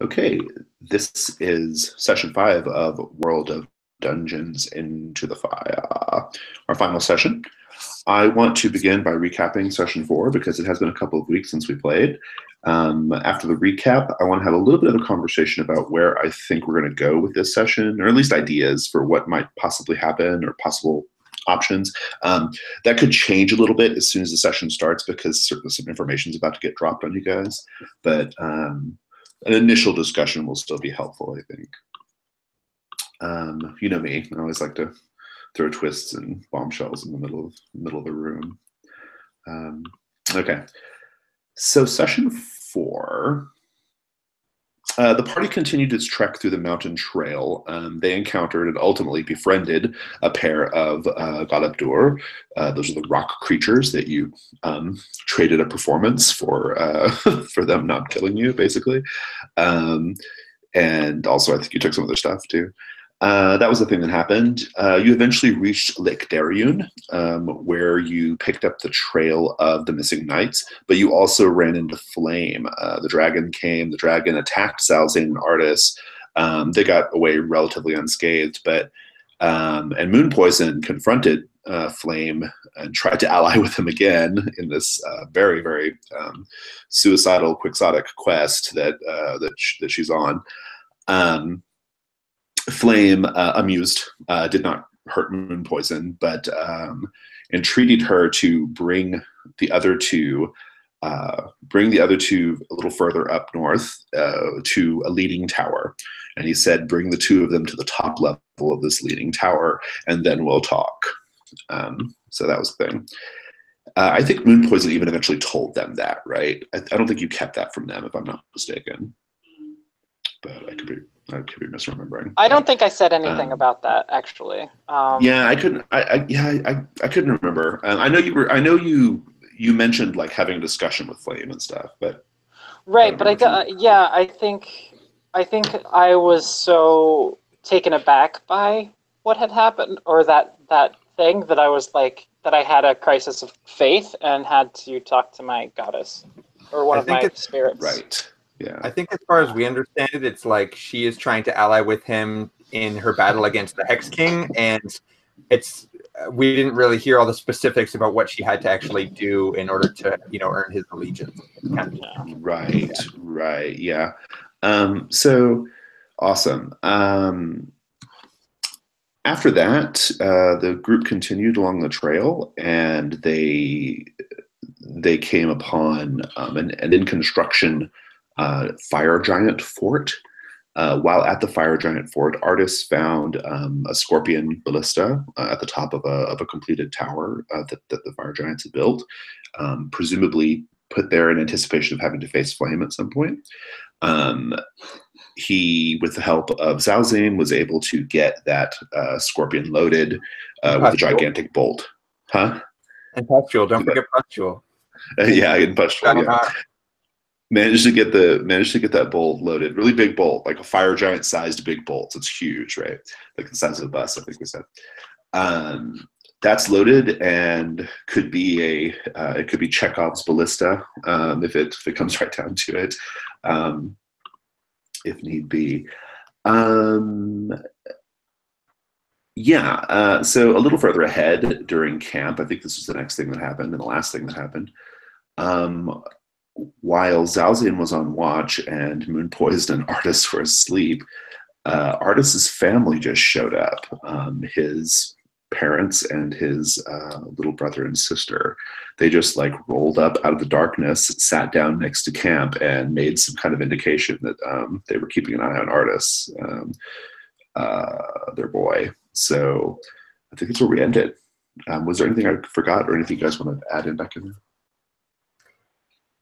Okay, this is session 5 of World of Dungeons Into the Fire, our final session. I want to begin by recapping session 4 because it has been a couple of weeks since we played. After the recap, I want to have a little bit of a conversation about where I think we're going to go with this session, or at least ideas for what might possibly happen or possible options. That could change a little bit as soon as the session starts because some information is about to get dropped on you guys. But an initial discussion will still be helpful, I think. You know me, I always like to throw twists and bombshells in the middle of the room. Okay, so session 4, the party continued its trek through the mountain trail. They encountered and ultimately befriended a pair of Galabdur. Those are the rock creatures that you traded a performance for for them not killing you, basically. And also, I think you took some other stuff too. That was the thing that happened. You eventually reached Lake Dariun, where you picked up the trail of the missing knights, but you also ran into Flame. The dragon came, the dragon attacked Zalzane and Artis. They got away relatively unscathed, but and Moon Poison confronted Flame and tried to ally with him again in this very, very suicidal, quixotic quest that she's on. Flame, amused, did not hurt Moon Poison, but entreated her to bring the other two a little further up north to a leaning tower. And he said, bring the two of them to the top level of this leaning tower, and then we'll talk. So that was the thing. I think Moon Poison even eventually told them that, right? I don't think you kept that from them, if I'm not mistaken. But I could be misremembering. I don't think I said anything about that, actually. Yeah, I couldn't. I couldn't remember. I know you were. I know you mentioned like having a discussion with Flame and stuff, but right. But I think I was so taken aback by what had happened, or that thing, that I was like that I had a crisis of faith and had to talk to my goddess or one of my spirits. Right. Yeah. I think as far as we understand it, it's like she is trying to ally with him in her battle against the Hex King, and we didn't really hear all the specifics about what she had to actually do in order to, earn his allegiance. Right. Yeah. So awesome. After that, the group continued along the trail, and they came upon an in construction fire giant fort. While at the fire giant fort, Artis found a scorpion ballista at the top of a completed tower that the fire giants had built, presumably put there in anticipation of having to face Flame at some point. He, with the help of Zalzane, was able to get that scorpion loaded with a gigantic bolt. Huh? And Pustule, don't forget Pustule. Yeah, and Pustule, yeah. Managed to get that bolt loaded. Really big bolt, like a fire giant sized big bolt. So it's huge, right? Like the size of a bus, I think we said. That's loaded and could be it could be Chekhov's ballista if it comes right down to it, if need be. So a little further ahead during camp, I think this was the next thing that happened and the last thing that happened. While Zalzane was on watch and Moon Poison and Artis were asleep, Artis's family just showed up. His parents and his little brother and sister. They just like rolled up out of the darkness, sat down next to camp, and made some kind of indication that they were keeping an eye on Artis, their boy. So I think that's where we ended. Was there anything I forgot or anything you guys want to add in back in there?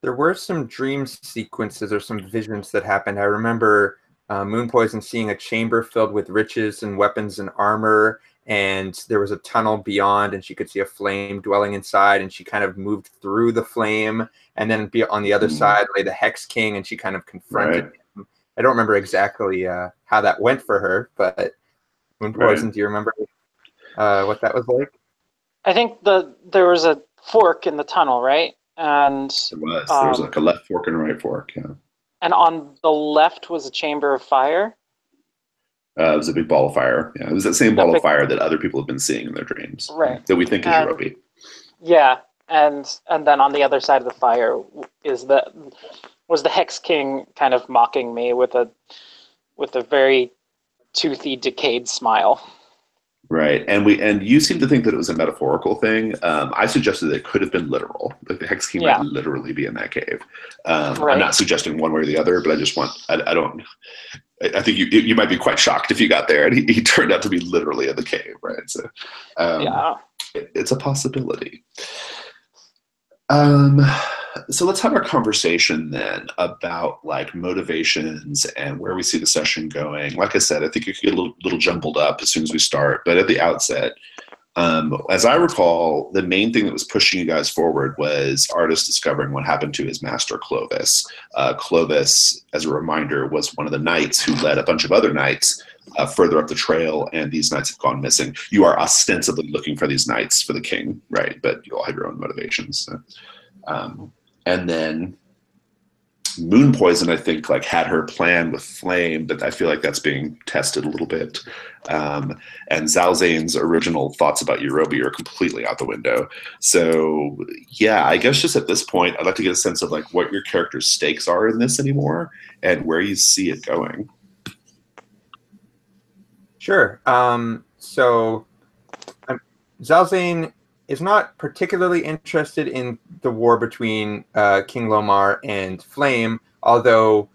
There were some dream sequences or some visions that happened. I remember Moon Poison seeing a chamber filled with riches and weapons and armor, and there was a tunnel beyond, and she could see a flame dwelling inside, and she kind of moved through the flame, and then on the other side lay the Hex King, and she kind of confronted him. I don't remember exactly how that went for her, but Moon Poison, do you remember what that was like? I think there was a fork in the tunnel, right? And there was like a left fork and a right fork. Yeah. And on the left was a chamber of fire. It was a big ball of fire. Yeah, it was that same A ball big, of fire that other people have been seeing in their dreams right. that we think is And Yorubi. yeah, and then on the other side of the fire was the Hex King kind of mocking me with a very toothy, decayed smile. Right, and you seem to think that it was a metaphorical thing. I suggested it could have been literal. Like the Hex King might literally be in that cave. Right. I'm not suggesting one way or the other, but I just want. I don't. I think you might be quite shocked if you got there and he turned out to be literally in the cave, right? So, Yeah. it's a possibility. So let's have our conversation then about like motivations and where we see the session going. Like I said, I think it could get a little jumbled up as soon as we start, but at the outset, as I recall, the main thing that was pushing you guys forward was Artus discovering what happened to his master Clovis. Clovis, as a reminder, was one of the knights who led a bunch of other knights further up the trail, and these knights have gone missing. You are ostensibly looking for these knights for the king, right? But you all have your own motivations. So. And then Moon Poison, I think, like had her plan with Flame, but I feel like that's being tested a little bit. And Zalzane's original thoughts about Yorubi are completely out the window. So yeah, I guess just at this point, I'd like to get a sense of like what your character's stakes are in this anymore and where you see it going. Sure. So Zalzane is not particularly interested in the war between King Lomar and Flame, although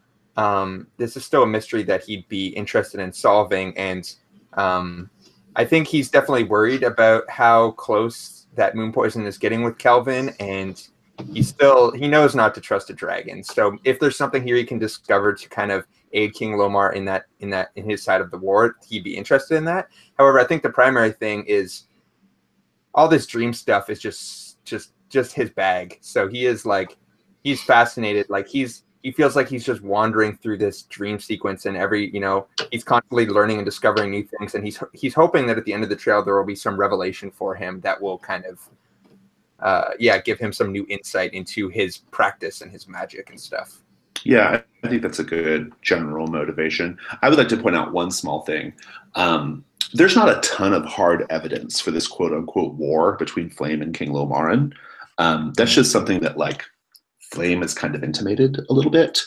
this is still a mystery that he'd be interested in solving. And I think he's definitely worried about how close that Moon Poison is getting with Kelvin, and he knows not to trust a dragon. So if there's something here he can discover to kind of aid King Lomar in his side of the war, he'd be interested in that. However, I think the primary thing is all this dream stuff is just his bag. So he's fascinated. Like he feels like he's just wandering through this dream sequence, and he's constantly learning and discovering new things. And he's hoping that at the end of the trail there will be some revelation for him that will kind of give him some new insight into his practice and his magic and stuff. Yeah, I think that's a good general motivation. I would like to point out one small thing. There's not a ton of hard evidence for this quote unquote war between Flame and King Lomarin. That's just something that like Flame has kind of intimated a little bit.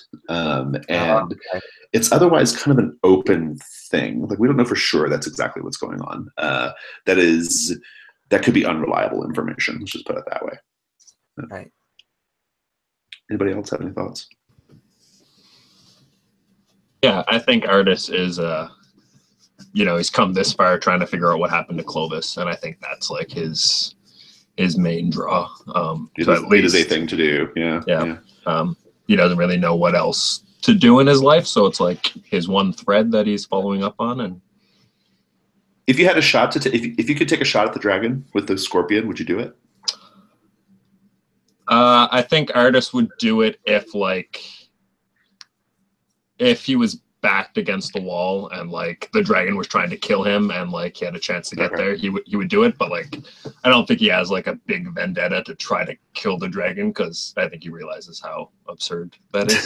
It's otherwise kind of an open thing. Like we don't know for sure that's exactly what's going on. That could be unreliable information. Let's just put it that way. Right. Anybody else have any thoughts? Yeah, I think Artus is he's come this far trying to figure out what happened to Clovis, and I think that's like his main draw. It is a thing to do. Yeah. He doesn't really know what else to do in his life, so it's like his one thread that he's following up on. And if you had a shot to if you could take a shot at the dragon with the scorpion, would you do it? I think Artus would do it if he was backed against the wall and like the dragon was trying to kill him and like he had a chance to get there, he would do it. But like I don't think he has like a big vendetta to try to kill the dragon, because I think he realizes how absurd that is.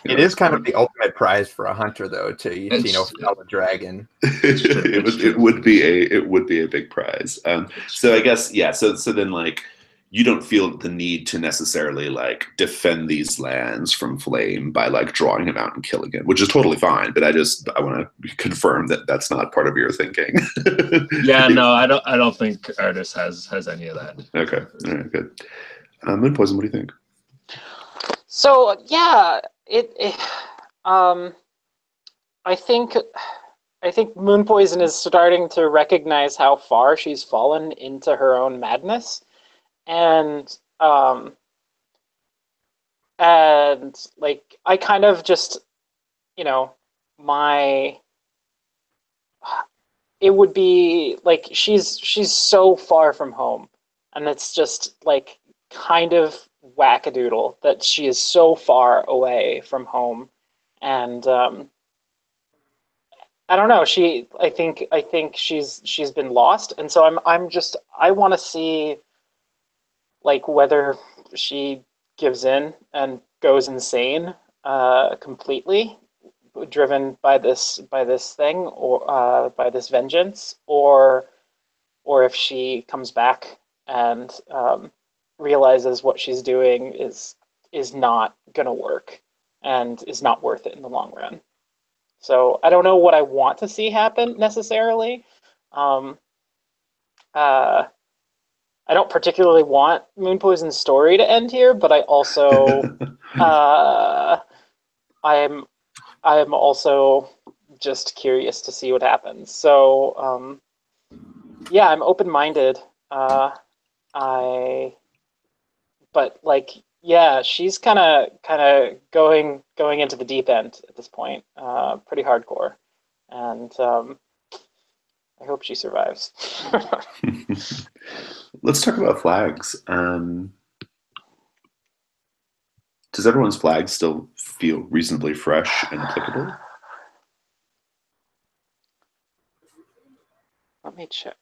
It is kind of the ultimate prize for a hunter, though, to fell a dragon. It would be a big prize. So I guess so then like you don't feel the need to necessarily like defend these lands from Flame by like drawing him out and killing him, which is totally fine. But I want to confirm that that's not part of your thinking. Yeah, no, I don't think Artus has any of that. Okay, all right, good. Moon Poison, what do you think? So yeah, I think Moon Poison is starting to recognize how far she's fallen into her own madness. And like I kind of just, it would be like she's so far from home, and it's just like kind of wackadoodle that she is so far away from home. And I don't know, I think she's been lost, and so I want to see like whether she gives in and goes insane, completely, driven by this thing, or by this vengeance, or if she comes back and realizes what she's doing is not gonna work and is not worth it in the long run. So I don't know what I want to see happen necessarily. Um, uh, I don't particularly want Moon Poison's story to end here, but I also uh, I'm I'm also just curious to see what happens. So yeah, I'm open minded. I but like yeah, she's kind of going into the deep end at this point, pretty hardcore, and I hope she survives. Let's talk about flags. Does everyone's flag still feel reasonably fresh and applicable? Let me check.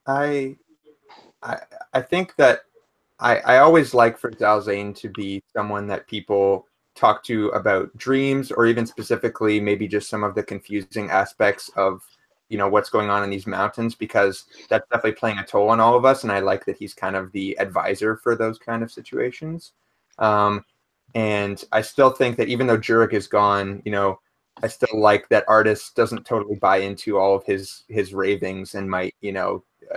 I I think that I always like for Zalzane to be someone that people talk to about dreams, or even specifically maybe just some of the confusing aspects of what's going on in these mountains, because that's definitely playing a toll on all of us, and I like that he's kind of the advisor for those kind of situations. And I still think that even though Jurek is gone, I still like that Artis doesn't totally buy into all of his ravings and might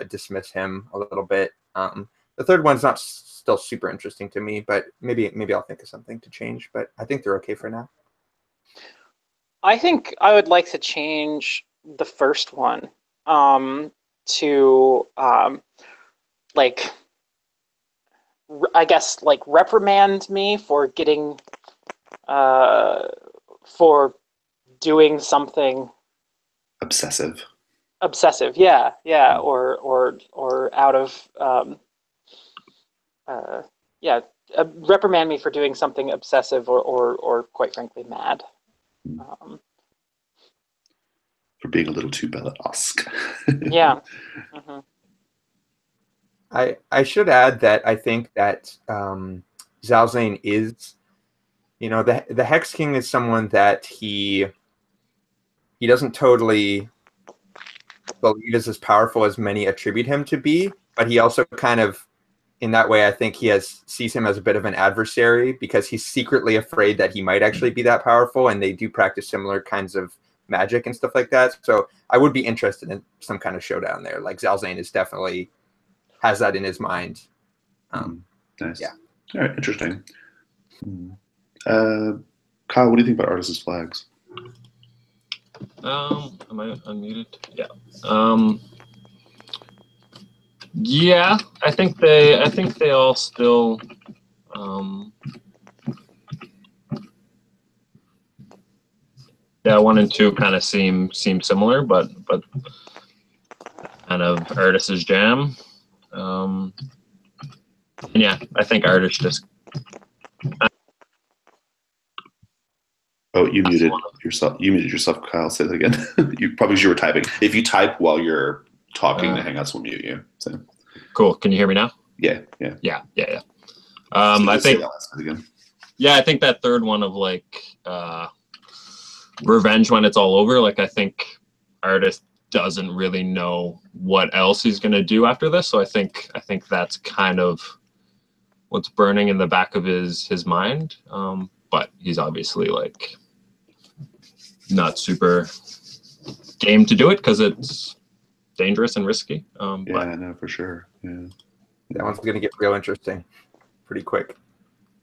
dismiss him a little bit. The third one's not still super interesting to me, but maybe I'll think of something to change. But I think they're okay for now. I think I would like to change the first one to like I guess like reprimand me for getting for doing something Obsessive. obsessive. Yeah, or out of yeah, reprimand me for doing something obsessive or quite frankly mad. For being a little too Bella-esque. Yeah. Mm-hmm. I should add that I think that Zalzane is, the Hex King is someone that he doesn't totally believe is as powerful as many attribute him to be, but he also kind of, in that way, I think sees him as a bit of an adversary, because he's secretly afraid that he might actually be that powerful, and they do practice similar kinds of magic and stuff like that. So I would be interested in some kind of showdown there. Like Zalzane is definitely has that in his mind. Nice. Yeah. All right. Interesting. Kyle, what do you think about Artis's flags? Am I unmuted? Yeah. Yeah, I think they all still yeah, 1 and 2 kind of seem similar, but kind of Artis's jam. And yeah, I think Artis just. Oh, you muted yourself. You muted yourself, Kyle. Say that again. You probably because you were typing. If you type while you're talking, the Hangouts will mute you. So. Cool. Can you hear me now? Yeah. I think. Again. Yeah, I think that third one of like revenge when it's all over. Like I think Artis doesn't really know what else he's gonna do after this. So I think that's kind of what's burning in the back of his mind. But he's obviously like not super game to do it because it's dangerous and risky. No, for sure. Yeah. That one's going to get real interesting pretty quick.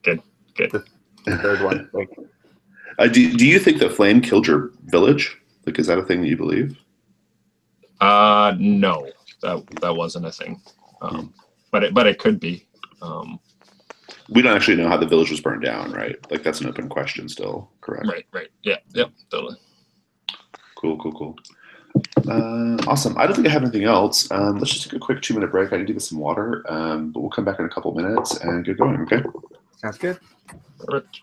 Good. The third one. Do you think that Flame killed your village? Like, is that a thing that you believe? No, that wasn't a thing. But it could be. We don't actually know how the village was burned down, right? Like that's an open question still, correct? Right. Yeah, totally. Cool. Awesome. I don't think I have anything else. Let's just take a quick 2-minute break. I need to get some water, but we'll come back in a couple minutes and get going, okay? Sounds good. Perfect.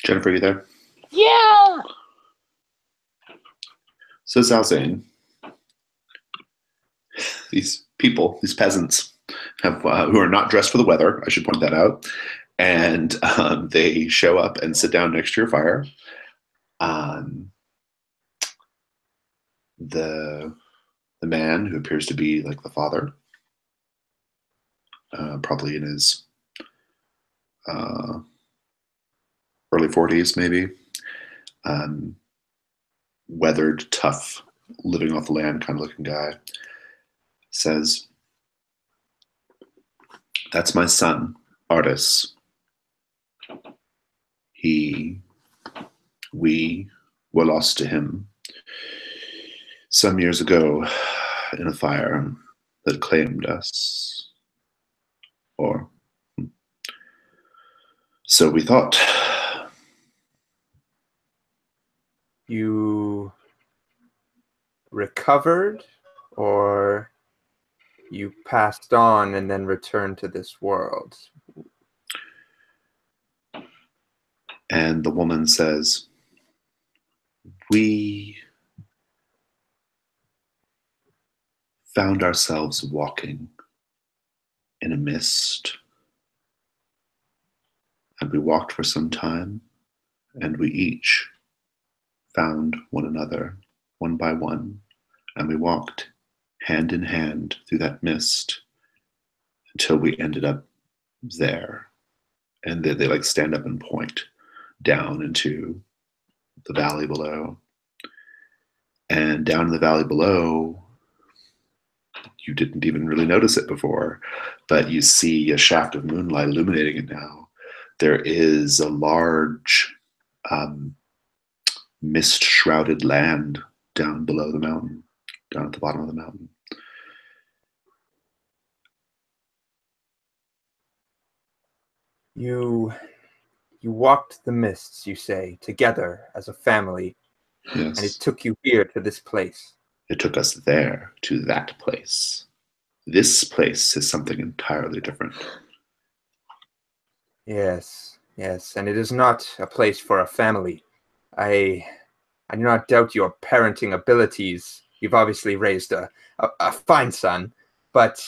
Jennifer, you there? Yeah. So Zalzane, these people, these peasants, have who are not dressed for the weather. I should point that out. And they show up and sit down next to your fire. The man who appears to be like the father, probably in his early 40s, maybe. Weathered, tough, living off the land kind of looking guy, says, "That's my son, Artis. We were lost to him some years ago in a fire that claimed us. Or so we thought." You recovered, or you passed on and then returned to this world? And the woman says, "We found ourselves walking in a mist, and we walked for some time, and we each found one another, one by one, and we walked hand in hand through that mist until we ended up there." And they like stand up and point down into the valley below. And down in the valley below, you didn't even really notice it before, but you see a shaft of moonlight illuminating it now. There is a large mist-shrouded land down below the mountain, down at the bottom of the mountain. You walked the mists, you say, together as a family, Yes. and it took you here to this place. It took us there to that place. This place is something entirely different. Yes, and it is not a place for a family. I do not doubt your parenting abilities. You've obviously raised a fine son, but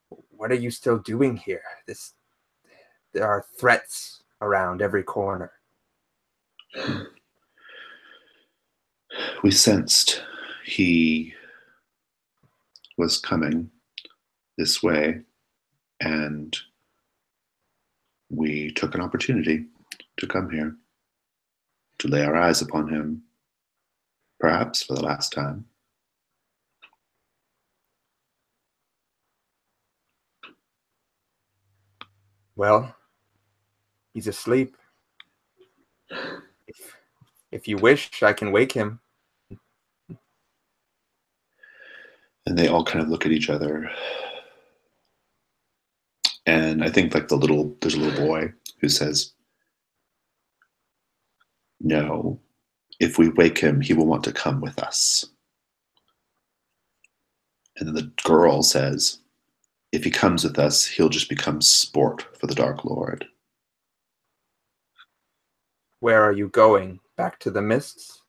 what are you still doing here? There are threats around every corner. We sensed he was coming this way, and we took an opportunity to come here, to lay our eyes upon him, perhaps for the last time. Well, he's asleep. If you wish, I can wake him. And they all kind of look at each other. And I think like there's a little boy who says, "No, if we wake him, he will want to come with us." And then the girl says, "If he comes with us, he'll just become sport for the Dark Lord." Where are you going? Back to the mists?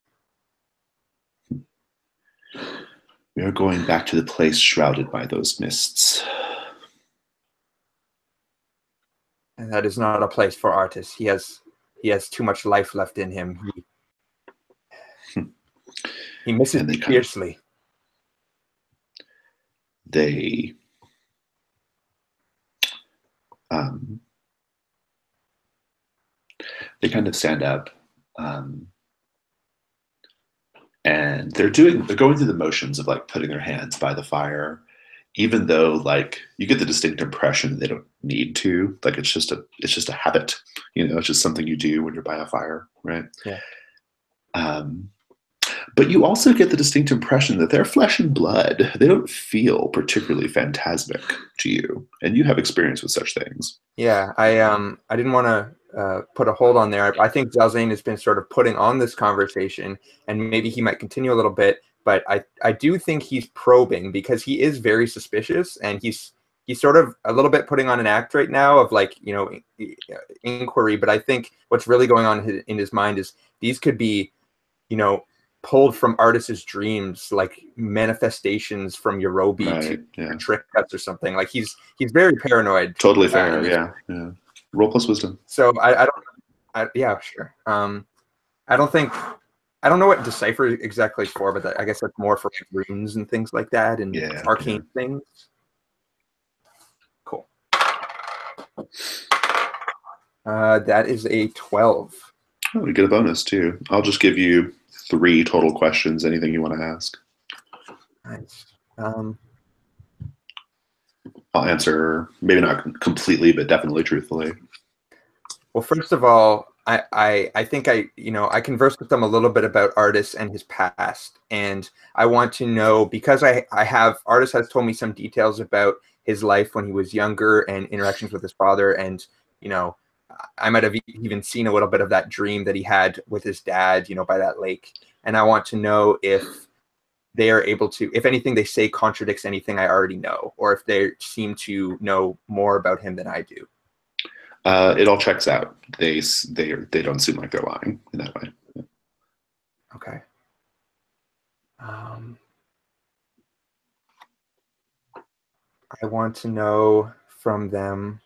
We are going back to the place shrouded by those mists. And that is not a place for Artis. He has too much life left in him. He misses me fiercely. They kind of stand up, and they're going through the motions of like putting their hands by the fire, even though like you get the distinct impression that they don't need to. Like it's just a habit, it's just something you do when you're by a fire, right? Yeah. But you also get the distinct impression that they're flesh and blood. They don't feel particularly phantasmic to you, and you have experience with such things. Yeah, I didn't want to put a hold on there. I think Zalzane has been sort of putting on this conversation, and maybe he might continue a little bit. But I do think he's probing because he is very suspicious, and he's sort of a little bit putting on an act right now of like, you know, inquiry. But I think what's really going on in his mind is these could be, you know, pulled from Artus's dreams, like manifestations from Yorubi to trick cuts or something. Like he's very paranoid. Totally fair. Yeah. Roll plus wisdom. So yeah, sure. I don't know what Decipher exactly is for, but I guess that's more for like runes and things like that and arcane things. Cool. That is a 12. Oh, you get a bonus too. I'll just give you 3 total questions. Anything you want to ask? Nice. I'll answer maybe not completely, but definitely truthfully. Well, first of all, I think I conversed with them a little bit about Artus and his past, and I want to know because Artus has told me some details about his life when he was younger and interactions with his father, and you know, I might have even seen a little bit of that dream that he had with his dad, you know, by that lake, and I want to know if they are able to, if anything they say contradicts anything I already know, or if they seem to know more about him than I do. It all checks out. They don't seem like they're lying in that way. Yeah. Okay. I want to know from them.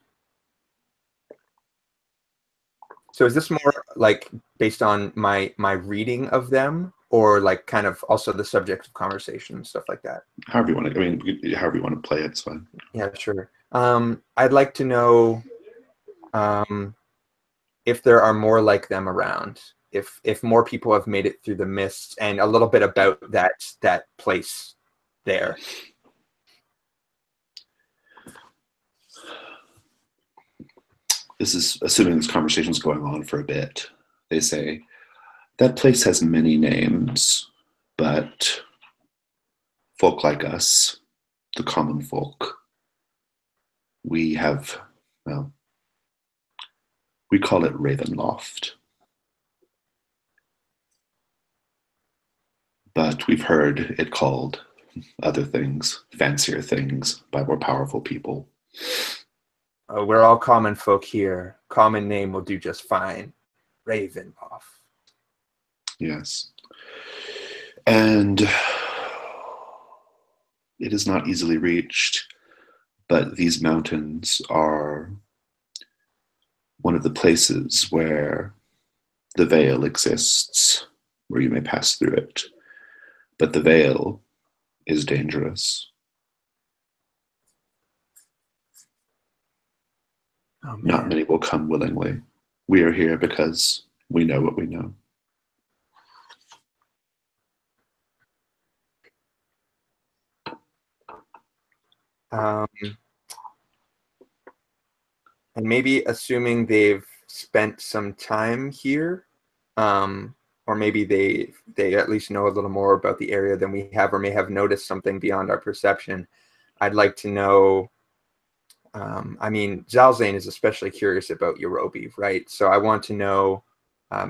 So is this more like based on my reading of them, or like kind of also the subject of conversation, stuff like that? However you want to. I mean, however you want to play it, it's fine. Yeah, sure. I'd like to know if there are more like them around, if more people have made it through the mists, and a little bit about that place there. This is assuming this conversation is going on for a bit. They say, that place has many names, but folk like us, the common folk, we have, well, we call it Ravenloft. But we've heard it called other things, fancier things, by more powerful people. We're all common folk here. Common name will do just fine. Ravenloft. Yes. And it is not easily reached, but these mountains are one of the places where the veil exists, where you may pass through it. But the veil is dangerous. Oh, not many will come willingly. We are here because we know what we know. And maybe assuming they've spent some time here, or maybe they at least know a little more about the area than we have, or may have noticed something beyond our perception. I'd like to know. I mean, Zalzane is especially curious about Yorubi, right? So I want to know,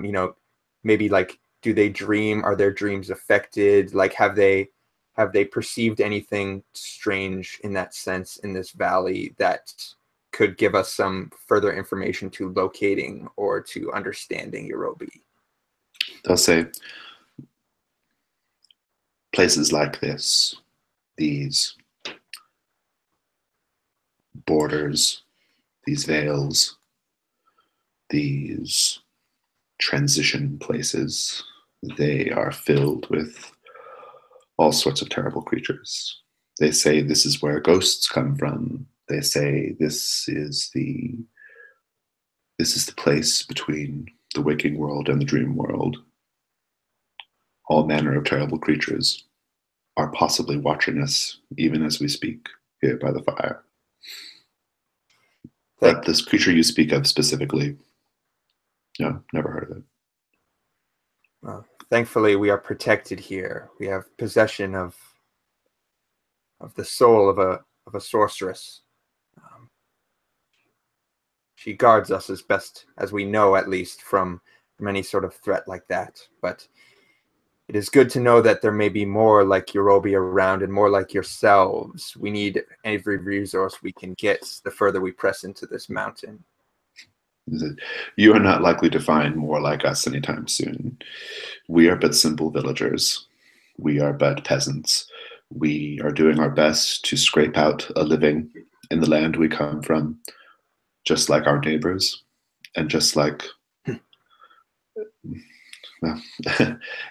you know, maybe like, do they dream? Are their dreams affected? Like, have they perceived anything strange in that sense in this valley that could give us some further information to locating or to understanding Yorubi? They'll say, places like this, these borders, these veils, these transition places, they are filled with all sorts of terrible creatures. They say this is where ghosts come from. They say this is the place between the waking world and the dream world. All manner of terrible creatures are possibly watching us even as we speak here by the fire. But this creature you speak of specifically, no, never heard of it. Well, thankfully we are protected here. We have possession of the soul of a sorceress. She guards us as best as we know, at least, from any sort of threat like that. But it is good to know that there may be more like Yorubi around and more like yourselves. We need every resource we can get the further we press into this mountain. You are not likely to find more like us anytime soon. We are but simple villagers. We are but peasants. We are doing our best to scrape out a living in the land we come from, just like our neighbors, and just like, well,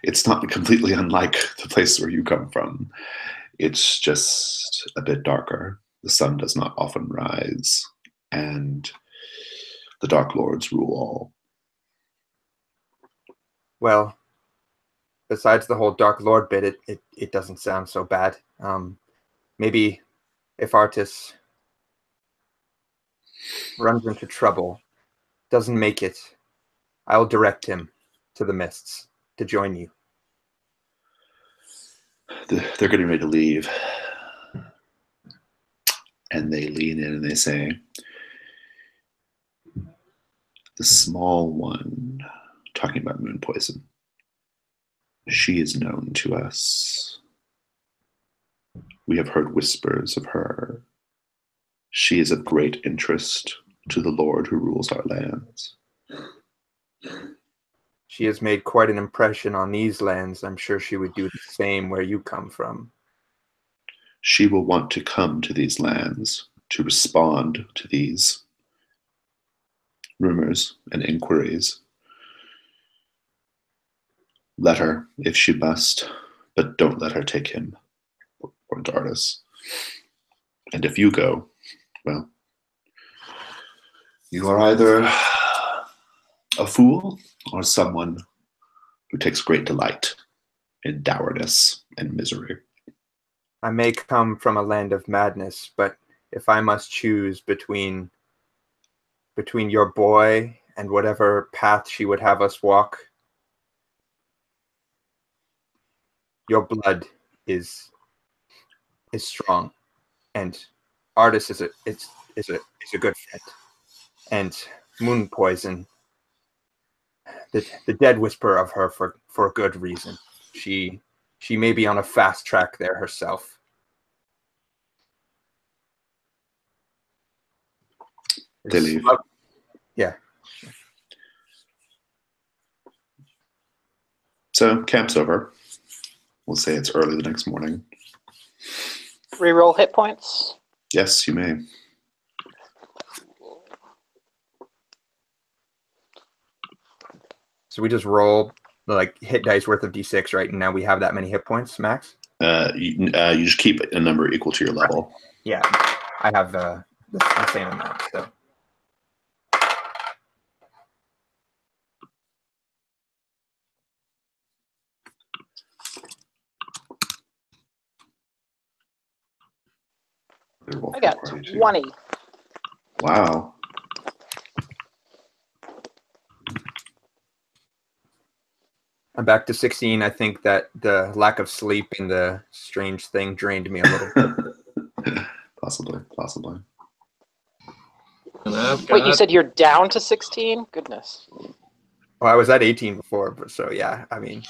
it's not completely unlike the place where you come from. It's just a bit darker. The sun does not often rise, and the Dark Lords rule all. Well, besides the whole Dark Lord bit, it doesn't sound so bad. Maybe if Artis runs into trouble, doesn't make it, I'll direct him to the mists to join you. They're getting ready to leave. And they lean in and they say, the small one, talking about Moon Poison, she is known to us. We have heard whispers of her. She is of great interest to the Lord who rules our lands. She has made quite an impression on these lands. I'm sure she would do the same where you come from. She will want to come to these lands to respond to these rumors and inquiries. Let her, if she must, but don't let her take him or Artis. And if you go, well, you are either a fool or someone who takes great delight in dourness and misery. I may come from a land of madness, but if I must choose between your boy and whatever path she would have us walk, your blood is strong, and Artis is a good friend, and Moon Poison, the dead whisper of her for a good reason. She may be on a fast track there herself. They leave. Yeah. So camp's over. We'll say it's early the next morning. Reroll hit points. Yes, you may. So we just roll like hit dice worth of d6, right? And now we have that many hit points max. You just keep a number equal to your level. Yeah, I have the same amount. So. I got 20. Wow. I'm back to 16. I think that the lack of sleep and the strange thing drained me a little bit. Possibly. And Wait, you said you're down to 16? Goodness. Well, I was at 18 before, but so yeah, I mean.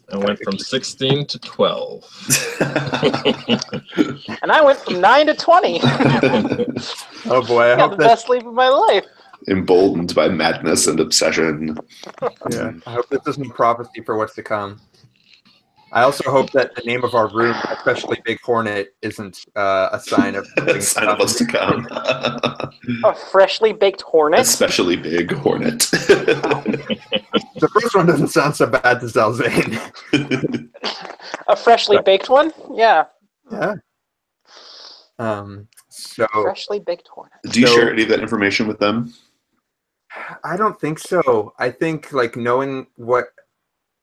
I went from 16 to 12. And I went from 9 to 20. Oh boy, I got hope the that, best sleep of my life. Emboldened by madness and obsession. yeah, I hope this isn't a prophecy for what's to come. I also hope that the name of our room, especially Big Hornet, isn't a sign of A sign of what's to come. A freshly baked hornet. Especially Big Hornet. The first one doesn't sound so bad to Zalzane. A freshly baked one? Yeah. Yeah. So Freshly baked hornet. Do you share any of that information with them? I don't think so. I think like knowing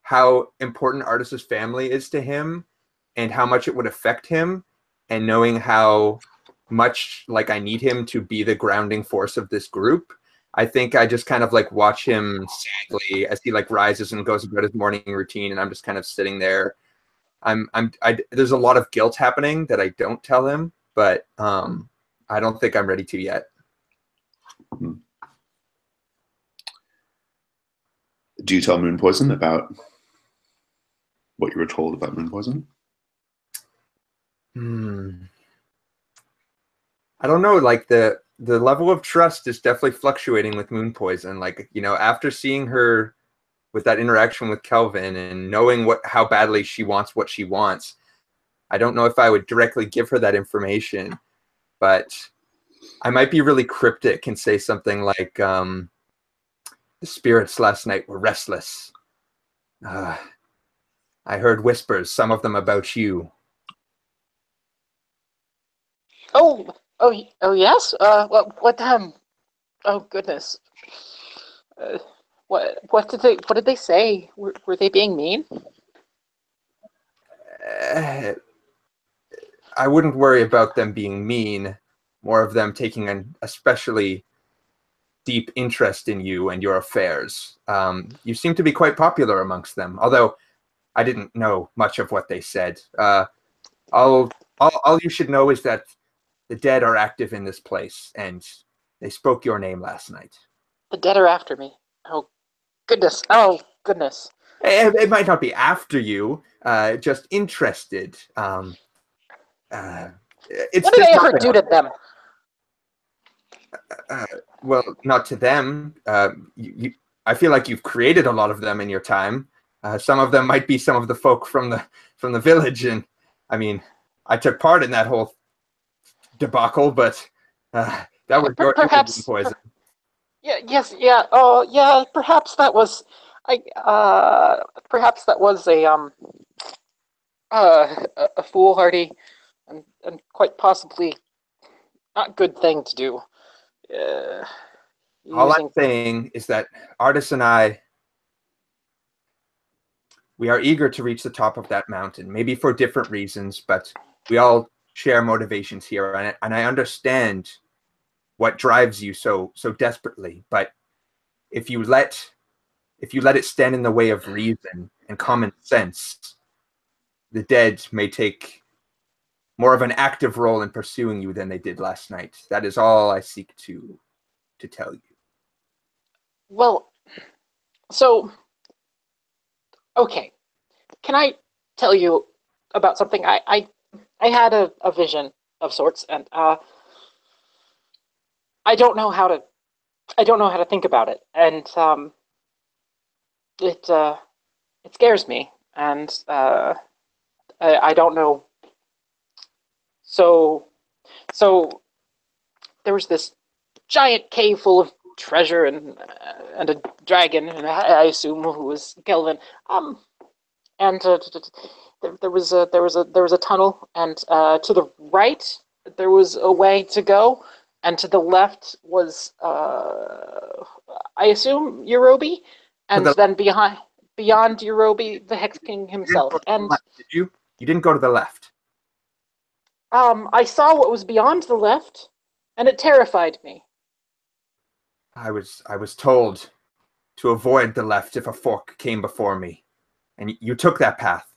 how important Artis's family is to him and how much it would affect him, and knowing how much like I need him to be the grounding force of this group, I think I just kind of like watch him sadly as he like rises and goes about his morning routine, and I'm just kind of sitting there. There's a lot of guilt happening that I don't tell him, but I don't think I'm ready to yet. Do you tell Moon Poison about what you were told about Moon Poison? I don't know. Like the level of trust is definitely fluctuating with Moon Poison. Like, you know, after seeing her with that interaction with Kelvin and knowing how badly she wants what she wants, I don't know if I would directly give her that information, but I might be really cryptic and say something like, the spirits last night were restless. I heard whispers, some of them about you. Oh, yes. What? Oh goodness. What did they say? Were they being mean? I wouldn't worry about them being mean. More of them taking an especially deep interest in you and your affairs. You seem to be quite popular amongst them, although I didn't know much of what they said. All you should know is that the dead are active in this place, and they spoke your name last night. The dead are after me. Oh, goodness. Oh, goodness. It might not be after you, just interested. What did I ever do to them? Well, not to them. I feel like you've created a lot of them in your time. Some of them might be some of the folk from the village, and I mean, I took part in that whole debacle, but that was your poison. Yes. Oh, yeah. Perhaps that was a foolhardy and quite possibly not good thing to do. All I'm saying is that Artis and I, we are eager to reach the top of that mountain, maybe for different reasons, but we all share motivations here, and I understand what drives you so desperately. But if you let it stand in the way of reason and common sense, the dead may take more of an active role in pursuing you than they did last night. That is all I seek to tell you. Well, so, okay. Can I tell you about something? I had a vision of sorts, and I don't know how to think about it, and it scares me, and I don't know. So there was this giant cave full of treasure and a dragon, and I assume who was Kelvin. And there was a tunnel, and to the right there was a way to go, and to the left was I assume Yorubi, and then beyond Yorubi, the Hex King himself. And did you? You didn't go to the left. I saw what was beyond the left, and it terrified me. I was told to avoid the left if a fork came before me, and you took that path.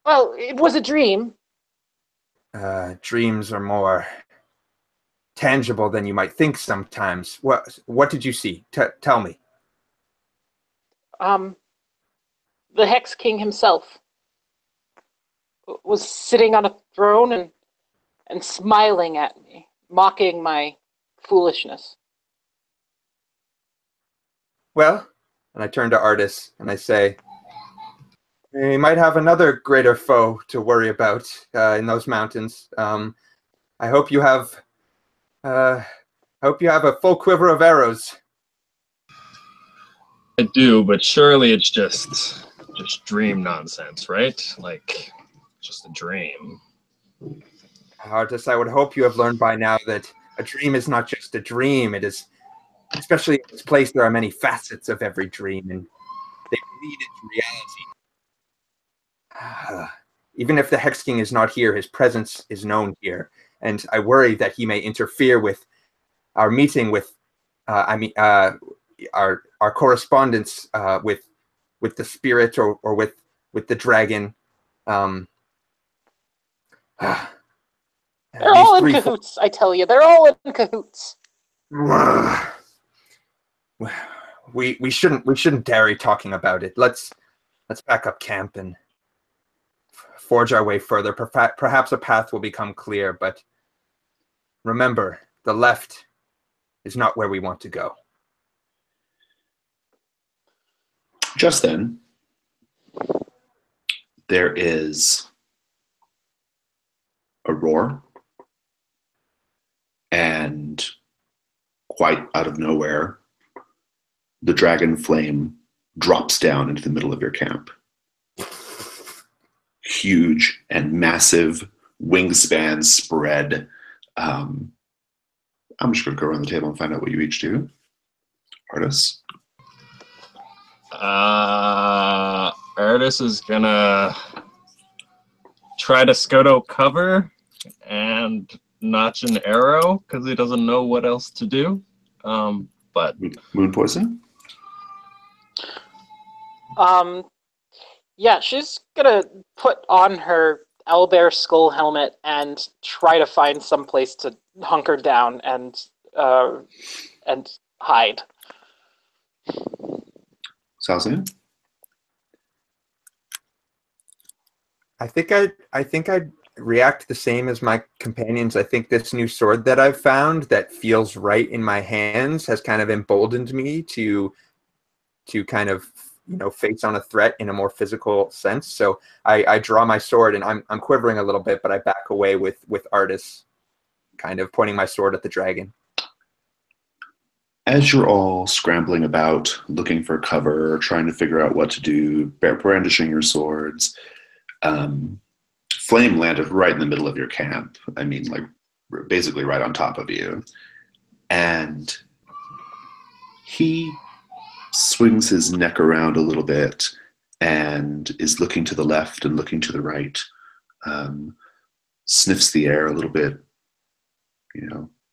Well, it was a dream. Dreams are more tangible than you might think sometimes. What did you see? Tell me. The Hex King himself was sitting on a throne and smiling at me, mocking my foolishness. Well, and I turn to Artis and I say, we might have another greater foe to worry about in those mountains. I hope you have a full quiver of arrows. I do, but surely it's just dream nonsense, right? Like, just a dream. Artis, I would hope you have learned by now that a dream is not just a dream. It is, especially in this place, there are many facets of every dream, and they lead into reality. Even if the Hex King is not here, his presence is known here, and I worry that he may interfere with our meeting with our correspondence with the spirit or with the dragon. They're all in cahoots, I tell you. They're all in cahoots. We shouldn't dare talking about it. Let's back up camp and forge our way further. Perhaps a path will become clear, but remember, the left is not where we want to go. Just then, there is a roar, and quite out of nowhere, the dragon flame drops down into the middle of your camp. Huge and massive wingspan spread. I'm just going to go around the table and find out what you each do. Artis? Artis is going to try to Scoto cover and notch an arrow because he doesn't know what else to do. But Moon poison? Yeah, she's gonna put on her owlbear skull helmet and try to find some place to hunker down and hide. Salzan? I think I'd react the same as my companions. I think this new sword that I've found that feels right in my hands has kind of emboldened me to kind of, face on a threat in a more physical sense. So I draw my sword and I'm quivering a little bit, but I back away with Artis, kind of pointing my sword at the dragon. As you're all scrambling about, looking for cover, trying to figure out what to do, brandishing your swords, Flame landed right in the middle of your camp. I mean, like, basically right on top of you. And he swings his neck around a little bit and is looking to the left and looking to the right, sniffs the air a little bit,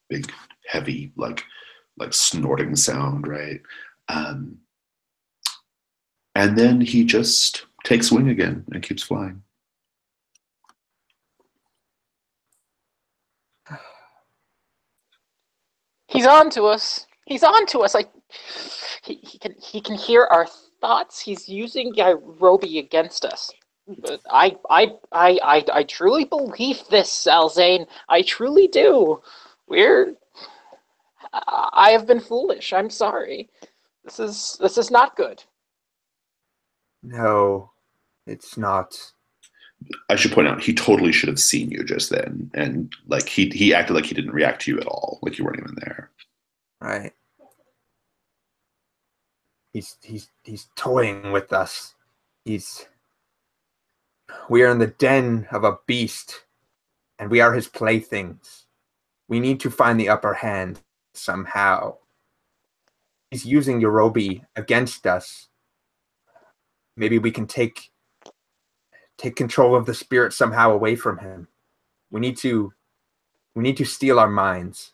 big, heavy, like snorting sound, right? And then he just takes wing again and keeps flying. He's on to us. He's on to us. He can hear our thoughts. He's using Yarobi against us. But I truly believe this, Salzane. I truly do. I have been foolish. I'm sorry. This is not good. No, it's not. I should point out, he totally should have seen you just then, and like he acted like he didn't react to you at all, like you weren't even there. Right. He's toying with us. We are in the den of a beast, and we are his playthings. We need to find the upper hand somehow. He's using Yarobi against us. Maybe we can take control of the spirit somehow away from him. We need to steal our minds,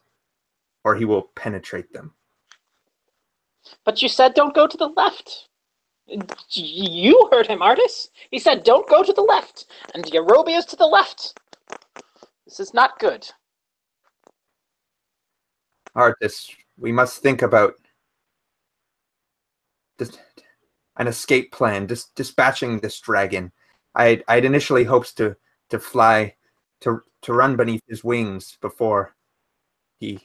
or he will penetrate them. But you said don't go to the left. You heard him, Artis. He said don't go to the left, and Yarobi is to the left. This is not good. Artis, we must think about an escape plan, dispatching this dragon. I'd initially hoped to fly, to run beneath his wings before he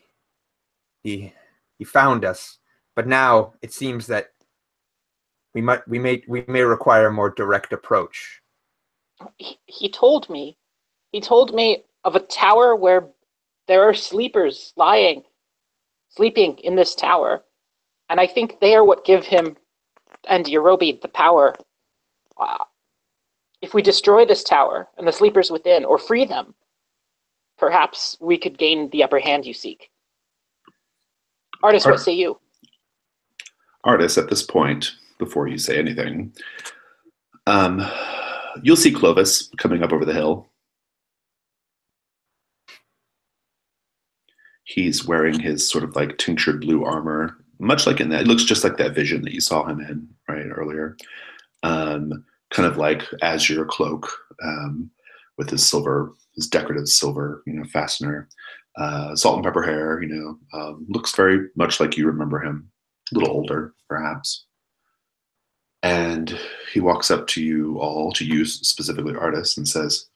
found us. But now it seems that we may require a more direct approach. He told me of a tower where there are sleepers sleeping in this tower, and I think they are what give him and Yarobi the power. If we destroy this tower and the sleepers within, or free them, perhaps we could gain the upper hand you seek. Artis, what say you? Artis, at this point, before you say anything, you'll see Clovis coming up over the hill. He's wearing his sort of like tinctured blue armor, much like in that. It looks just like that vision that you saw him in right earlier. Kind of like azure cloak with his decorative silver, fastener. Salt and pepper hair, looks very much like you remember him, a little older, perhaps. And he walks up to you all, to you specifically, Artis, and says,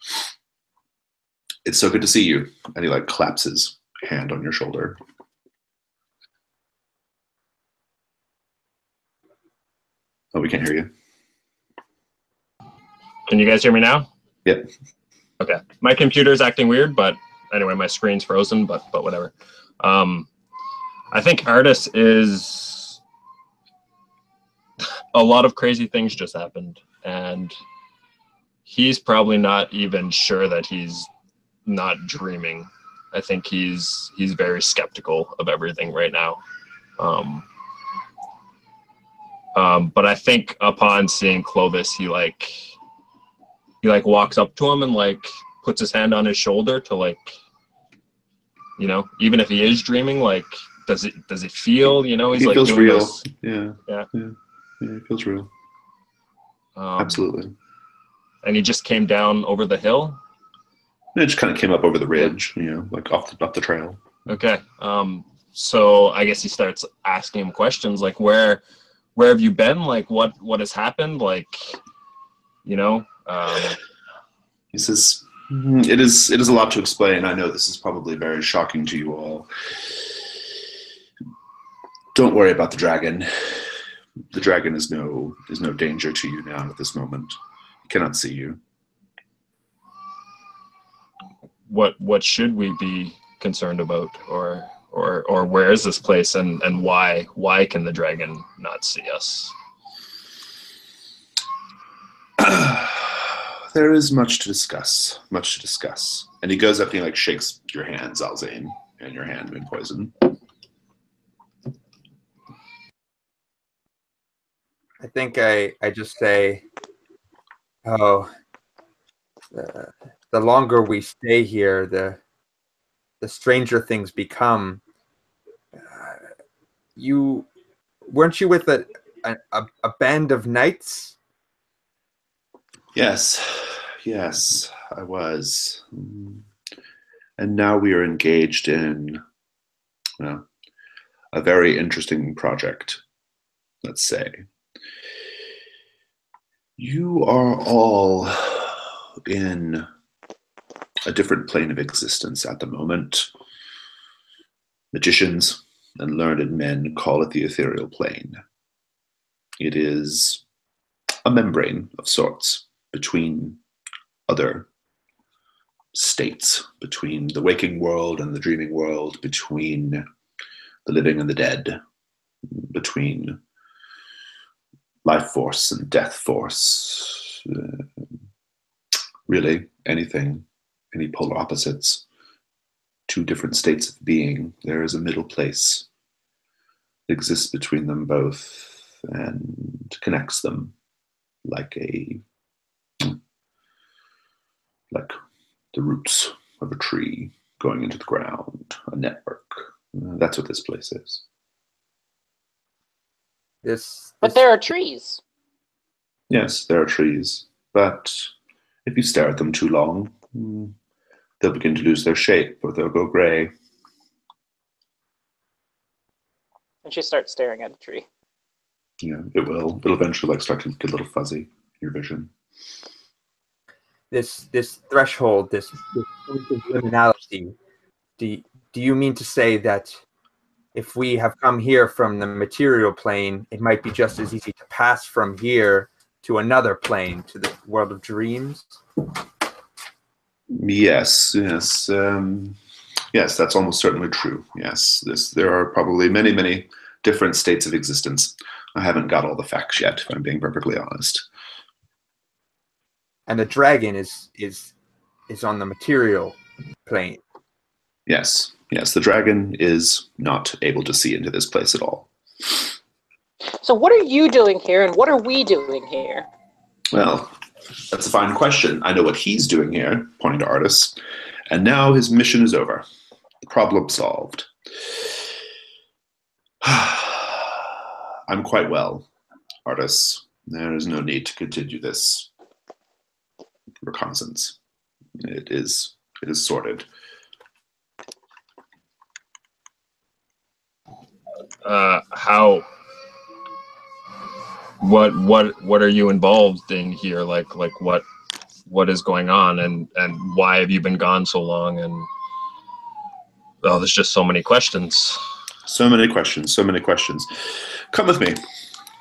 "It's so good to see you." And he like claps his hand on your shoulder. Oh, we can't hear you. Can you guys hear me now? Yep. Okay. My computer's acting weird, but anyway, my screen's frozen, but whatever. I think Artis is... a lot of crazy things just happened, and he's probably not even sure that he's not dreaming. I think he's very skeptical of everything right now. But I think upon seeing Clovis, he walks up to him and like puts his hand on his shoulder to like, even if he is dreaming, like does it feel, he's He like feels doing real. this. Yeah, it feels real. Absolutely. And he just came down over the hill. It just kind of came up over the ridge, like off the trail. Okay. So I guess he starts asking him questions like, where have you been? Like, what has happened? Like, He says, it is a lot to explain. I know this is probably very shocking to you all. Don't worry about the dragon. The dragon is no danger to you now at this moment. He cannot see you. What should we be concerned about, or where is this place, and why can the dragon not see us? There is much to discuss. And he goes up and he like shakes your hand, Zalzane, and your hand, Moonpoison. I think I just say, the longer we stay here, the stranger things become. Weren't you with a band of knights? Yes, I was. And now we are engaged in a very interesting project, let's say. You are all in a different plane of existence at the moment. Magicians and learned men call it the ethereal plane. It is a membrane of sorts between other states, between the waking world and the dreaming world, between the living and the dead, between life force and death force, really anything, any polar opposites, two different states of being. There is a middle place that exists between them both and connects them like the roots of a tree going into the ground, a network. That's what this place is. But there are trees. Yes, there are trees, but if you stare at them too long, they'll begin to lose their shape, or they'll go gray. And she starts staring at a tree. Yeah, it will. It'll eventually start to get a little fuzzy, your vision. This threshold, this point of liminality. Do you mean to say that if we have come here from the material plane, it might be just as easy to pass from here to another plane, to the world of dreams? Yes, yes, that's almost certainly true. Yes, there are probably many different states of existence. I haven't got all the facts yet, if I'm being perfectly honest. And the dragon is on the material plane. Yes, the dragon is not able to see into this place at all. So what are you doing here, and what are we doing here? Well, that's a fine question. I know what he's doing here, pointing to Artis, and now his mission is over. The Problem solved. I'm quite well, Artis. There is no need to continue this reconnaissance. It is sorted. How? What are you involved in here? Like what is going on, and why have you been gone so long? And oh, there's just so many questions. So many questions. Come with me.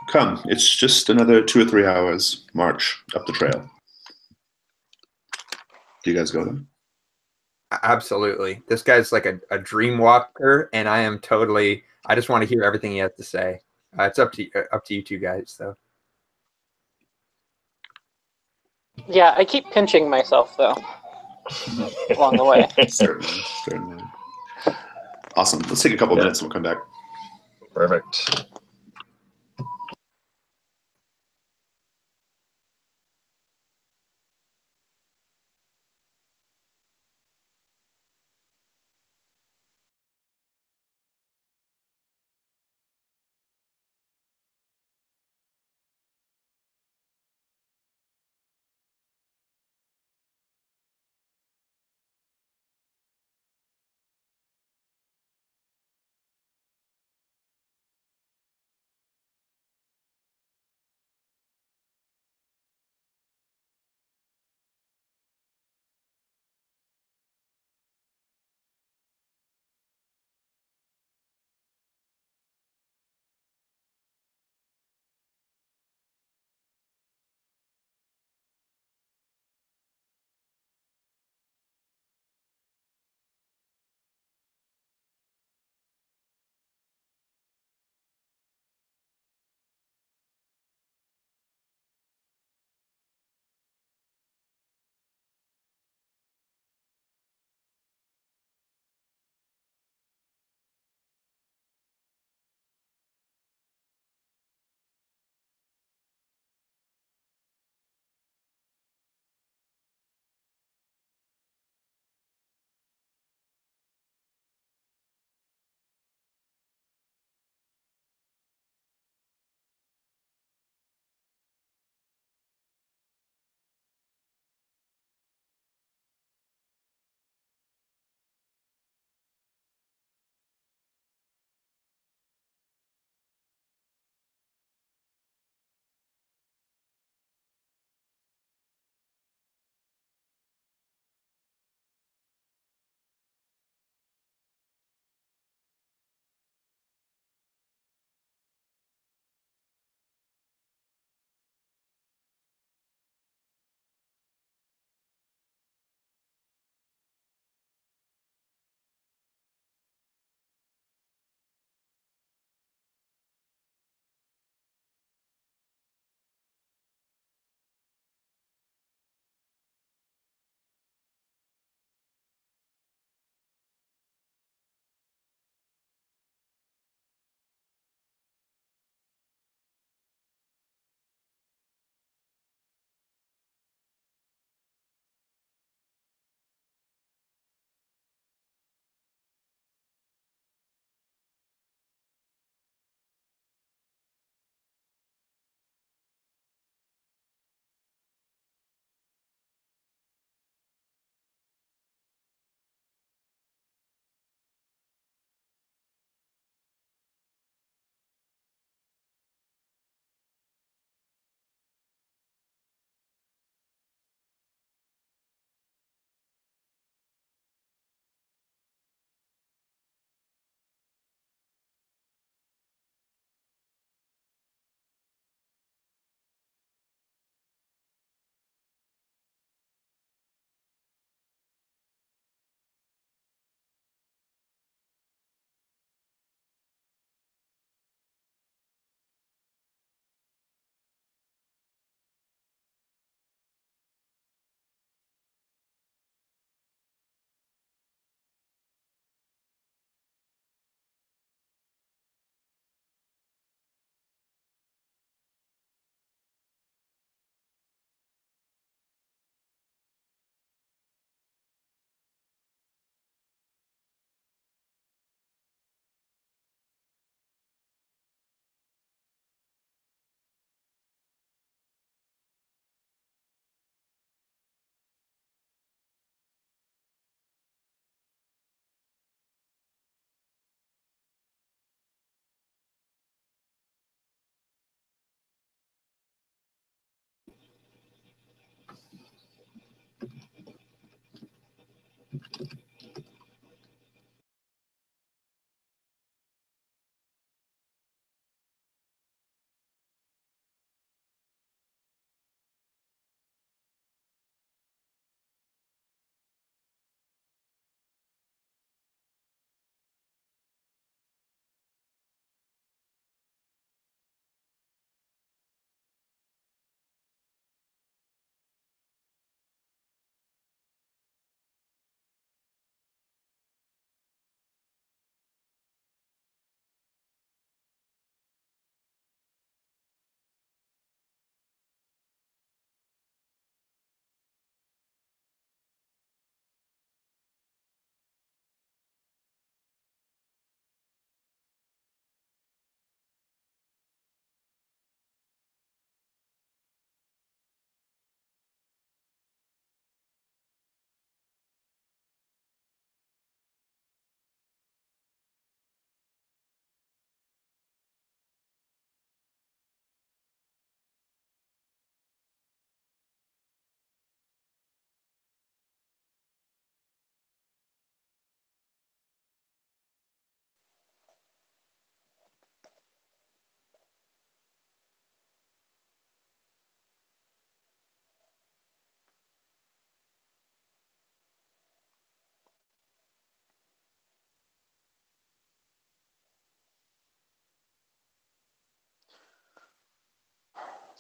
Come. It's just another 2 or 3 hours march up the trail. Do you guys go then? Absolutely. This guy's like a dream walker, and I am totally. I just want to hear everything he has to say. It's up to you two guys, though. Yeah, I keep pinching myself though along the way. Certainly. Awesome. Let's take a couple minutes and we'll come back. Perfect.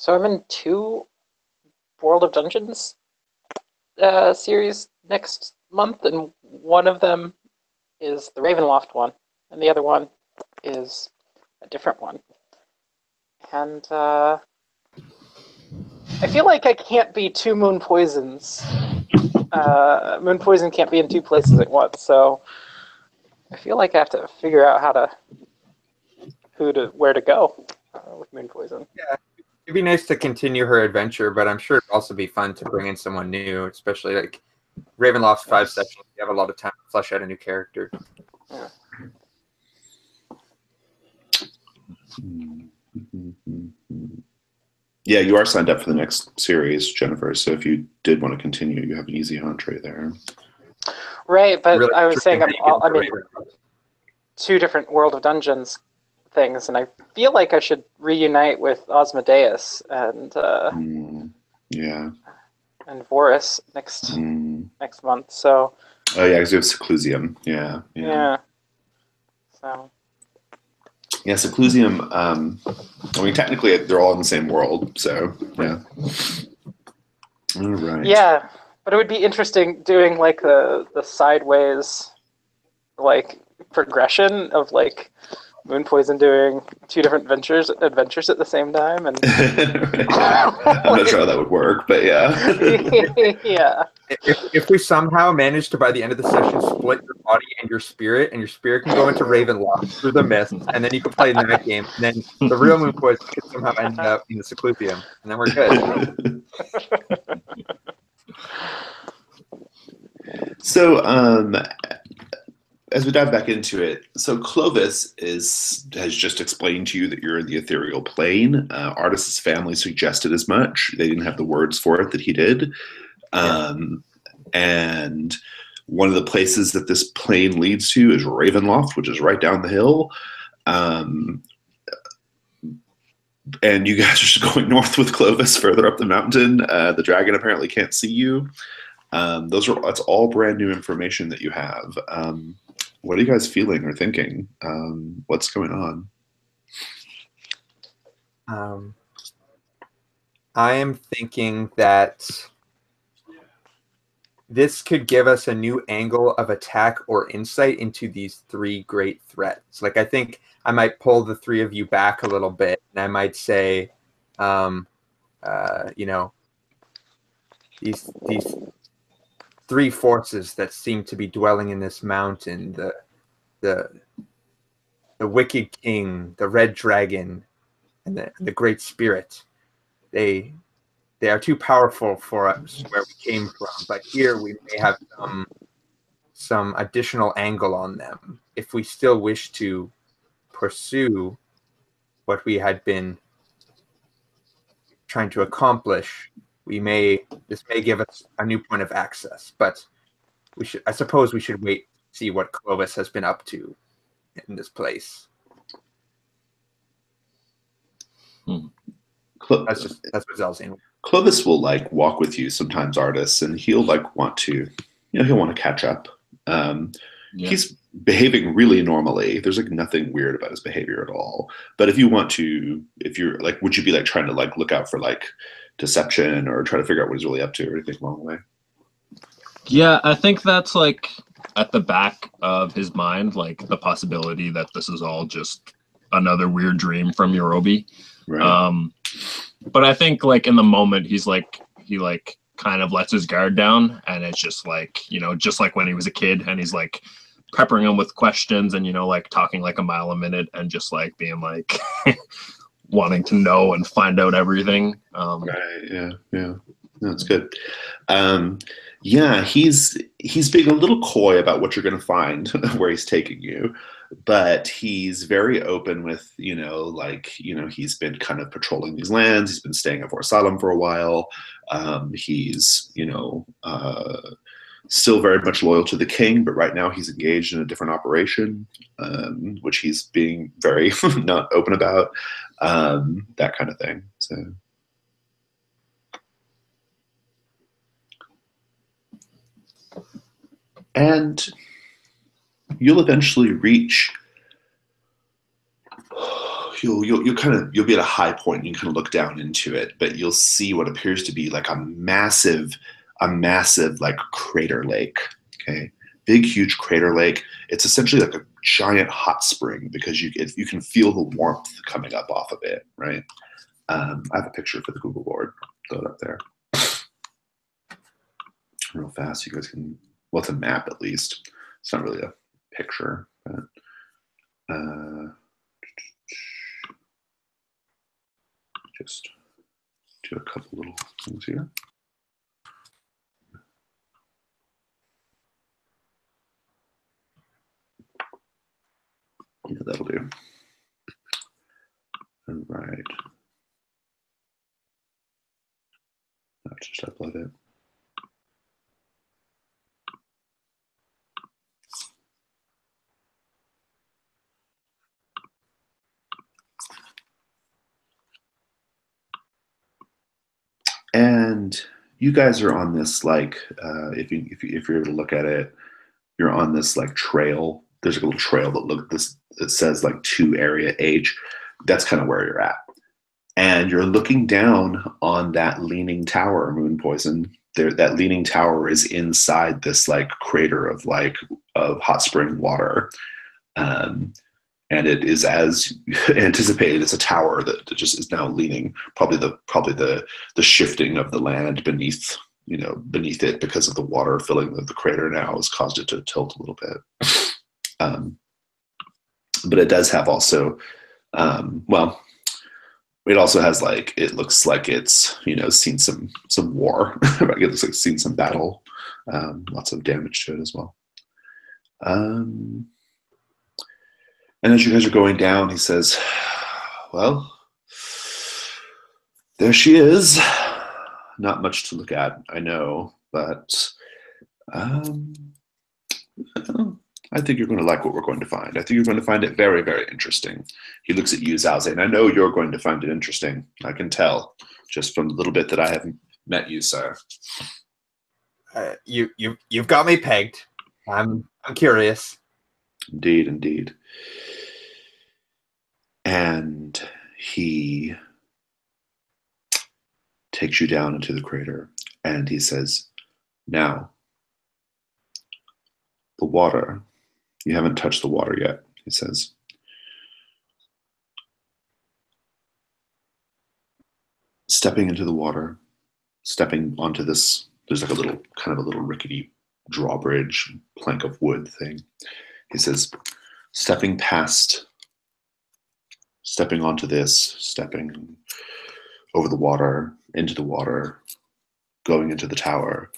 So I'm in 2 World of Dungeons series next month, and one of them is the Ravenloft one, and the other one is a different one. And I feel like I can't be 2 Moon Poisons. Moon Poison can't be in 2 places at once, so I feel like I have to figure out where to go with Moon Poison. Yeah, it'd be nice to continue her adventure, but I'm sure it'd also be fun to bring in someone new, especially like Ravenloft's 5 sessions. You have a lot of time to flesh out a new character. Yeah. Yeah, you are signed up for the next series, Jennifer. So if you did want to continue, you have an easy entree there. Right, but Really I was saying, interesting how you get into Ravenloft. 2 different World of Dungeons things, and I feel like I should reunite with Osmodeus and Yeah. and Vorus next month. So. Oh yeah, because you have Seclusium. Yeah. Yeah. So. Yeah, Seclusium. I mean, technically, they're all in the same world. So yeah. All right. Yeah, but it would be interesting doing like the sideways, like progression of like Moon Poison doing 2 different adventures at the same time, and I'm not sure how that would work, but yeah. yeah. If we somehow manage to, by the end of the session, split your body and your spirit can go into Ravenloft through the mist, and then you can play in that game, and then the real Moon Poison could somehow end up in the Seclusium, and then we're good. So, as we dive back into it, so Clovis has just explained to you that you're in the ethereal plane. Artis's family suggested as much. They didn't have the words for it that he did. And one of the places that this plane leads to is Ravenloft, which is right down the hill. And you guys are just going north with Clovis further up the mountain. The dragon apparently can't see you. That's all brand new information that you have. What are you guys feeling or thinking? What's going on? I am thinking that this could give us a new angle of attack or insight into these 3 great threats. Like, I think I might pull the 3 of you back a little bit, and I might say, these 3 forces that seem to be dwelling in this mountain: the Wicked King, the Red Dragon, and the Great Spirit. They are too powerful for us where we came from, but here we may have some additional angle on them. If we still wish to pursue what we had been trying to accomplish, this may give us a new point of access. But I suppose we should wait to see what Clovis has been up to in this place. That's what Zell's saying. Clovis will like walk with you sometimes, Artis, and he'll like want to, he'll want to catch up. He's behaving really normally. There's like nothing weird about his behavior at all. But if you're like, would you be like trying to like look out for like deception or try to figure out what he's really up to or anything along the way? Yeah, I think that's like at the back of his mind, like the possibility that this is all just another weird dream from Yorobi. Right. But I think like in the moment he kind of lets his guard down, and it's just like, just like when he was a kid, and he's like peppering him with questions and, like talking like a mile a minute and just like being like wanting to know and find out everything. Right. Yeah. That's good. Yeah, he's being a little coy about what you're going to find where he's taking you, but he's very open with, he's been kind of patrolling these lands. He's been staying at Fort Salem for a while. He's, still very much loyal to the king, but right now he's engaged in a different operation, which he's being very not open about, that kind of thing. So. And you'll eventually reach you'll be at a high point and you kind of look down into it, but you'll see what appears to be like a massive like crater lake. Okay, big huge crater lake. It's essentially like a giant hot spring because you can feel the warmth coming up off of it, right? I have a picture for the Google board. Throw it up there real fast. You guys can. Well, it's a map at least. It's not really a picture, but just do a couple little things here. Yeah, that'll do. All right. I'll just upload it. And you guys are on this like, if you're able to look at it, you're on this like trail. There's a little trail that says like to area H. That's kind of where you're at, and you're looking down on that leaning tower, Moon Poison. There, that leaning tower is inside this like crater of hot spring water. And it is as anticipated. It's a tower that just is now leaning. Probably the shifting of the land beneath it because of the water filling the crater now has caused it to tilt a little bit. But it does have also, it also has like, it looks like it's seen some war. It looks like it's seen some battle. Lots of damage to it as well. And as you guys are going down, he says, well, there she is. Not much to look at, I know, but I think you're going to like what we're going to find. I think you're going to find it very, very interesting. He looks at you, Zalze, and I know you're going to find it interesting. I can tell just from the little bit that I have met you, sir. You've got me pegged. I'm curious. Indeed, indeed. And he takes you down into the crater and he says, now, the water, you haven't touched the water yet, he says. Stepping into the water, stepping onto this, there's like a little rickety drawbridge, plank of wood thing. He says, stepping onto this, stepping over the water, into the water, going into the tower,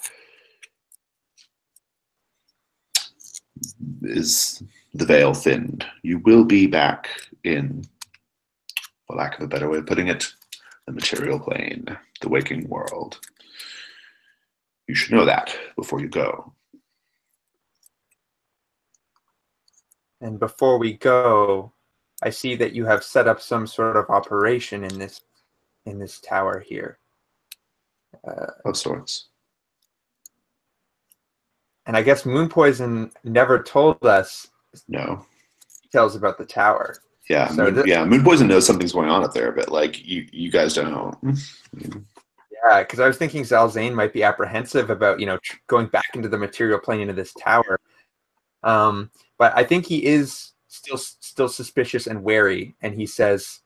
is the veil thinned. You will be back in, for lack of a better way of putting it, the material plane, the waking world. You should know that before you go. And before we go, I see that you have set up some sort of operation in this tower here. Of sorts. And I guess Moon Poison never told us No. details about the tower. Yeah, So Moon Poison knows something's going on up there, but like you guys don't know. Yeah, because I was thinking Zalzane might be apprehensive about going back into the material plane into this tower. But I think he is still suspicious and wary, and he says,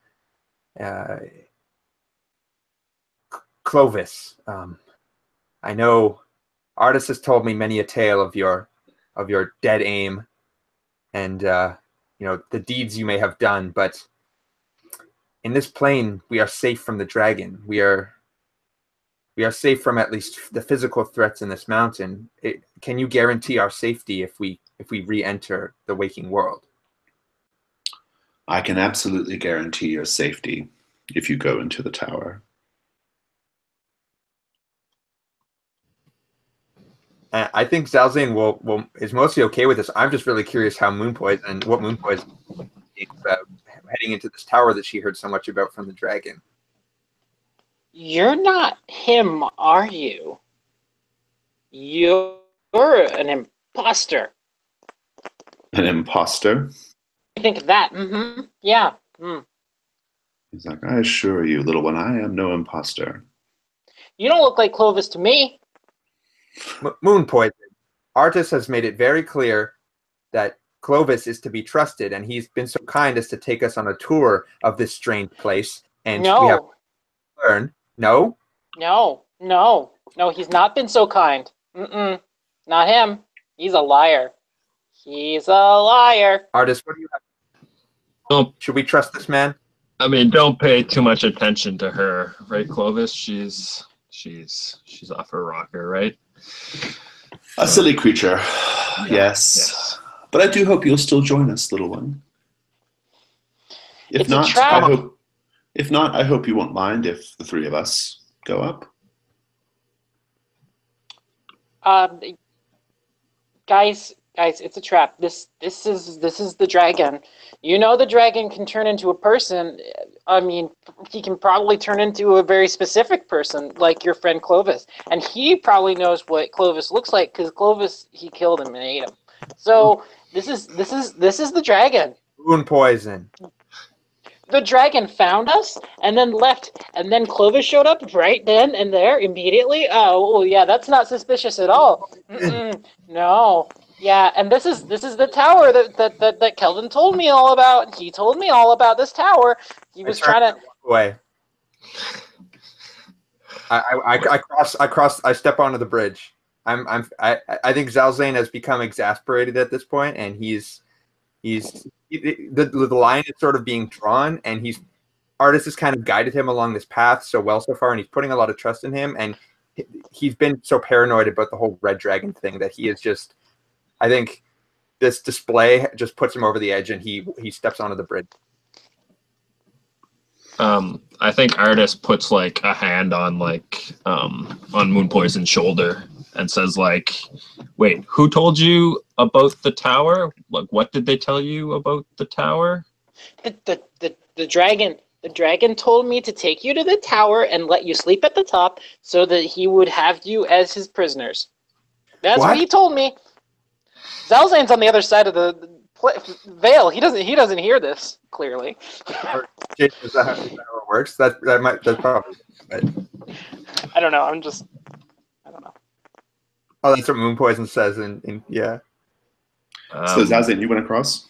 Clovis, I know Artis has told me many a tale of your dead aim and the deeds you may have done, but in this plane we are safe from the dragon. We are safe from at least the physical threats in this mountain. Can you guarantee our safety if we re-enter the waking world? I can absolutely guarantee your safety if you go into the tower. I think Zalzane is mostly okay with this. I'm just really curious what Moon Poison thinks about heading into this tower that she heard so much about from the dragon. You're not him, are you? You're an imposter. An imposter? I think of that. Mm-hmm. Yeah. Mm. He's like, I assure you, little one, I am no imposter. You don't look like Clovis to me. Moon Poison. Artis has made it very clear that Clovis is to be trusted, and he's been so kind as to take us on a tour of this strange place. And we have No, to learn. No? no, he's not been so kind. Not him. He's a liar. He's a liar. Artis, what do you have? Don't, Should we trust this man? I mean, don't pay too much attention to her, right, Clovis? She's off her rocker, right? A silly creature. Yeah. Yes. But I do hope you'll still join us, little one. If It's a not, trap. I hope you won't mind if the three of us go up. Guys, it's a trap. This is the dragon. You know the dragon can turn into a person. I mean, he can probably turn into a very specific person, like your friend Clovis. And he probably knows what Clovis looks like because Clovis, he killed him and ate him. So this is the dragon. Moon Poison. The dragon found us and then left, and then Clovis showed up right then and there immediately. Oh, well, yeah, that's not suspicious at all. No, yeah, and this is the tower that Kelvin told me all about. He told me all about this tower. He was trying to. Away. I step onto the bridge. I think Zalzane has become exasperated at this point, and the line is sort of being drawn, and Artis has kind of guided him along this path so well so far, and he's putting a lot of trust in him, and he's been so paranoid about the whole red dragon thing that he is just, I think this display just puts him over the edge, and he steps onto the bridge. I think Artis puts like a hand on Moon Poison's shoulder and says like, wait, who told you about the tower? Like, what did they tell you about the tower? The dragon told me to take you to the tower and let you sleep at the top so that he would have you as his prisoners. That's what he told me. Zalzane's on the other side of the veil. He doesn't hear this clearly. Is that how it works? That's probably. I don't know. I don't know. Oh, that's what Moon Poison says, in yeah. So Zalzane, you went across?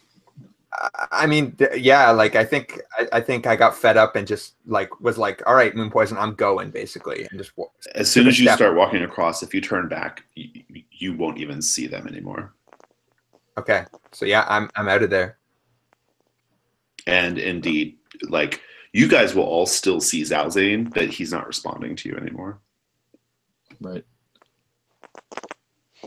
I mean, yeah. Like I think I got fed up and just was like, all right, Moon Poison, I'm going, basically, and just. As soon as you start walking across, if you turn back, you won't even see them anymore. Okay, so yeah, I'm out of there. And indeed, like, you guys will all still see Zalzane, but he's not responding to you anymore. Right.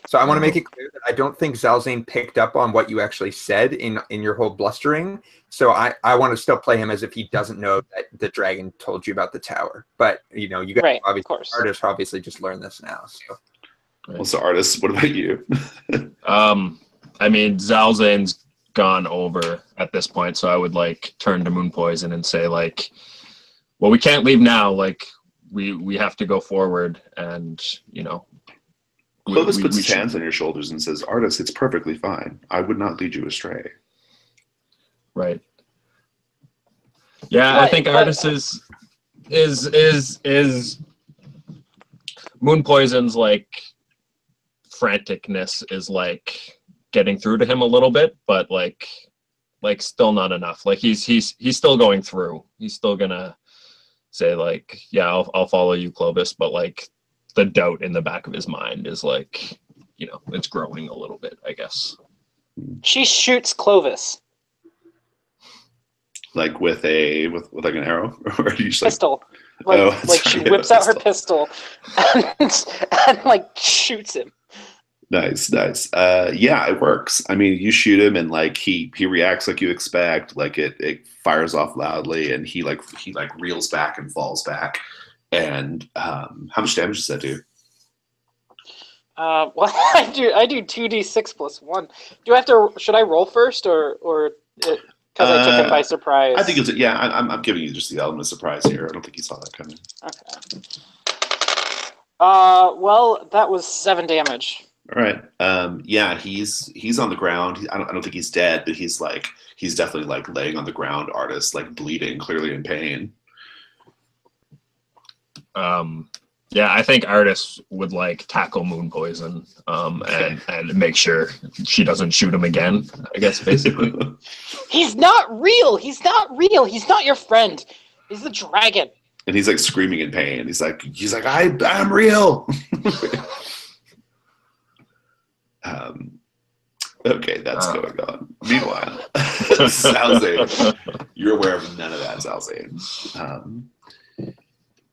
So I want to make it clear that I don't think Zalzane picked up on what you actually said in your whole blustering. So I want to still play him as if he doesn't know that the dragon told you about the tower. But you guys Right, obviously, of course. Artis obviously just learned this now. So. Right. Well, so Artis, what about you? I mean, Zalzane's gone over at this point, so I would turn to Moon Poison and say well, we can't leave now. We have to go forward, and Clovis puts his hands on your shoulders and says, Artis, it's perfectly fine. I would not lead you astray. Right. Yeah, I think Artis is Moon Poison's franticness is getting through to him a little bit, but still not enough. He's still going through. He's still gonna say yeah, I'll follow you, Clovis, but the doubt in the back of his mind is it's growing a little bit, I guess. She shoots Clovis. With an arrow, or do you just Pistol. She whips out her pistol and shoots him. Nice. Yeah, it works. I mean, you shoot him, and he reacts like you expect. It fires off loudly, and he reels back and falls back. And how much damage does that do? Well, I do 2d6 plus 1. Should I roll first, or because I took him by surprise? I think it's yeah. I'm giving you just the element of surprise here. I don't think you saw that coming. Okay. Well, that was 7 damage. All right. Yeah, he's on the ground. I don't think he's dead, but he's definitely like laying on the ground, artist, like bleeding, clearly in pain. Yeah, I think Artis would like tackle Moon Poison, and make sure she doesn't shoot him again. I guess basically. He's not real. He's not real. He's not your friend. He's the dragon. And he's like screaming in pain. He's like, I'm real. Okay, that's going on. Meanwhile, Zalzane, you're aware of none of that, Zalzane.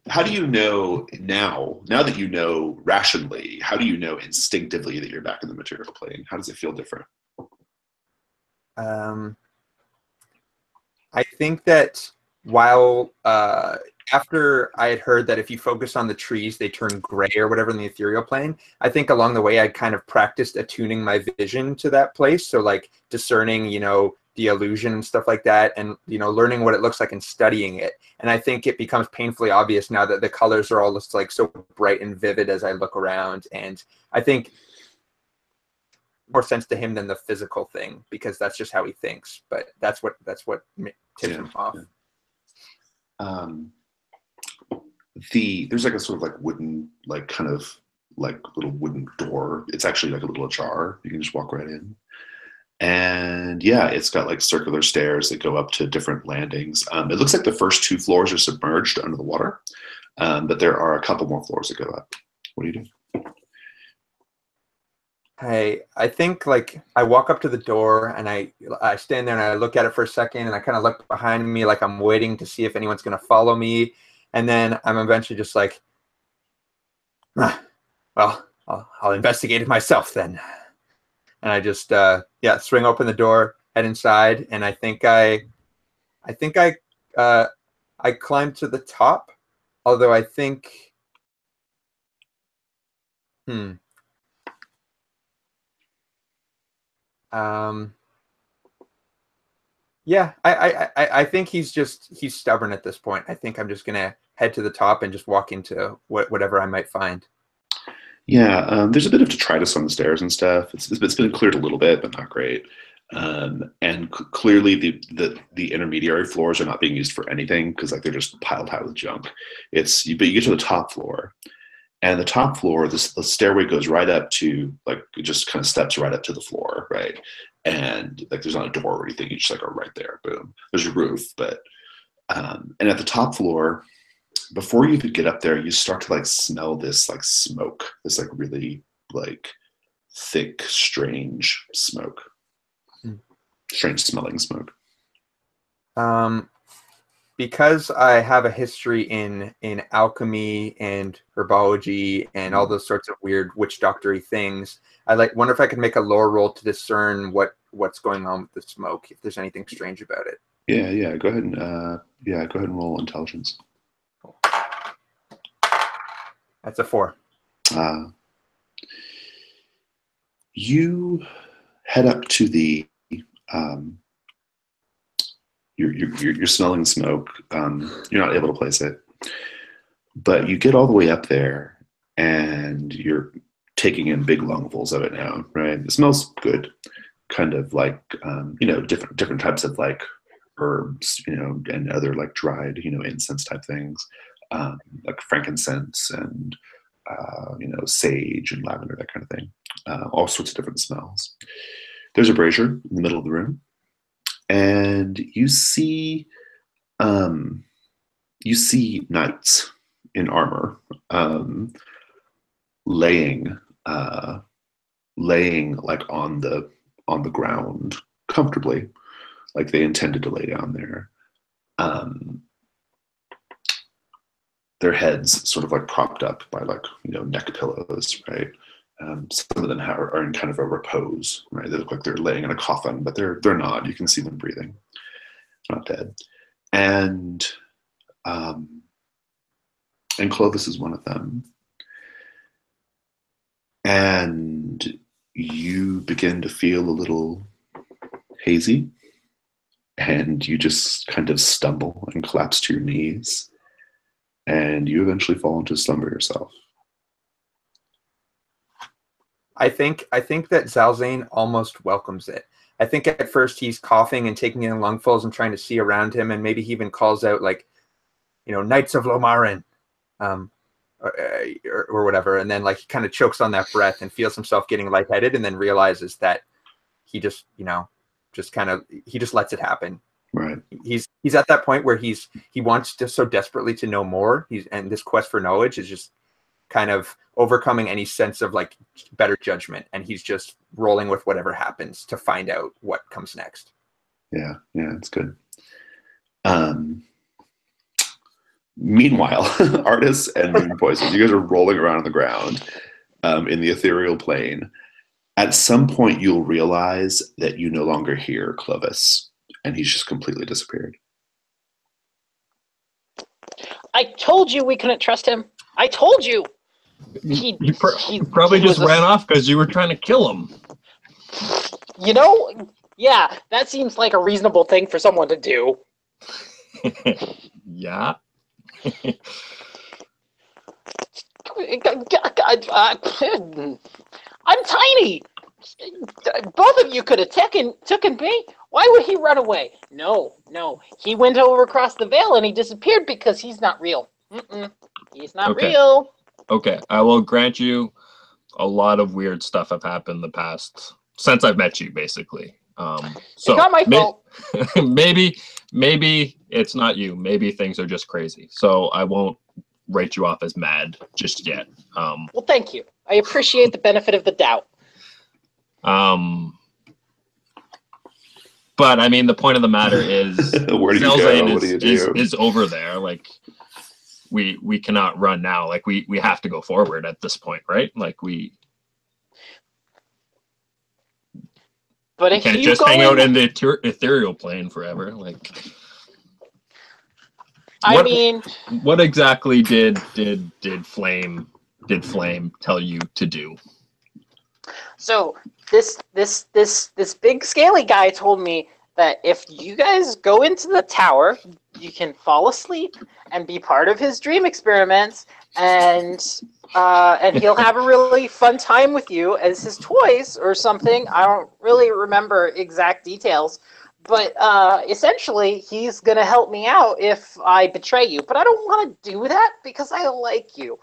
How do you know now that you know rationally, how do you know instinctively that you're back in the material plane? How does it feel different? I think that while after I had heard that if you focus on the trees, they turn gray or whatever in the ethereal plane, I think along the way I kind of practiced attuning my vision to that place. So like discerning, the illusion and stuff like that, and learning what it looks like and studying it. And I think it becomes painfully obvious now that the colors are all just like so bright and vivid as I look around. And I think more sense to him than the physical thing, because that's just how he thinks. But that's what tips him off. Yeah. There's like a sort of like wooden, like kind of like little wooden door. It's actually like a little ajar. You can just walk right in. And yeah, it's got like circular stairs that go up to different landings. It looks like the first 2 floors are submerged under the water, but there are a couple more floors that go up. What do you do? I think like I walk up to the door and I stand there and I look at it for a second and I kind of look behind me like I'm waiting to see if anyone's going to follow me. And then I'm eventually just like, well, I'll investigate it myself then. And I just, swing open the door, head inside. And I think I climbed to the top, although I think, yeah, I think he's stubborn at this point. I think I'm just gonna head to the top and just walk into whatever I might find. Yeah, there's a bit of detritus on the stairs and stuff. It's been cleared a little bit, but not great. And clearly the intermediary floors are not being used for anything because like they're just piled high with junk. But you get to the top floor, and the top floor, the stairway goes right up to like it just kind of steps right up to the floor, right? And like there's not a door or anything. You just like are right there. Boom. There's a roof, but and at the top floor, before you could get up there, you start to like smell this like smoke, this like really like thick, strange smoke, strange smelling smoke. Because I have a history in alchemy and herbology and all those sorts of weird witch doctory things, I wonder if I could make a lore roll to discern what's going on with the smoke, if there's anything strange about it. Yeah. Go ahead and roll intelligence. That's a 4. You head up to the you're smelling smoke. You're not able to place it, but you get all the way up there and you're taking in big lungfuls of it now, right? It smells good, kind of like different types of like herbs, and other like dried, incense type things, like frankincense and sage and lavender, that kind of thing. All sorts of different smells. There's a brazier in the middle of the room, and you see knights in armor laying like on the ground comfortably, like they intended to lay down there. Their heads sort of like propped up by like neck pillows, right? Some of them are in kind of a repose, right? They look like they're laying in a coffin, but they're not. You can see them breathing, not dead. And Clovis is one of them. And you begin to feel a little hazy, and you just kind of stumble and collapse to your knees, and you eventually fall into slumber yourself. I think that Zalzane almost welcomes it. I think at first he's coughing and taking in lungfuls and trying to see around him, and maybe he even calls out like, Knights of Lomarin, or whatever, and then like he kind of chokes on that breath and feels himself getting lightheaded, and then realizes that he just he just lets it happen. Right. He's at that point where he wants to so desperately to know more. And this quest for knowledge is just kind of overcoming any sense of like better judgment, and he's just rolling with whatever happens to find out what comes next. Yeah, it's good. Meanwhile, Artis and Moon Poison, you guys are rolling around on the ground in the ethereal plane. At some point, you'll realize that you no longer hear Clovis, and he's just completely disappeared. I told you we couldn't trust him. I told you. He probably just ran off because you were trying to kill him. Yeah, that seems like a reasonable thing for someone to do. Yeah. I'm tiny. Both of you could have taken me. Why would he run away? No. He went over across the veil and he disappeared because he's not real. He's not real. Okay, I will grant you a lot of weird stuff have happened in the past since I've met you, basically. So it's not my fault. Maybe it's not you. Maybe things are just crazy. So I won't write you off as mad just yet. Well, thank you. I appreciate the benefit of the doubt. But I mean, the point of the matter is, where do you go? What do you do? Is over there. Like, we cannot run now. Like, we have to go forward at this point, right? Like, we can't just hang out in the ethereal plane forever. Like, what exactly did Flame tell you to do? So this big scaly guy told me that if you guys go into the tower, you can fall asleep and be part of his dream experiments, and he'll have a really fun time with you as his toys or something. I don't really remember exact details, but essentially he's gonna help me out if I betray you. But I don't want to do that because I like you.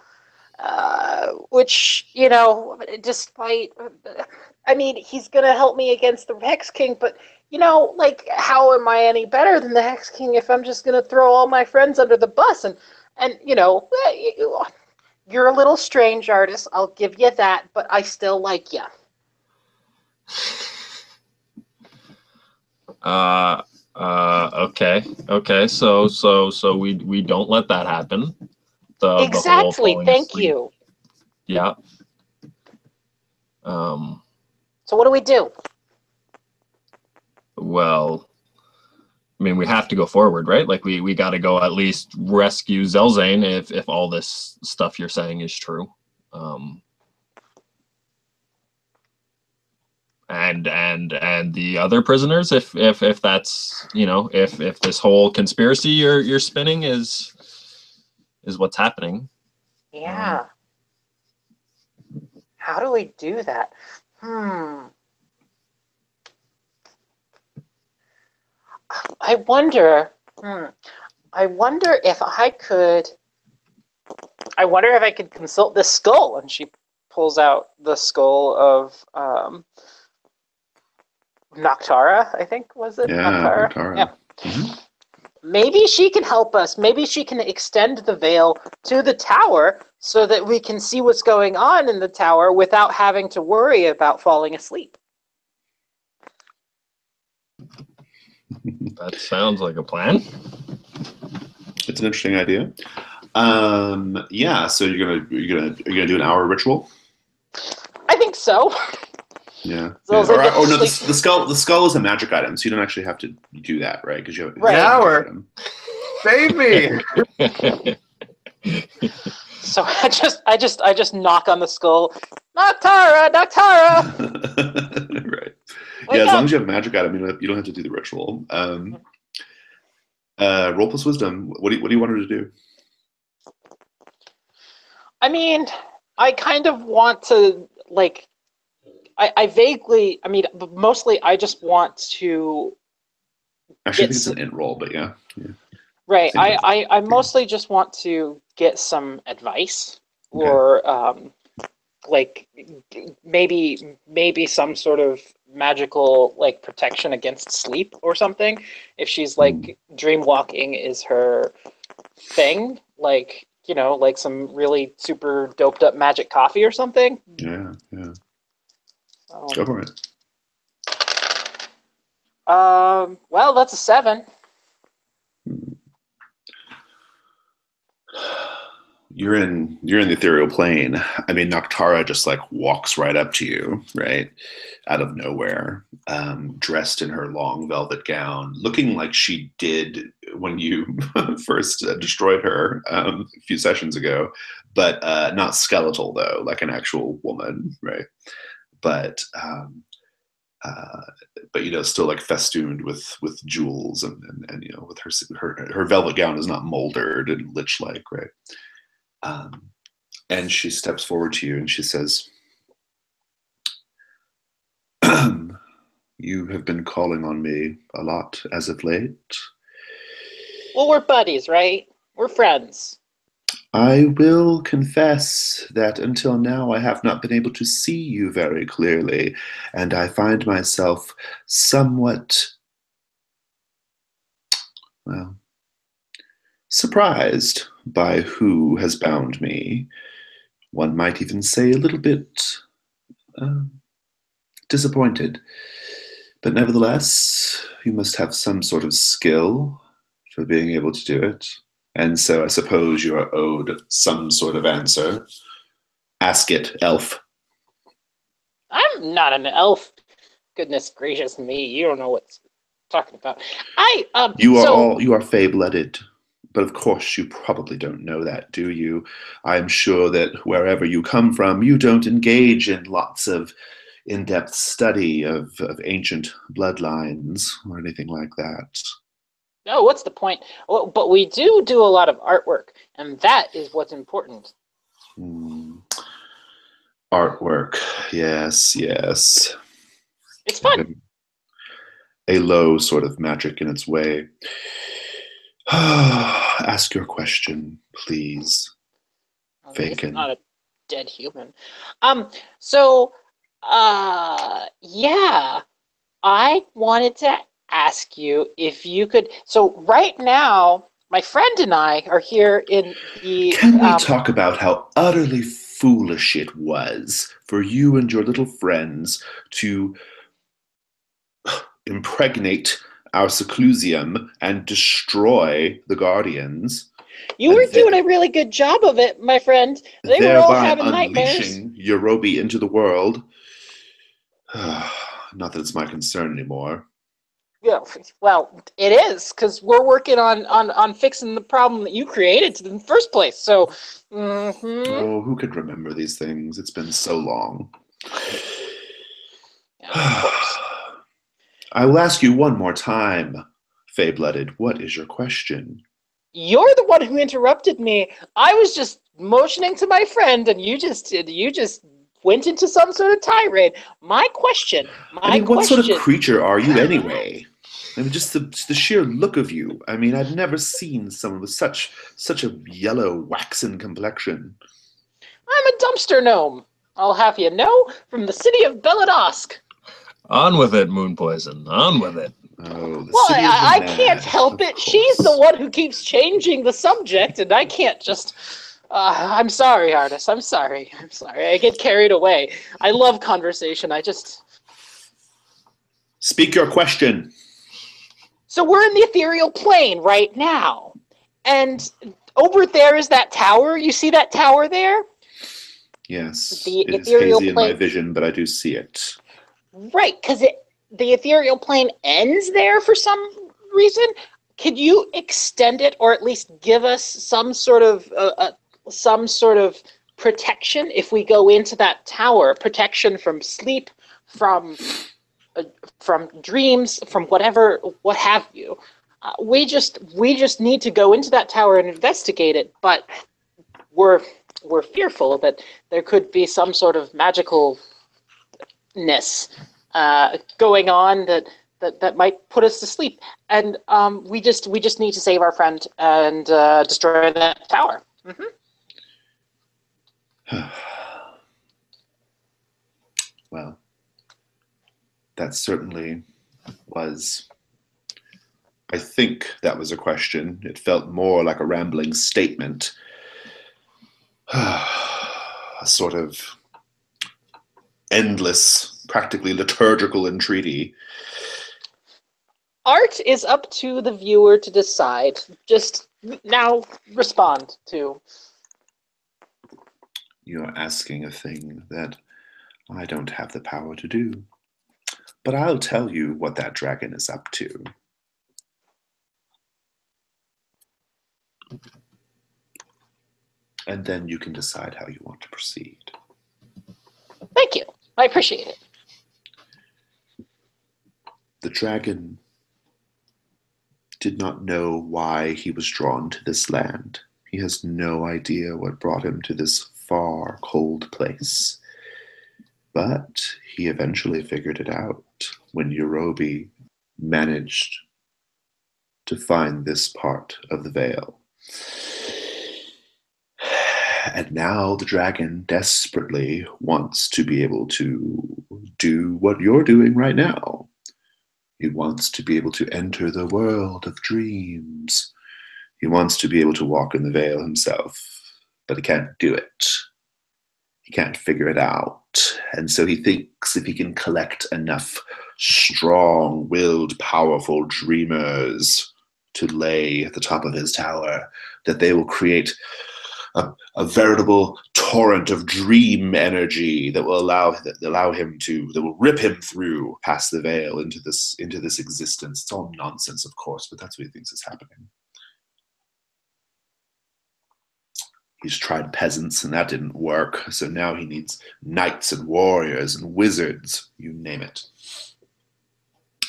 Which, despite, I mean, he's gonna help me against the Hex King, but like, how am I any better than the Hex King if I'm just gonna throw all my friends under the bus? And you're a little strange, Artis, I'll give you that, but I still like you. Okay. So we don't let that happen. Exactly. Thank you. Yeah. So what do we do? Well, I mean, we have to go forward, right? Like, we got to go at least rescue Zelzane if all this stuff you're saying is true. And the other prisoners, if that's, if this whole conspiracy you're spinning is what's happening. Yeah. How do we do that? I wonder if I could consult this skull. And she pulls out the skull of Noctara, I think, was it? Yeah, Noctara. Yeah. Mm-hmm. Maybe she can help us. Maybe she can extend the veil to the tower so that we can see what's going on in the tower without having to worry about falling asleep. That sounds like a plan. It's an interesting idea. Yeah. So you're gonna do an hour ritual? I think so. Yeah. So no, the skull is a magic item, so you don't actually have to do that, right? Because you have right. An hour. Save me. So I just knock on the skull. Noctara. Right. Yeah, as long as you have a magic item, you don't have to do the ritual. Roll plus wisdom. What do you want her to do? I mean, I kind of want to, like, I vaguely, I mean, but mostly I just want to Actually, I get think it's an int roll, but yeah. right. Same with- I mostly just want to get some advice Okay. or like maybe some sort of magical like protection against sleep or something. If she's like dream walking is her thing, like like some really super doped up magic coffee or something. Yeah. Go for it. Well, that's a 7. You're in the ethereal plane. I mean, Noctara just like walks right up to you, right, out of nowhere, dressed in her long velvet gown, looking like she did when you first destroyed her a few sessions ago, but not skeletal though, like an actual woman, right? But still like festooned with jewels and with her velvet gown is not moldered and lich like, right? And she steps forward to you and she says, "You have been calling on me a lot as of late." Well, we're buddies, right? We're friends. I will confess that until now I have not been able to see you very clearly, and I find myself somewhat, well, surprised by who has bound me. One might even say a little bit disappointed. But nevertheless, you must have some sort of skill for being able to do it. And so I suppose you are owed some sort of answer. Ask it, elf. I'm not an elf. Goodness gracious me, you don't know what you're talking about. You are fey-blooded. But of course, you probably don't know that, do you? I'm sure that wherever you come from, you don't engage in lots of in-depth study of ancient bloodlines or anything like that. No, what's the point? Well, but we do a lot of artwork, and that is what's important. Artwork, yes. It's fun. A low sort of magic in its way. Ask your question, please. It's not a dead human. Yeah, I wanted to ask you if you could. So right now, my friend and I are here in the. Can we talk about how utterly foolish it was for you and your little friends to impregnate our seclusium and destroy the Guardians? You were doing a really good job of it, my friend. They were all having nightmares. Unleashing Yorubi into the world. Not that it's my concern anymore. Yeah, well, it is, because we're working on fixing the problem that you created in the first place. So, Oh, who could remember these things? It's been so long. Yeah, of course. I will ask you one more time, Fey-blooded. What is your question? You're the one who interrupted me. I was just motioning to my friend, and you just went into some sort of tirade. My question. What sort of creature are you anyway? I mean, just the sheer look of you. I mean, I've never seen someone with such a yellow, waxen complexion. I'm a dumpster gnome. I'll have you know, from the city of Beladosk. On with it, Moon Poison. On with it. Oh, well, I can't help it. She's the one who keeps changing the subject, and I can't just. I'm sorry, Artis. I'm sorry. I get carried away. I love conversation. Speak your question. So we're in the ethereal plane right now, and over there is that tower. You see that tower there? Yes. The it is ethereal hazy plane. In my vision, but I do see it. Right, because the ethereal plane ends there for some reason. Could you extend it, or at least give us some sort of protection if we go into that tower? Protection from sleep, from dreams, from what have you. We just need to go into that tower and investigate it, but we're fearful that there could be some sort of magical going on that might put us to sleep, and we just need to save our friend and destroy that tower. Well, that certainly was. I think that was a question. It felt more like a rambling statement. A sort of endless, practically liturgical entreaty. Art is up to the viewer to decide. Just now respond to. You're asking a thing that I don't have the power to do. But I'll tell you what that dragon is up to. And then you can decide how you want to proceed. Thank you. I appreciate it. The dragon did not know why he was drawn to this land. He has no idea what brought him to this far, cold place. But he eventually figured it out when Yorubi managed to find this part of the veil. And now the dragon desperately wants to be able to do what you're doing right now. He wants to be able to enter the world of dreams. He wants to be able to walk in the veil himself, but he can't do it. He can't figure it out. And so he thinks if he can collect enough strong-willed, powerful dreamers to lay at the top of his tower, that they will create a veritable torrent of dream energy that will allow him to, that will rip him through past the veil into this existence. It's all nonsense, of course, but that's what he thinks is happening. He's tried peasants and that didn't work, so now he needs knights and warriors and wizards, you name it.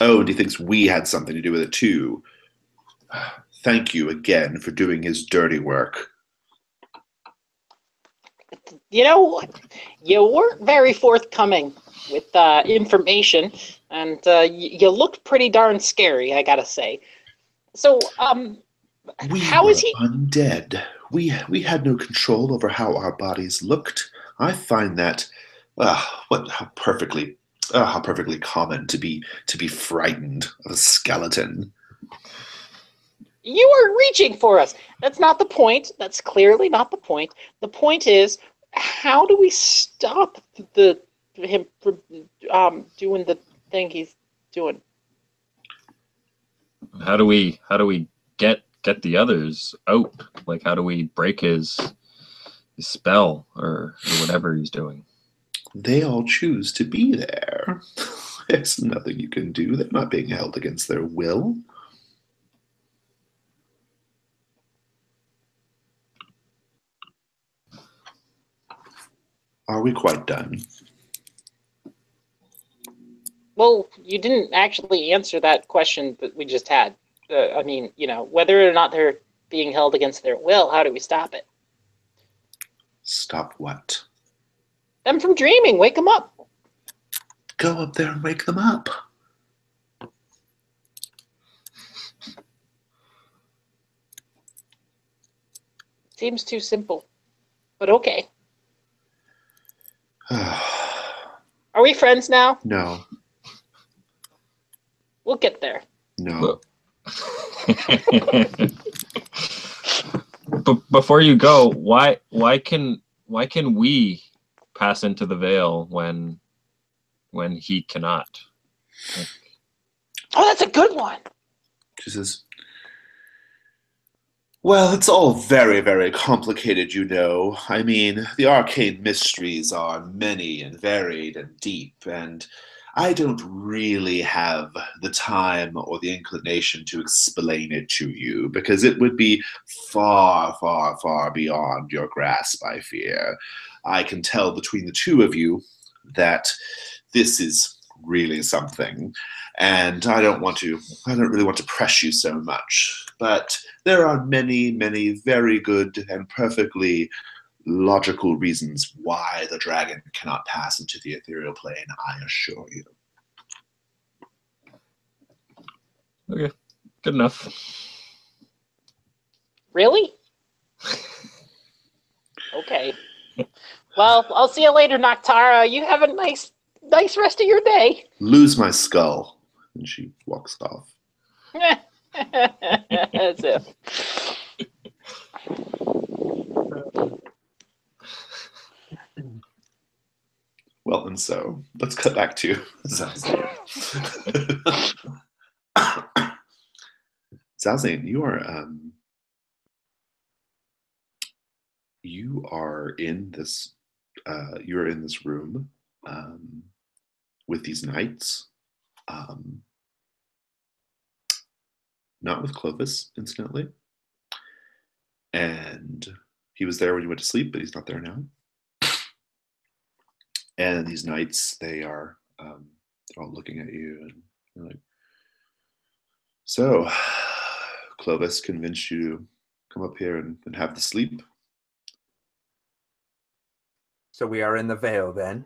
Oh, and he thinks we had something to do with it too. Thank you again for doing his dirty work. You know, you weren't very forthcoming with information, and you looked pretty darn scary, I gotta say. So, how is he undead? We had no control over how our bodies looked. I find that how perfectly common to be frightened of a skeleton. You are reaching for us. That's not the point. That's clearly not the point. The point is, how do we stop him from doing the thing he's doing? How do we get the others out? Like, how do we break his spell or whatever he's doing? They all choose to be there. There's nothing you can do. They're not being held against their will. Are we quite done? Well, you didn't actually answer that question that we just had. I mean, you know, whether or not they're being held against their will, how do we stop it? Stop what? Them from dreaming. Wake them up. Go up there and wake them up. Seems too simple, but okay. Are we friends now? No. We'll get there. No. But before you go, why can we pass into the veil when he cannot? Oh, that's a good one. She says, well, it's all very, very complicated, you know. I mean, the arcane mysteries are many and varied and deep, and I don't really have the time or the inclination to explain it to you, because it would be far, far, far beyond your grasp, I fear. I can tell between the two of you that this is really something, and I don't really want to press you so much, but there are many, many very good and perfectly logical reasons why the dragon cannot pass into the ethereal plane, I assure you. Okay, good enough. Really? Okay. Well, I'll see you later, Noctara. You have a nice rest of your day. Lose my skull. And she walks off. As if. Well, and so let's cut back to Zalzane. Zalzane, you are in this room with these knights. Not with Clovis, incidentally. And he was there when you went to sleep, but he's not there now. And these knights, they're all looking at you, and they're like, so, Clovis convinced you to come up here and have the sleep? So we are in the Vale, then?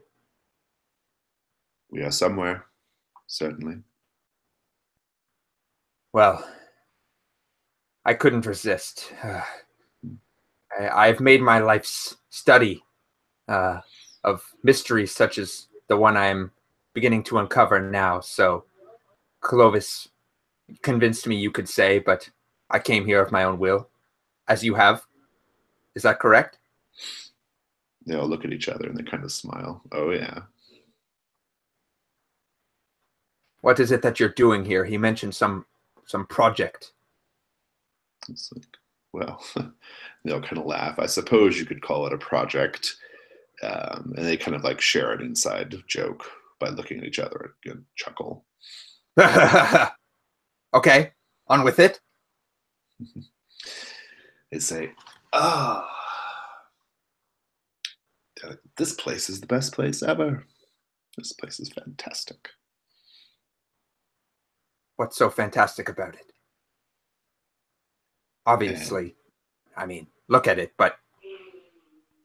We are somewhere, certainly. Well, I couldn't resist. I've made my life's study of mysteries such as the one I'm beginning to uncover now. So Clovis convinced me, you could say, but I came here of my own will, as you have. Is that correct? They all look at each other and they kind of smile. Oh, yeah. What is it that you're doing here? He mentioned some project. It's like, well, they all kind of laugh. I suppose you could call it a project. And they kind of like share an inside joke by looking at each other and chuckle. Okay, on with it. They say, this place is the best place ever. This place is fantastic. What's so fantastic about it? Obviously, I mean, look at it, but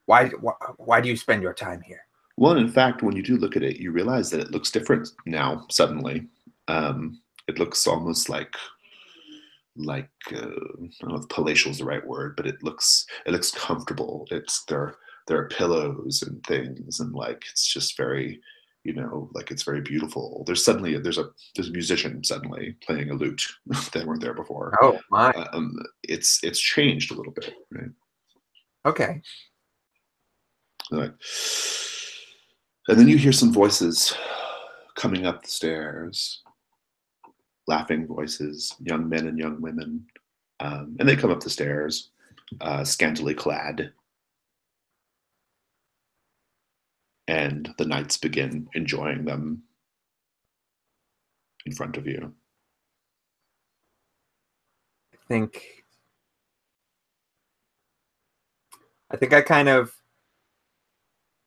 why do you spend your time here? Well, in fact, when you do look at it, you realize that it looks different now, suddenly. It looks almost like I don't know if palatial is the right word, but it looks comfortable. There are pillows and things, and like it's just very, like it's very beautiful. There's a musician suddenly playing a lute that weren't there before. Oh my! It's changed a little bit, right? Okay. Like, and then you hear some voices coming up the stairs, laughing voices, young men and young women, and they come up the stairs, scantily clad. And the knights begin enjoying them in front of you. I think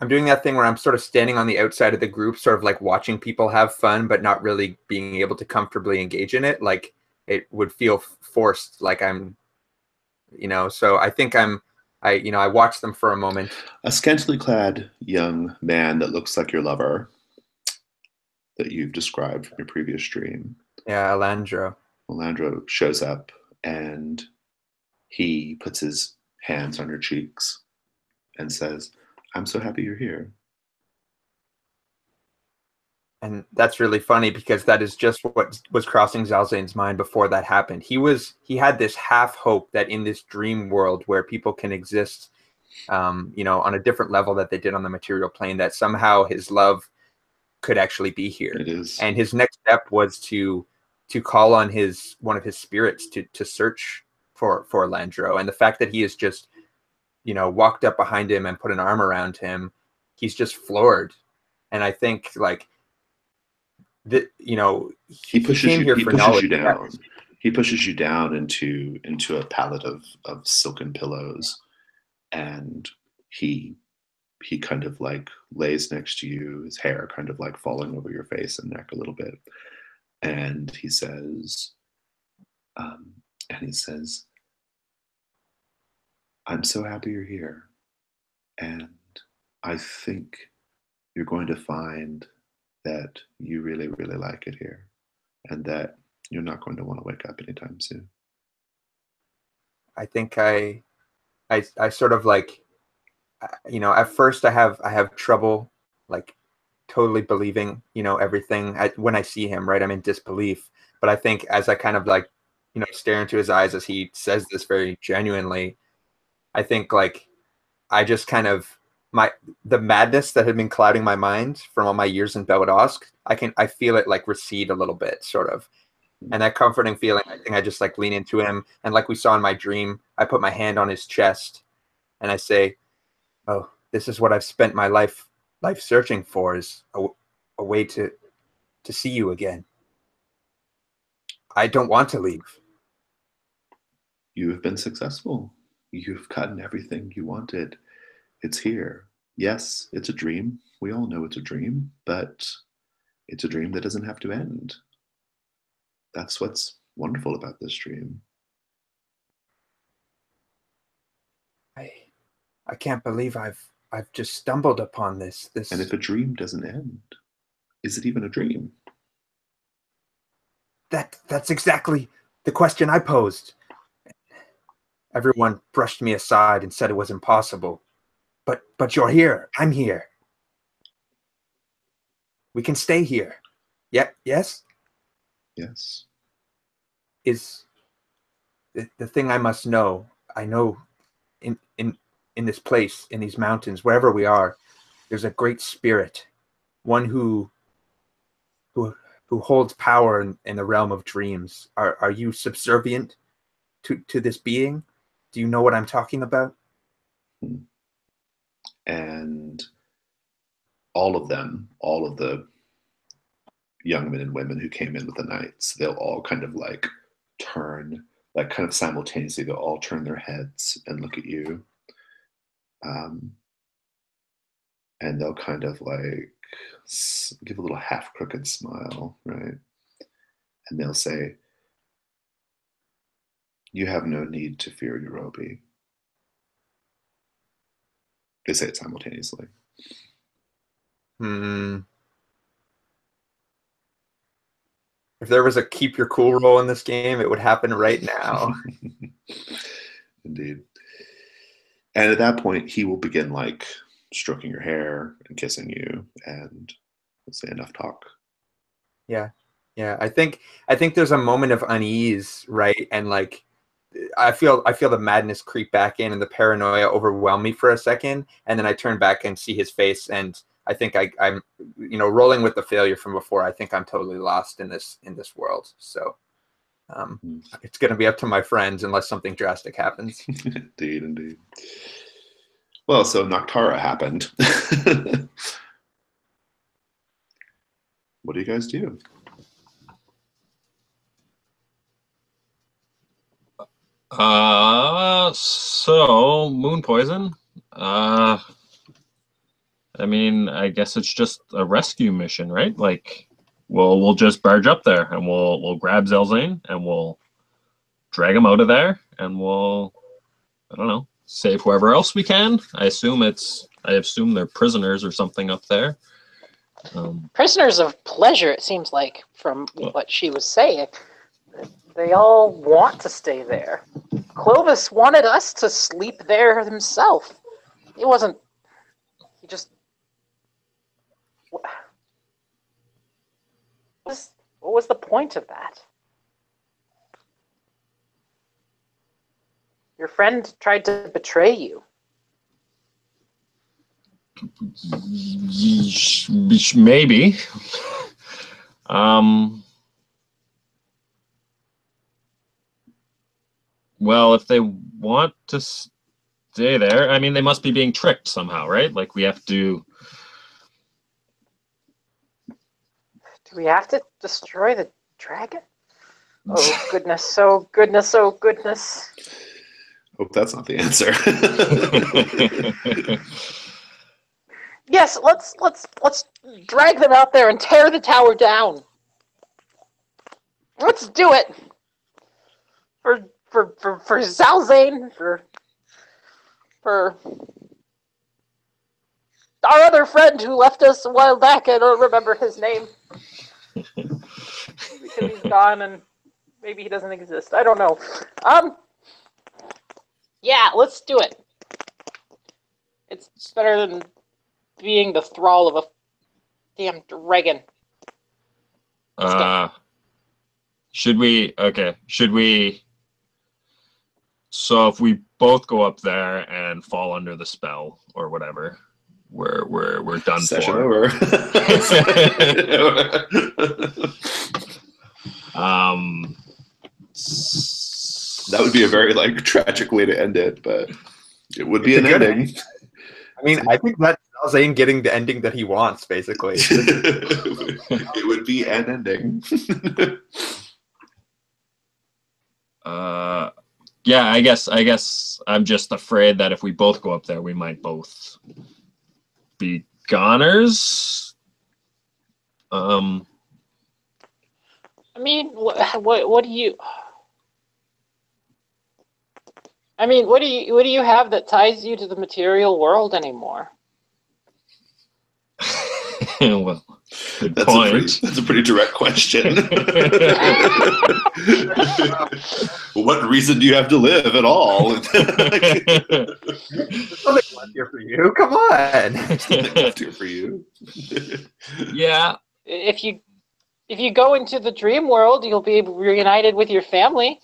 I'm doing that thing where I'm sort of standing on the outside of the group, sort of like watching people have fun, but not really being able to comfortably engage in it. Like it would feel forced, like I'm, so I think I watch them for a moment. A scantily clad young man that looks like your lover that you've described from your previous dream. Yeah, Alandro. Alandro shows up and he puts his hands on your cheeks and says, I'm so happy you're here. And that's really funny because that is just what was crossing Zalzane's mind before that happened. He had this half hope that in this dream world where people can exist, on a different level that they did on the material plane, that somehow his love could actually be here. It is. And his next step was to call on one of his spirits to search for Landro. And the fact that he has just, walked up behind him and put an arm around him, he's just floored. And I think that, he pushes you down. He pushes you down into a pallet of silken pillows, and he kind of like lays next to you, his hair kind of like falling over your face and neck a little bit, and he says, I'm so happy you're here. And I think you're going to find that you really, really like it here, and that you're not going to want to wake up anytime soon. I think I sort of like, at first I have trouble like totally believing, everything when I see him, right? I'm in disbelief. But I think as I kind of like, stare into his eyes as he says this very genuinely, I think like I just kind of the madness that had been clouding my mind from all my years in Belwadosk, I feel it like recede a little bit, sort of. And that comforting feeling, I think I just like lean into him, and like we saw in my dream, I put my hand on his chest and I say, "Oh, this is what I've spent my life searching for, is a way to see you again. I don't want to leave." You have been successful. You've gotten everything you wanted. It's here. Yes, it's a dream. We all know it's a dream, but it's a dream that doesn't have to end. That's what's wonderful about this dream. I can't believe I've just stumbled upon this. And if a dream doesn't end, is it even a dream? That's exactly the question I posed. Everyone brushed me aside and said it was impossible. But you're here. I'm here. We can stay here. Yeah, yes? Yes. Is the thing I must know. I know in this place, in these mountains, wherever we are, there's a great spirit, one who holds power in the realm of dreams. Are you subservient to this being? Do you know what I'm talking about? And all of them, all of the young men and women who came in with the knights, they'll all kind of like turn, like kind of simultaneously, they'll all turn their heads and look at you. And they'll kind of like give a little half crooked smile, right? And they'll say, "You have no need to fear Yorubi." They say it simultaneously. If there was a keep your cool roll in this game, it would happen right now. Indeed. And at that point, he will begin like stroking your hair and kissing you, and we'll say, "Enough talk." Yeah. I think there's a moment of unease, right? And like I feel the madness creep back in and the paranoia overwhelm me for a second, and then I turn back and see his face, and I think I'm rolling with the failure from before. I think I'm totally lost in this world. So it's going to be up to my friends unless something drastic happens. Indeed. Well, so Noctara happened. What do you guys do? So moon poison. I mean, I guess it's just a rescue mission, right? Like, we'll just barge up there and we'll grab Zelzane and we'll drag him out of there, and we'll, I don't know, save whoever else we can. I assume they're prisoners or something up there. Prisoners of pleasure, it seems like, from what she was saying. They all want to stay there. Clovis wanted us to sleep there himself. He just... What was the point of that? Your friend tried to betray you. Maybe. Well, if they want to stay there, I mean, they must be being tricked somehow, right? Like, we have to... Do we have to destroy the dragon? Oh, goodness, oh, goodness, oh, goodness. Hope that's not the answer. Yes, let's drag them out there and tear the tower down. Let's do it. For Zalzane, for our other friend who left us a while back. I don't remember his name because he's gone and maybe he doesn't exist. I don't know. Yeah, let's do it. It's better than being the thrall of a damn dragon. Should we? Okay. Should we? So if we both go up there and fall under the spell or whatever, we're done Session for. over. That would be a very like tragic way to end it, but it would be It's an a good ending. I mean, I think that's Zane getting the ending that he wants, basically. It would be an ending. Yeah, I guess I'm just afraid that if we both go up there, we might both be goners. I mean, what do you? I mean, what do you have that ties you to the material world anymore? Well, good That's point. a pretty direct question. What reason do you have to live at all? There's nothing left here for you. Come on. Nothing left here for you. Yeah. If you go into the dream world, you'll be reunited with your family.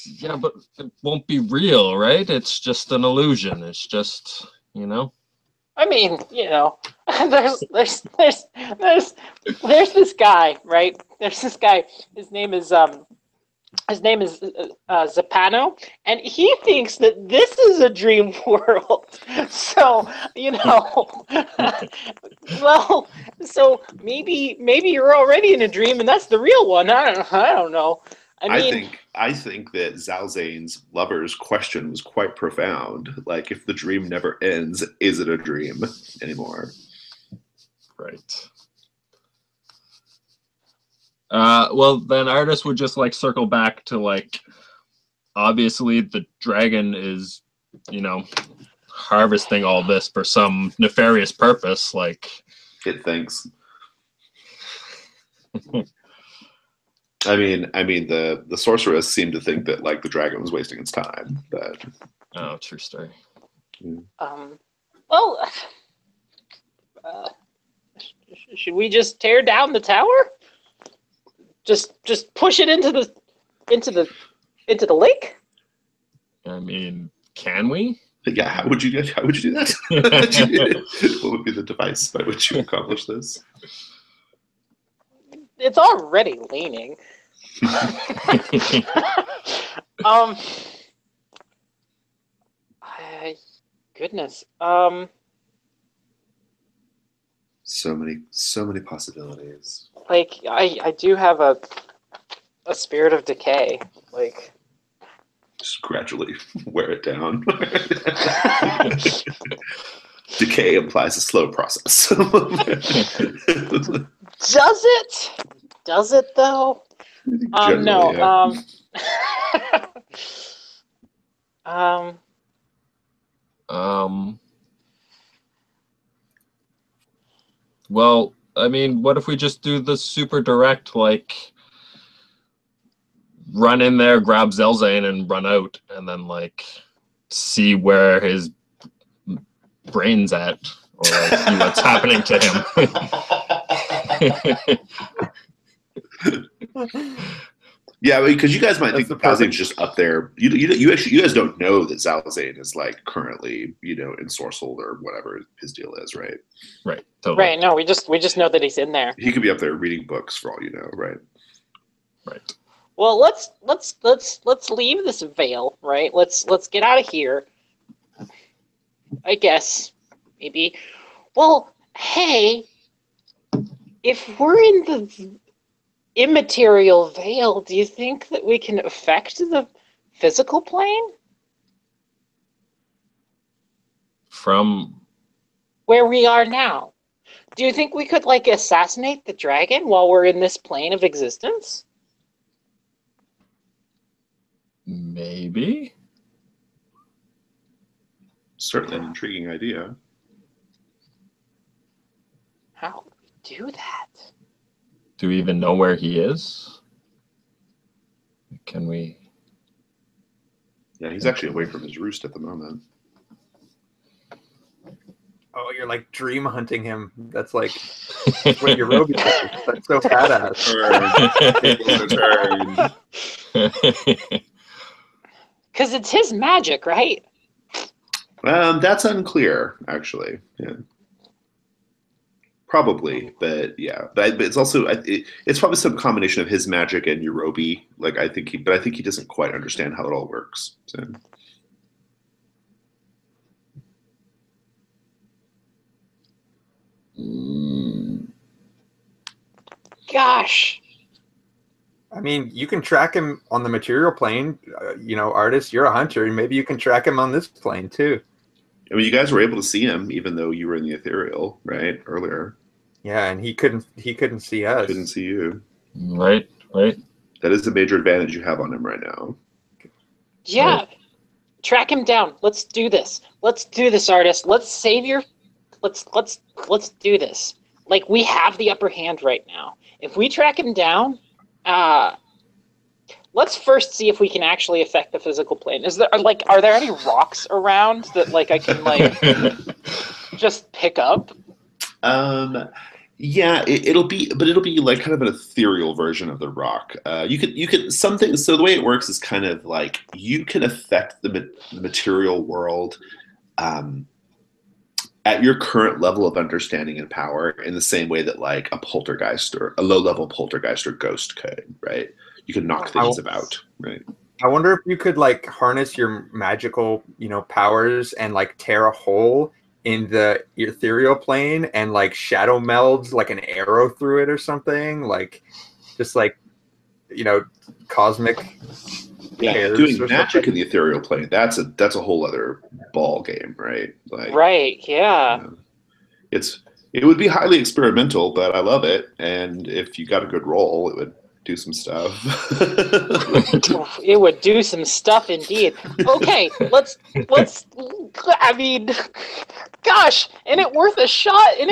Yeah, but it won't be real, right? It's just an illusion. It's just, you know. I mean, you know, there's this guy, right? There's this guy. His name is Zappano, and he thinks that this is a dream world. So, you know, well, so maybe you're already in a dream, and that's the real one. I don't know. I think that Zalzane's lover's question was quite profound. Like, if the dream never ends, is it a dream anymore? Right. Well, then Artis would just like circle back to like, obviously the dragon is, you know, harvesting all this for some nefarious purpose. Like, It thinks. I mean, the sorceress seemed to think that like the dragon was wasting its time, but oh, true story. Well, should we just tear down the tower? Just push it into the lake? I mean, can we? yeah, how would you do that? What would be the device by which you accomplish this? It's already leaning. Goodness. So many possibilities. Like I do have a spirit of decay. Like Just gradually wear it down. Decay implies a slow process. Does it? Does it though? No. Yeah. Well, I mean, what if we just do the super direct, like, run in there, grab Zelzane, and run out, and then, like, see where his brain's at, or, like, see what's happening to him. Yeah, because you guys might That's think the that Zalzane's perfect- just up there. You guys don't know that Zalzane is like currently, ensorcelled or whatever his deal is, right? Right, totally. Right. No, we just know that he's in there. He could be up there reading books for all you know, right? Right. Well, let's leave this veil, right? Let's get out of here. I guess maybe. Well, hey, if we're in the immaterial veil, do you think that we can affect the physical plane? From Where we are now? Do you think we could, like, assassinate the dragon while we're in this plane of existence? maybe? Certainly an intriguing idea. How do we do that? Do we even know where he is? Can we? Yeah, he's actually away from his roost at the moment. Oh, you're like dream hunting him. That's like what your Roby is. That's so badass. Because it's his magic, right? That's unclear, actually. Yeah. Probably, but yeah, but it's also it's probably some combination of his magic and Yorubi. Like I think he doesn't quite understand how it all works. So. Gosh. I mean, you can track him on the material plane. Artist, you're a hunter, and maybe you can track him on this plane too. I mean, you guys were able to see him, even though you were in the ethereal, right, earlier. Yeah, and he couldn't see us. Couldn't see you. Right. That is a major advantage you have on him right now. Yeah. Right. Track him down. Let's do this. Let's do this, Artist. Let's do this. Like, we have the upper hand right now. If we track him down, let's first see if we can actually affect the physical plane. Are there any rocks around that I can just pick up? Yeah, it'll be like kind of an ethereal version of the rock. You could something. So the way it works is kind of like you can affect the material world at your current level of understanding and power in the same way that like a poltergeist or a low-level poltergeist or ghost could, right? You can knock things about, right? I wonder if you could like harness your magical, powers and like tear a hole in the ethereal plane and like shadow meld like an arrow through it or something, like just like cosmic. Yeah, doing magic in the ethereal plane, that's a whole other ball game, right? Like, right, yeah. It would be highly experimental, but I love it. And if you got a good roll, it would do some stuff. It would do some stuff indeed. Okay, let's I mean, gosh, isn't it worth a shot? You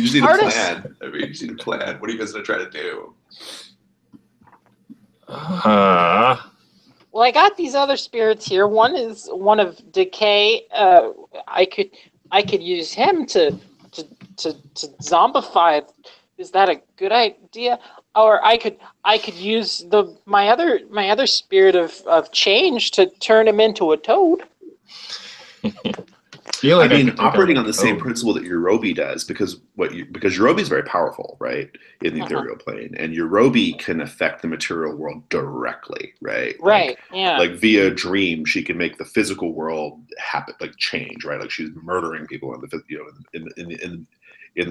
just need Artist. a plan. I mean, you just need a plan. What are you guys gonna try to do? Well, I got these other spirits here. One is one of decay. I could use him to zombify. Is that a good idea? Or I could use my other spirit of change to turn him into a toad. I mean, operating on the same principle that Yorubi does, because Yorubi is very powerful, right, in the ethereal plane, and Yorubi can affect the material world directly, right? Right. Yeah. Like via dream, she can make the physical world happen, like change, right? Like she's murdering people in the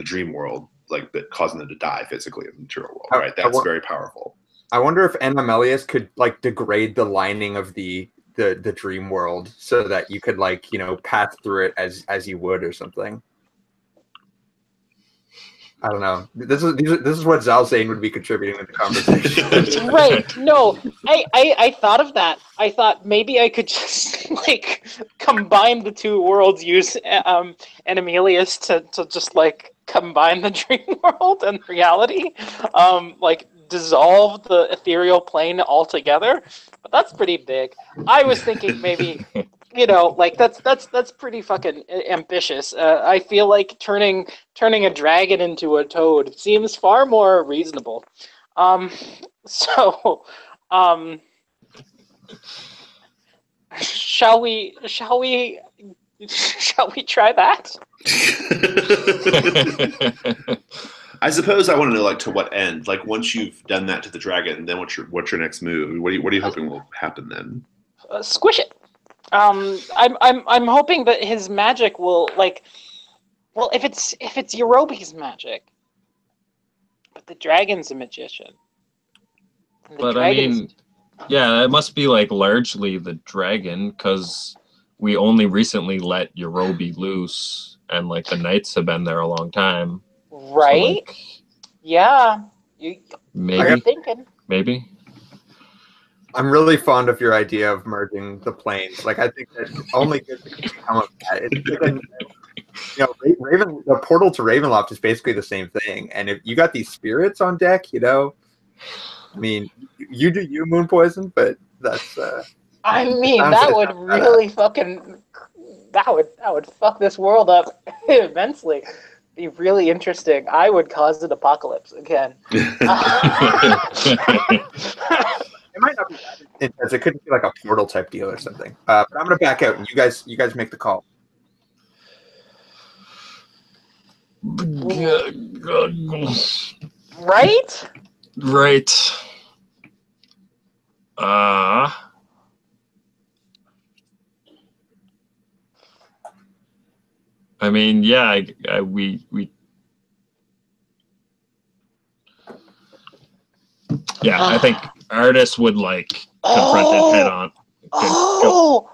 dream world, like that, causing them to die physically in the material world, right? That's very powerful. I wonder if Animalius could like degrade the lining of the dream world so that you could pass through it as you would or something. I don't know. This is what Zalzane would be contributing to the conversation. Right. No, I thought of that. I thought maybe I could just combine the two worlds, use Animalius to just combine the dream world and reality, dissolve the ethereal plane altogether. But that's pretty big. I was thinking maybe, that's pretty fucking ambitious. I feel like turning a dragon into a toad seems far more reasonable. Shall we try that? I suppose I want to know, to what end? Once you've done that to the dragon, then what's your next move? What are you hoping will happen then? Squish it. I'm hoping that his magic will if it's Yorubi's magic, but the dragon's a magician. But I mean, yeah, it must be largely the dragon, because we only recently let Yorubi loose, and the knights have been there a long time. Right? So, yeah. Maybe. I'm really fond of your idea of merging the planes. I think that only good things come of that. Raven, the portal to Ravenloft is basically the same thing. And if you got these spirits on deck, I mean, you do you, Moon Poison, but that's. I mean, sounds- that it would sounds really fucking that would fuck this world up immensely. Be really interesting. I would cause an apocalypse again. It might not be that intense. It could be like a portal type deal or something. But I'm gonna back out, and you guys make the call. Right? Right. I mean, yeah, we yeah, I think Artis would like confront it head on. Oh.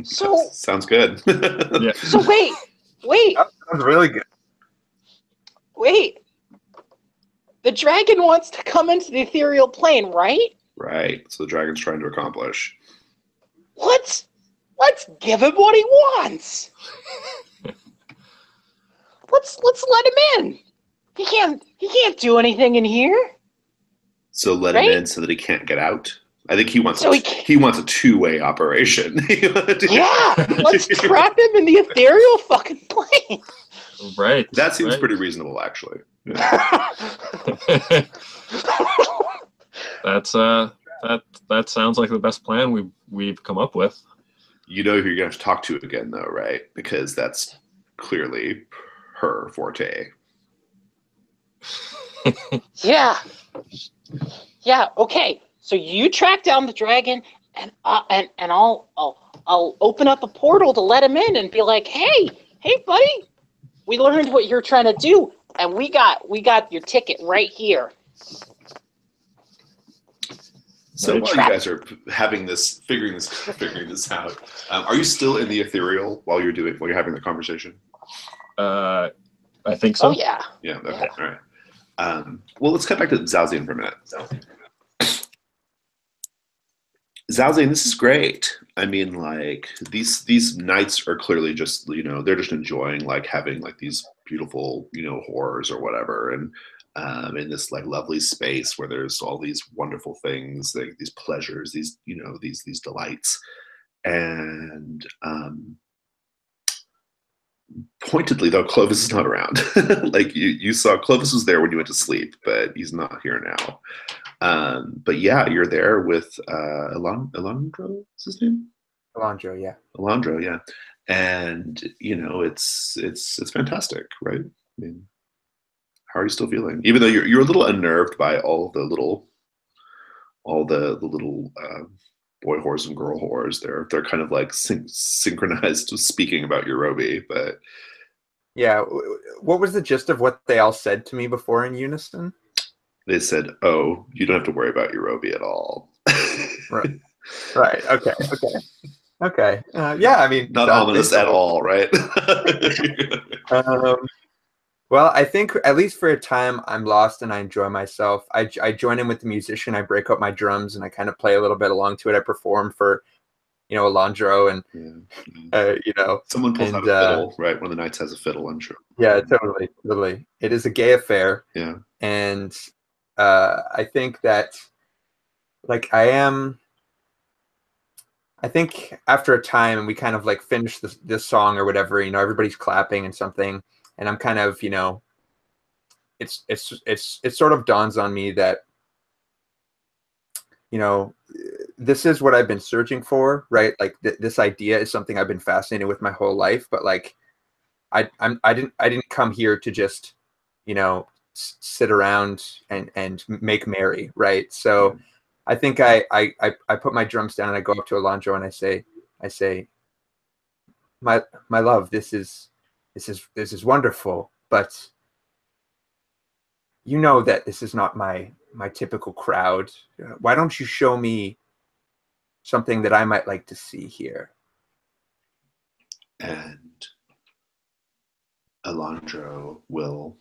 So Sounds good. Yeah. So wait. That sounds really good. Wait. The dragon wants to come into the ethereal plane, right? Right. So the dragon's trying to accomplish. Let's give him what he wants. Let's let him in. He can't do anything in here. So let Right? him in so that he can't get out. I think he wants So he wants a two-way operation. Yeah, let's trap him in the ethereal fucking plane. Right. That seems right. pretty reasonable, actually. Yeah. That sounds like the best plan we've come up with. You know who you're gonna have to talk to again, though, right? Because that's clearly her forte. Yeah. Okay. So you track down the dragon, and I'll open up a portal to let him in and be like, hey, buddy, we learned what you're trying to do, and we got your ticket right here. So Right. while you guys are having this, figuring this out, are you still in the ethereal while you're having the conversation? I think so. Oh yeah. Yeah. Okay. All right. Well, let's cut back to Zalzian for a minute. Zalzian, this is great. I mean, like these knights are clearly just they're just enjoying like having like these beautiful horrors or whatever, and in this like lovely space where there's all these wonderful things, like these pleasures, these these delights, and pointedly though, Clovis is not around. Like you saw Clovis was there when you went to sleep, but he's not here now. But yeah, you're there with Elandro, is his name? Alondro, yeah. Alondro, yeah. And it's fantastic, right? I mean, how are you still feeling? Even though you're a little unnerved by all the little boy whores and girl whores. They're kind of like synchronized speaking about Yorubi, but Yeah. What was the gist of what they all said to me before in unison? they said, "Oh, you don't have to worry about Yorubi at all." Right. Right. Okay. Yeah. I mean, Not ominous at all, right? Well, I think at least for a time, I'm lost and I enjoy myself. I join in with the musician. I break up my drums and I kind of play a little bit along to it. I perform for, Alondro and, Someone pulls out a fiddle, right? One of the knights has a fiddle, I'm sure. Yeah, totally. It is a gay affair. Yeah. And I think that, like, I think after a time and we kind of like finish this song or whatever, everybody's clapping and something. And I'm kind of, it sort of dawns on me that, this is what I've been searching for, right? Like this idea is something I've been fascinated with my whole life, but like, I didn't come here to just, sit around and make merry, right? So I think I put my drums down and I go up to Alondro and I say, my love, this is wonderful, but you know that this is not my typical crowd. Why don't you show me something that I might like to see here? And Alondro will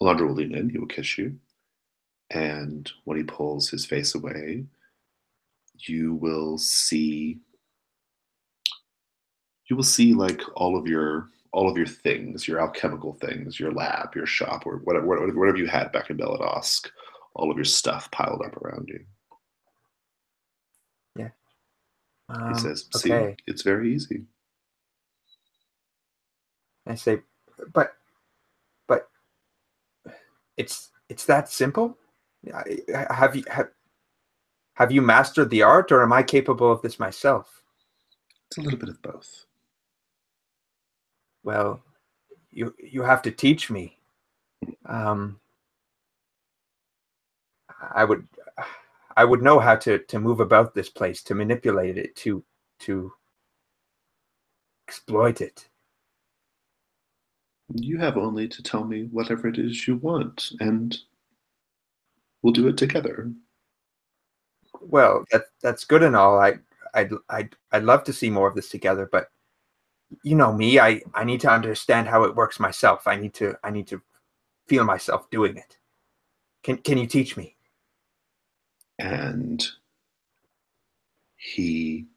lean in. He will kiss you, and when he pulls his face away, you will see like all of your things, your alchemical things, your lab, your shop, or whatever you had back in Beladosk, all of your stuff piled up around you. Yeah. He says, "See, okay. it's very easy." I say, but it's that simple? Have you mastered the art, or am I capable of this myself? It's a little bit of both. Well, you have to teach me. I would know how to move about this place, to manipulate it, to exploit it. You have only to tell me whatever it is you want, and we'll do it together. Well, that's good and all. I'd love to see more of this together, but you know me, I need to understand how it works myself. I need to feel myself doing it. Can you teach me? And he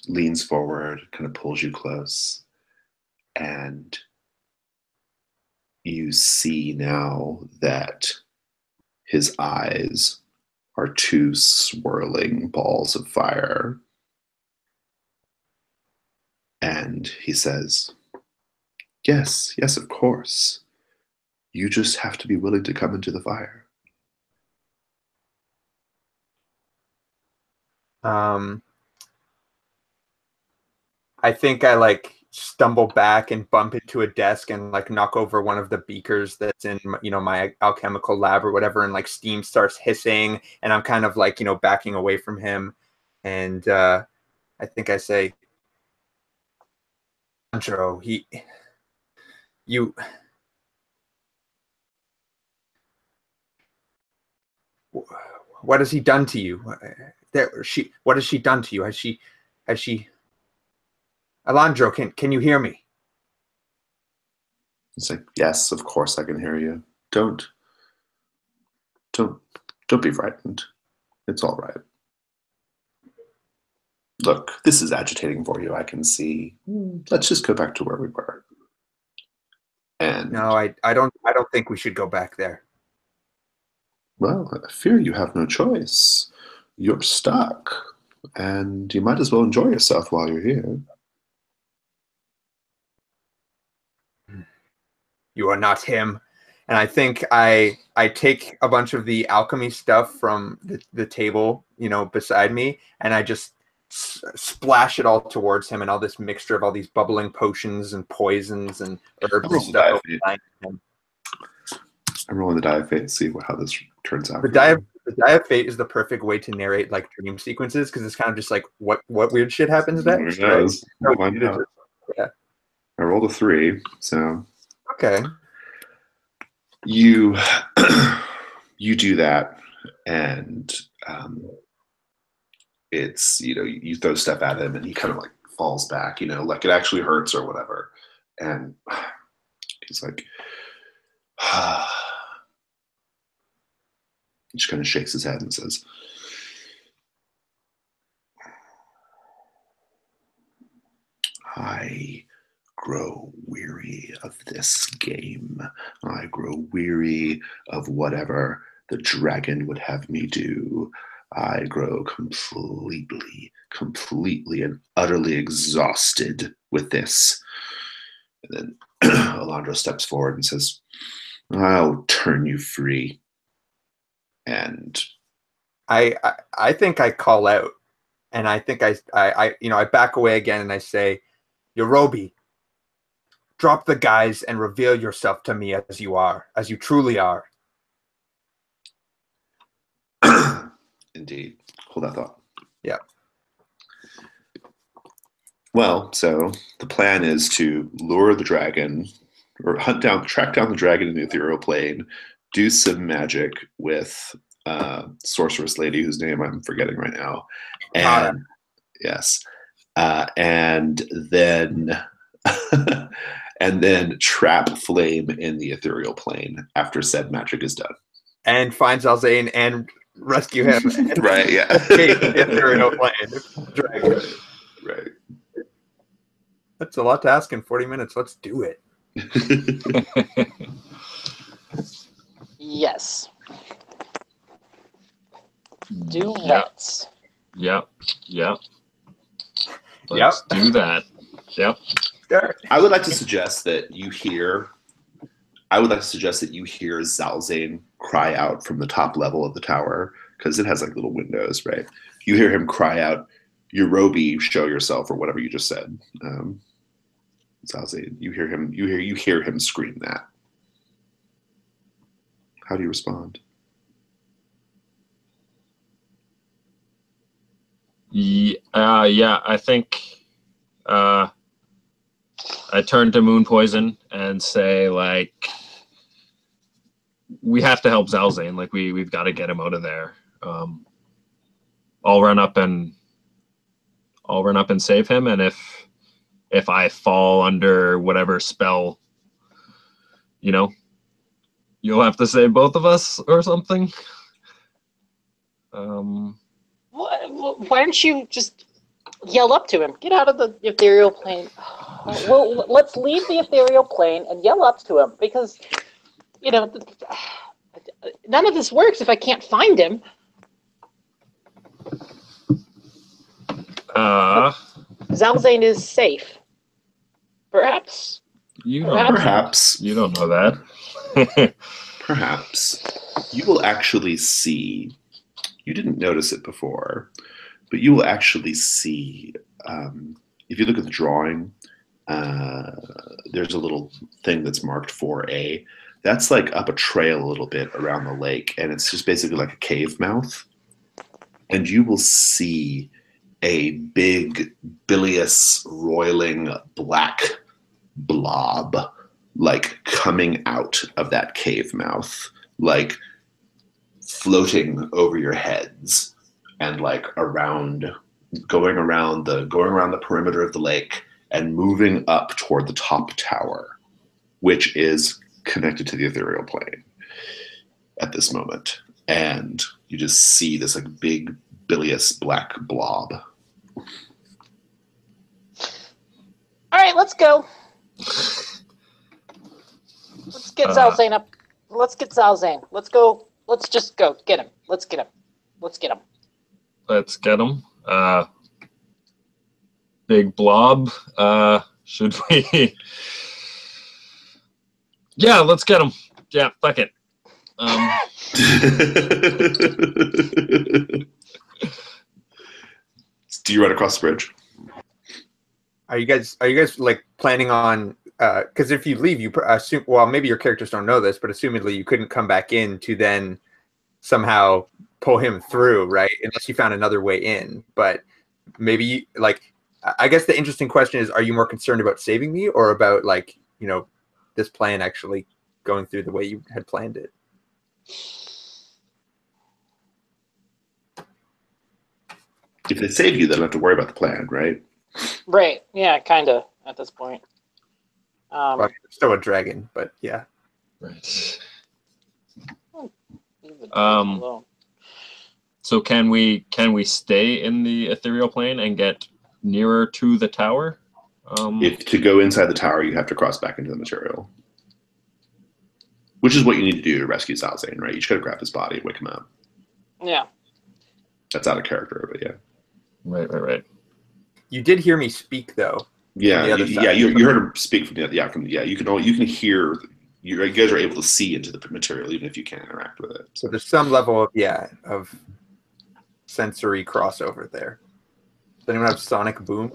leans forward, kind of pulls you close, and you see now that his eyes are two swirling balls of fire. And he says, yes, of course. You just have to be willing to come into the fire. I think I stumble back and bump into a desk and knock over one of the beakers that's in my alchemical lab or whatever, and steam starts hissing, and I'm kind of backing away from him, and I think I say, Andro, what has he done to you? What has she done to you? Has she Alandro, can you hear me? It's like, yes, of course I can hear you. Don't be frightened. It's all right. Look, this is agitating for you, I can see. Let's just go back to where we were. And no, I don't think we should go back there. Well, I fear you have no choice. You're stuck, and you might as well enjoy yourself while you're here. You are not him. And I think I take a bunch of the alchemy stuff from the table, beside me, and I just splash it all towards him, and all this mixture of all these bubbling potions and poisons and herbs and stuff. I'm rolling the die of fate to see how this turns out. The die of fate is the perfect way to narrate dream sequences, because it's kind of just what weird shit happens next. Right? Yeah. I rolled a 3, so okay. You do that, and it's you throw stuff at him, and he kind of falls back, like it actually hurts or whatever, and he's like. He just kind of shakes his head and says, I grow weary of this game. I grow weary of whatever the dragon would have me do. I grow completely and utterly exhausted with this. And then Alandro steps forward and says, I'll turn you free. And I think I call out, and I think I back away again, and I say, Yorobi, drop the guise and reveal yourself to me as you truly are. Indeed. Hold that thought. Yeah. Well, so the plan is to lure the dragon, or track down the dragon in the ethereal plane, do some magic with sorceress lady whose name I'm forgetting right now, and yes, and then and then trap Flame in the ethereal plane after said magic is done, and find Zalzane and rescue him. Right, yeah. Escape the ethereal plane. Dragon. Right. That's a lot to ask in 40 minutes. Let's do it. Yes. Do Yeah. let's. Yep. Let's do that. Yep. Sure. I would like to suggest that you hear Zalzane cry out from the top level of the tower, because it has like little windows, right? You hear him cry out, "Yorubi, show yourself," or whatever you just said. Zalzane, you hear him scream that. How do you respond? Yeah, I think I turn to Moon Poison and say, like, we have to help Zalzane. Like, we've got to get him out of there. I'll run up and save him, and if I fall under whatever spell, you'll have to save both of us or something. Why don't you just yell up to him? Get out of the ethereal plane. Well, let's leave the ethereal plane and yell up to him, because, none of this works if I can't find him. Zalzane is safe. Perhaps. Perhaps. You don't know that. Perhaps. You will actually see, you didn't notice it before, but you will actually see, if you look at the drawing, there's a little thing that's marked 4A. That's like up a trail a little bit around the lake, and it's just basically like a cave mouth. And you will see a big, bilious, roiling black blob, like coming out of that cave mouth, like floating over your heads, and like going around the perimeter of the lake and moving up toward the top tower, which is connected to the ethereal plane at this moment. And you just see this like big, bilious black blob. All right, let's go. Let's get Zalzane up. Let's get Zalzane. Let's go. Let's just go. Get him. Let's get him. Let's get him. Let's get him. Big blob. Should we? Yeah, let's get him. Yeah, fuck it. Do you run across the bridge? Are you guys like planning on? Because if you leave, you assume. Well, maybe your characters don't know this, but assumedly you couldn't come back in to then somehow pull him through, right? Unless you found another way in. But maybe I guess the interesting question is: are you more concerned about saving me, or about this plan actually going through the way you had planned it? If they save you, they don't have to worry about the plan, right? Right. Yeah, kind of at this point. Well, still a dragon, but yeah. Right. Leave the dragon alone. So can we stay in the ethereal plane and get nearer to the tower? If to go inside the tower, you have to cross back into the material, which is what you need to do to rescue Zalzane, right? You just got to grab his body and wake him up. Yeah. That's out of character, but yeah. Right. You did hear me speak, though. Yeah, you heard him speak from the you can hear. You guys are able to see into the material even if you can't interact with it. So there's some level of sensory crossover there. Does anyone have sonic boom?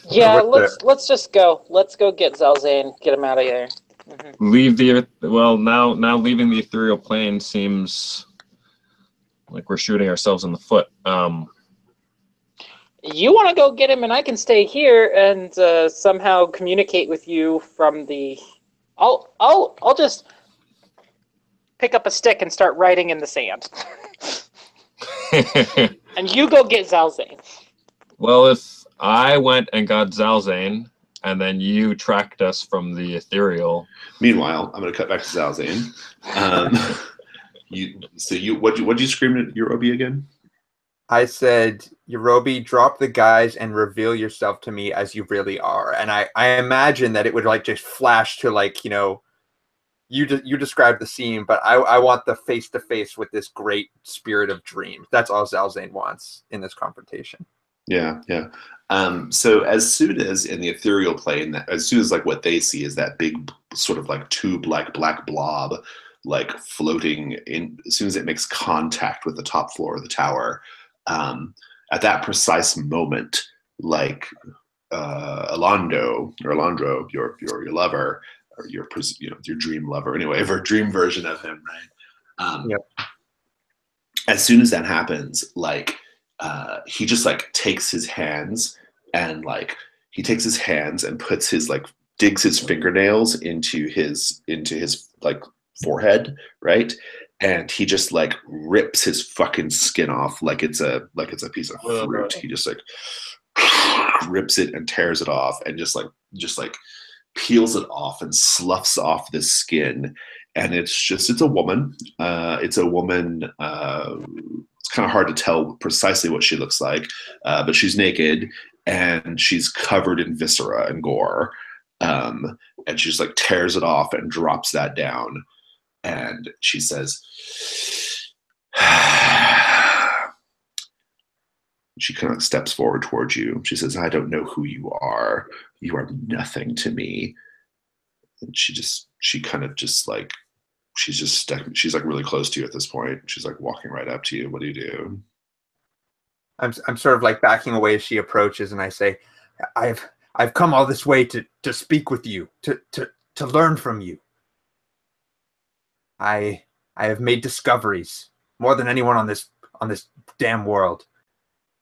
Yeah, let's just go. Let's go get Zalzane. Get him out of here. Mm-hmm. Now leaving the ethereal plane seems like we're shooting ourselves in the foot. You want to go get him, and I can stay here and somehow communicate with you from the. I'll just pick up a stick and start writing in the sand. And you go get Zalzane. Well, if I went and got Zalzane, and then you tracked us from the ethereal. Meanwhile, I'm going to cut back to Zalzane. What'd you scream at Yorubi again? I said, Yorobi, drop the guys and reveal yourself to me as you really are. And I imagine that it would like just flash to like, you described the scene, but I want the face to face with this great spirit of dreams. That's all Zalzane wants in this confrontation. Yeah. So as soon as in the ethereal plane, as soon as like what they see is that big sort of like tube-like black blob, like floating in, as soon as it makes contact with the top floor of the tower, at that precise moment, like Alondro, your lover, or your dream lover, anyway, or dream version of him, right? Yep. As soon as that happens, like he just like takes his hands and puts his like digs his fingernails into his like forehead, right? And he just like rips his fucking skin off like it's a piece of fruit. He just like rips it and tears it off and just like peels it off and sloughs off this skin. And it's a woman. It's kind of hard to tell precisely what she looks like, but she's naked and she's covered in viscera and gore. And she just like tears it off and drops that down. And she says, she kind of steps forward towards you. She says, I don't know who you are. You are nothing to me. And she's like really close to you at this point. She's like walking right up to you. What do you do? I'm sort of like backing away as she approaches, and I say, I've come all this way to speak with you, to learn from you. I have made discoveries more than anyone on this damn world.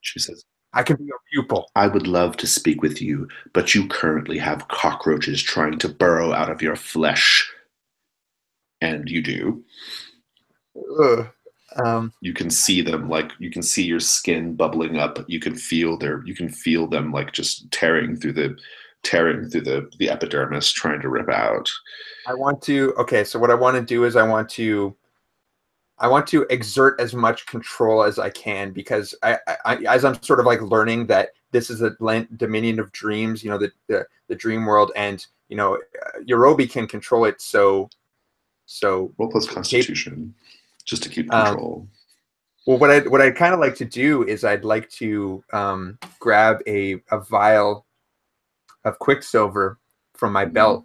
She says, I can be your pupil. I would love to speak with you, but you currently have cockroaches trying to burrow out of your flesh. And you do. You can see them, like you can see your skin bubbling up. You can feel them like just tearing through the epidermis, trying to rip out. So what I want to do is I want to exert as much control as I can, because I as I'm sort of like learning that this is a dominion of dreams, the dream world, and Yorobi can control it. So well, plus Constitution, just to keep control. Well, what I'd kind of like to do is I'd like to grab a vial of Quicksilver from my belt,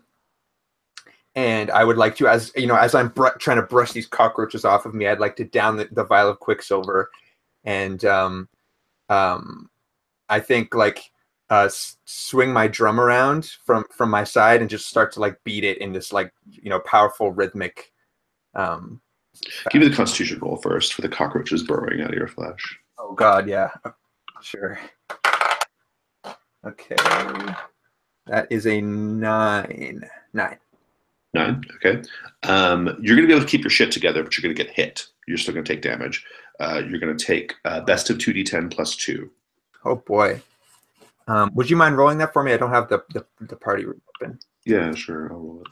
and I would like to, as I'm trying to brush these cockroaches off of me, I'd like to down the vial of Quicksilver, and I think like swing my drum around from my side and just start to like beat it in this like powerful rhythmic. Give me the Constitution roll first for the cockroaches burrowing out of your flesh. Oh God, yeah, sure. Okay, that is a 9. 9. 9. Okay. You're gonna be able to keep your shit together, but you're gonna get hit. You're still gonna take damage. You're gonna take best of 2d10 plus 2. Oh boy. Would you mind rolling that for me? I don't have the party room open. Yeah, sure. I'll roll it.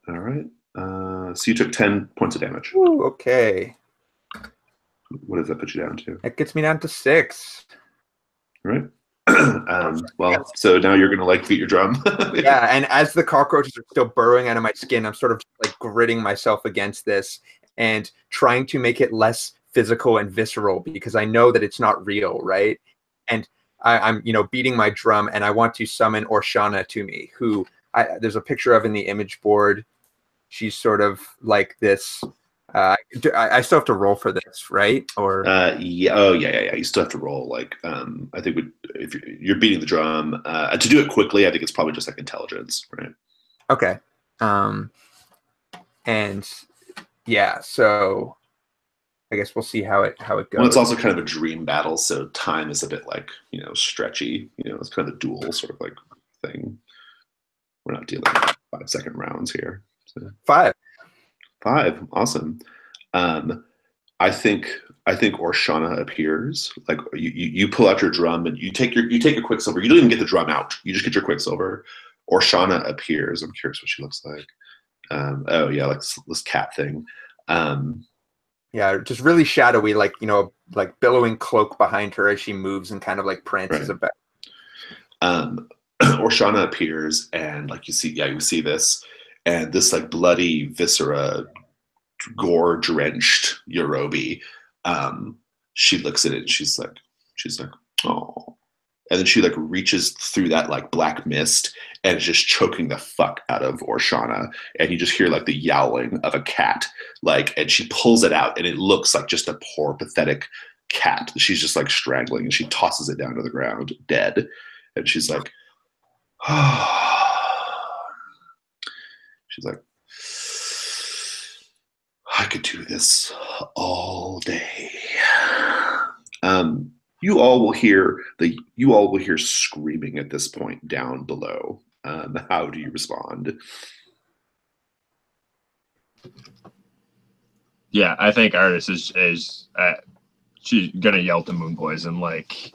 All right. So you took 10 points of damage. Ooh, okay. What does that put you down to? That gets me down to 6. All right. Well, so now you're gonna like beat your drum. Yeah, and as the cockroaches are still burrowing out of my skin, I'm sort of like gritting myself against this and trying to make it less physical and visceral, because I know that it's not real, right? And I'm beating my drum, and I want to summon Orshana to me, who there's a picture of in the image board. She's sort of like this. I still have to roll for this, right? Or yeah. Oh yeah. You still have to roll. Like I think if you're beating the drum, to do it quickly, I think it's probably just like intelligence, right? Okay. And yeah, so I guess we'll see how it goes. Well, it's also kind of a dream battle, so time is a bit like stretchy. It's kind of a duel sort of like thing. We're not dealing with 5-second rounds here. So. 5. Awesome. I think Orshana appears. Like you pull out your drum and you take your Quicksilver. You don't even get the drum out. You just get your Quicksilver. Orshana appears. I'm curious what she looks like. Oh yeah, like this cat thing. Yeah, just really shadowy, like like billowing cloak behind her as she moves and kind of like prances Right. about. Orshana appears, and like you see this, and this like bloody viscera, gore drenched Yorobi. She looks at it, and she's like, oh, and then she like reaches through that like black mist and is just choking the fuck out of Orshana, and you just hear like the yowling of a cat, like, and she pulls it out, and it looks like just a poor pathetic cat. She's just like strangling, and she tosses it down to the ground dead, and she's like, she's like, I could do this all day. You all will hear screaming at this point down below. How do you respond? Yeah, I think Artis is she's gonna yell to Moon Poison like,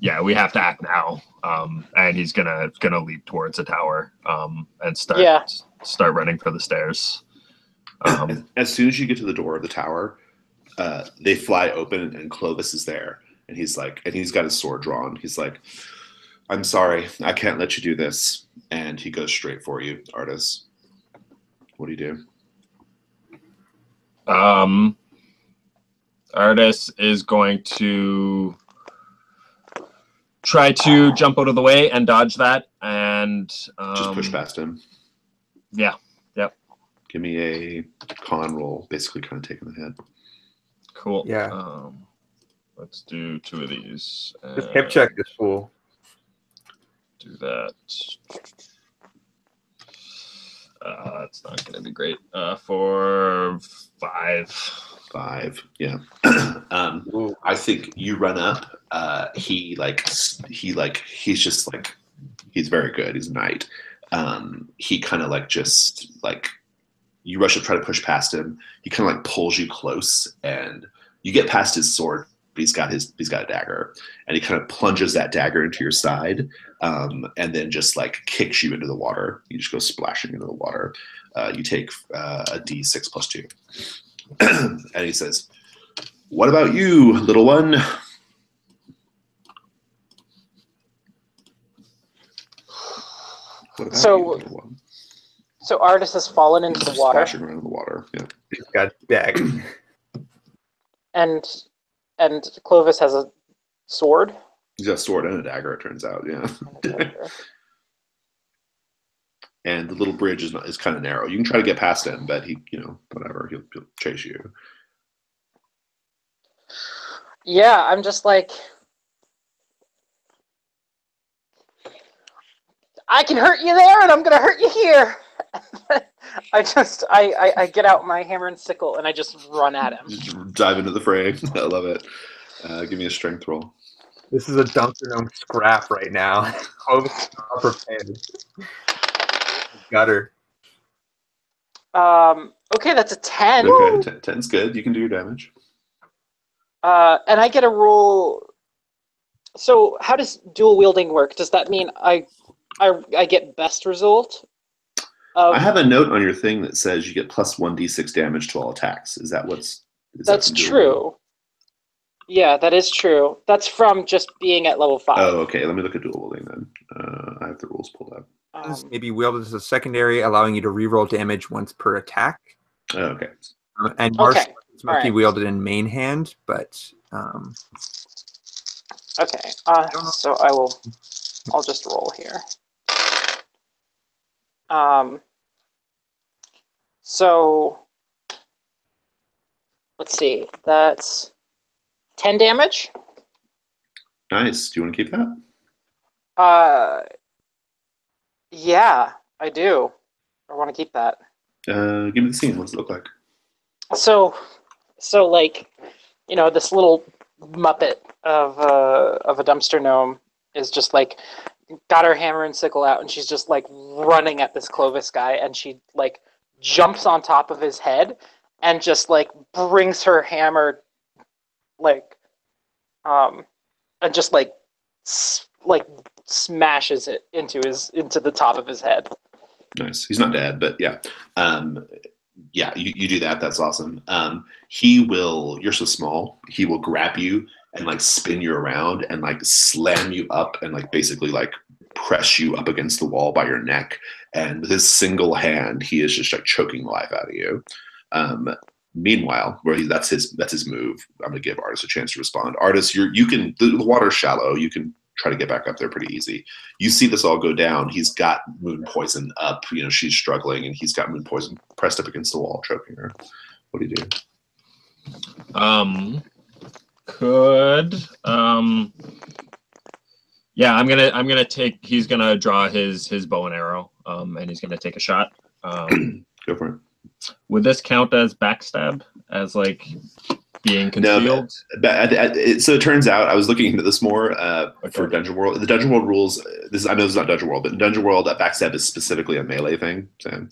yeah, we have to act now. And he's gonna leap towards the tower and start running for the stairs. As soon as you get to the door of the tower, they fly open, and Clovis is there, and he's got his sword drawn. He's like, I'm sorry, I can't let you do this. And he goes straight for you, Artis. What do you do? Artis is going to try to jump out of the way and dodge that, and just push past him. Yeah. Yep. Give me a con roll, basically kind of taking the head. Cool. Yeah. Let's do 2 of these. Just hip check this fool. Do that. It's not going to be great. For 5. 5, yeah. I think you run up. He's just like, he's very good. He's a knight. He kind of like just like, you rush up, try to push past him. He kind of like pulls you close, and you get past his sword, but he's got a dagger, and he kind of plunges that dagger into your side, and then just like kicks you into the water. You just go splashing into the water. You take a D6 plus 2. And he says, what about you, little one? What about you, little one? So Artis has fallen into the water. Splashing around in the water, yeah. He's got a bag. And Clovis has a sword. He's got a sword and a dagger, it turns out, yeah. And the little bridge is kind of narrow. You can try to get past him, but he, whatever, he'll chase you. Yeah, I'm just like, I can hurt you there, and I'm gonna hurt you here. I get out my hammer and sickle, and I just run at him. Just dive into the fray. I love it. Give me a strength roll. This is a Dunker Gnome scrap right now. Clovis is not prepared. Gutter. Okay, that's a 10. Okay, 10's good. You can do your damage. And I get a roll. So how does dual wielding work? Does that mean I get best result? I have a note on your thing that says you get plus 1d6 damage to all attacks. Is that what's? That's true. Yeah, that is true. That's from just being at level 5. Oh, okay. Let me look at dual wielding then. I have the rules pulled up. This may be wielded as a secondary, allowing you to reroll damage once per attack. Oh, okay. And martial Okay. must be wielded in main hand, but okay. So I'll just roll here. So let's see. That's 10 damage. Nice. Do you want to keep that? Yeah, I do. I want to keep that. Give me the scene. What does it look like? So like, this little muppet of a dumpster gnome is just like got her hammer and sickle out, and she's just like running at this Clovis guy, and she like jumps on top of his head and just like brings her hammer like and just like smashes it into the top of his head. Nice. He's not dead, but yeah. Yeah, you do that. That's awesome. He will, you're so small, he will grab you and like spin you around and like slam you up and like basically like press you up against the wall by your neck. And with his single hand, he is just like choking the life out of you. Meanwhile, that's his move. I'm gonna give Artis a chance to respond. Artis, you can, the water's shallow. You can try to get back up there pretty easy. You see this all go down. He's got Moon Poison up. You know, she's struggling, and he's got Moon Poison pressed up against the wall, choking her. What do you do? Yeah, I'm gonna take. He's gonna draw his bow and arrow, and he's gonna take a shot. Go for it. Would this count as backstab, as like being concealed? No, so it turns out I was looking into this more for Dungeon World. The Dungeon World rules. I know this is not Dungeon World, but in Dungeon World, that backstab is specifically a melee thing. So,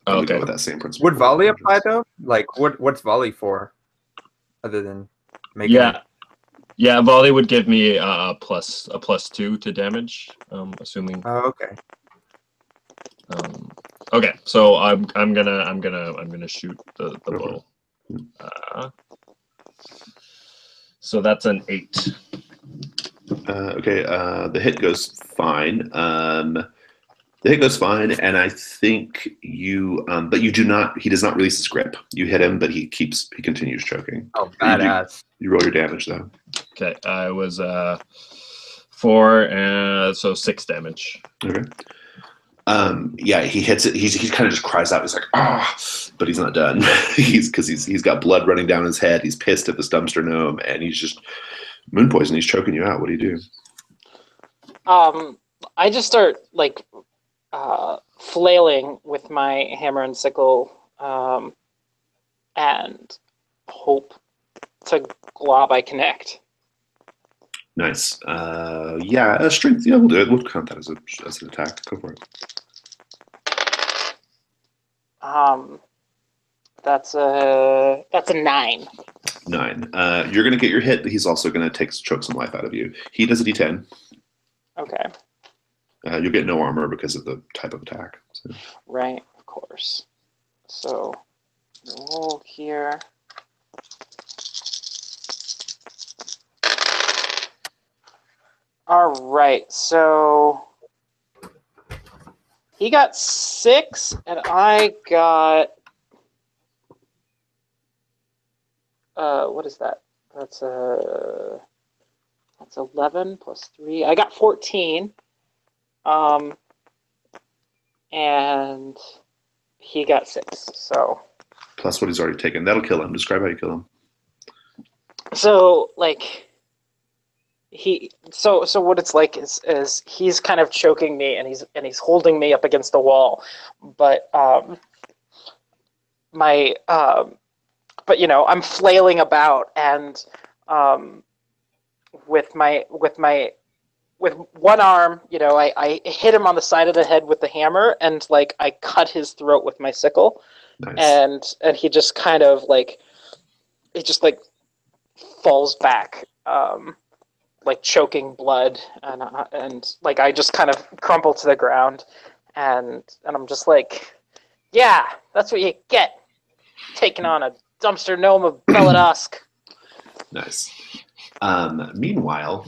okay. With that same principle. Would volley apply though? Like, what's volley for, other than making? Yeah, volley would give me a +2 to damage. Assuming. Oh, okay. Okay, so I'm gonna shoot the bow. So that's an 8. Okay, the hit goes fine. The hit goes fine, and I think you, but you do not. He does not release his grip. You hit him, but he continues choking. Oh, badass! You roll your damage though. Okay, I was 4, so 6 damage. Okay. Yeah, he hits it. He kind of just cries out. He's like, ah, but he's not done. he's got blood running down his head. He's pissed at this dumpster gnome, and he's just Moon Poison. He's choking you out. What do you do? I just start like flailing with my hammer and sickle, and hope to glob I connect. Nice. Yeah, strength. Yeah, we'll do it. We'll count that as an attack. Go for it. That's a 9. 9. You're gonna get your hit, but he's also gonna choke some life out of you. He does a D10. Okay. You'll get no armor because of the type of attack. So. Right, of course. So roll here. All right, so he got 6, and I got what is that? That's 11 plus 3. I got 14. And he got 6. So plus what he's already taken. That'll kill him. Describe how you kill him. So like so what it's like is he's kind of choking me and he's holding me up against the wall, but but you know, I'm flailing about and with one arm, you know, I hit him on the side of the head with the hammer and like I cut his throat with my sickle. Nice. And he just kind of like falls back, like choking blood, and like I just kind of crumple to the ground, and I'm just like, yeah, that's what you get, taking on a dumpster gnome of Beladusk. Nice. Meanwhile,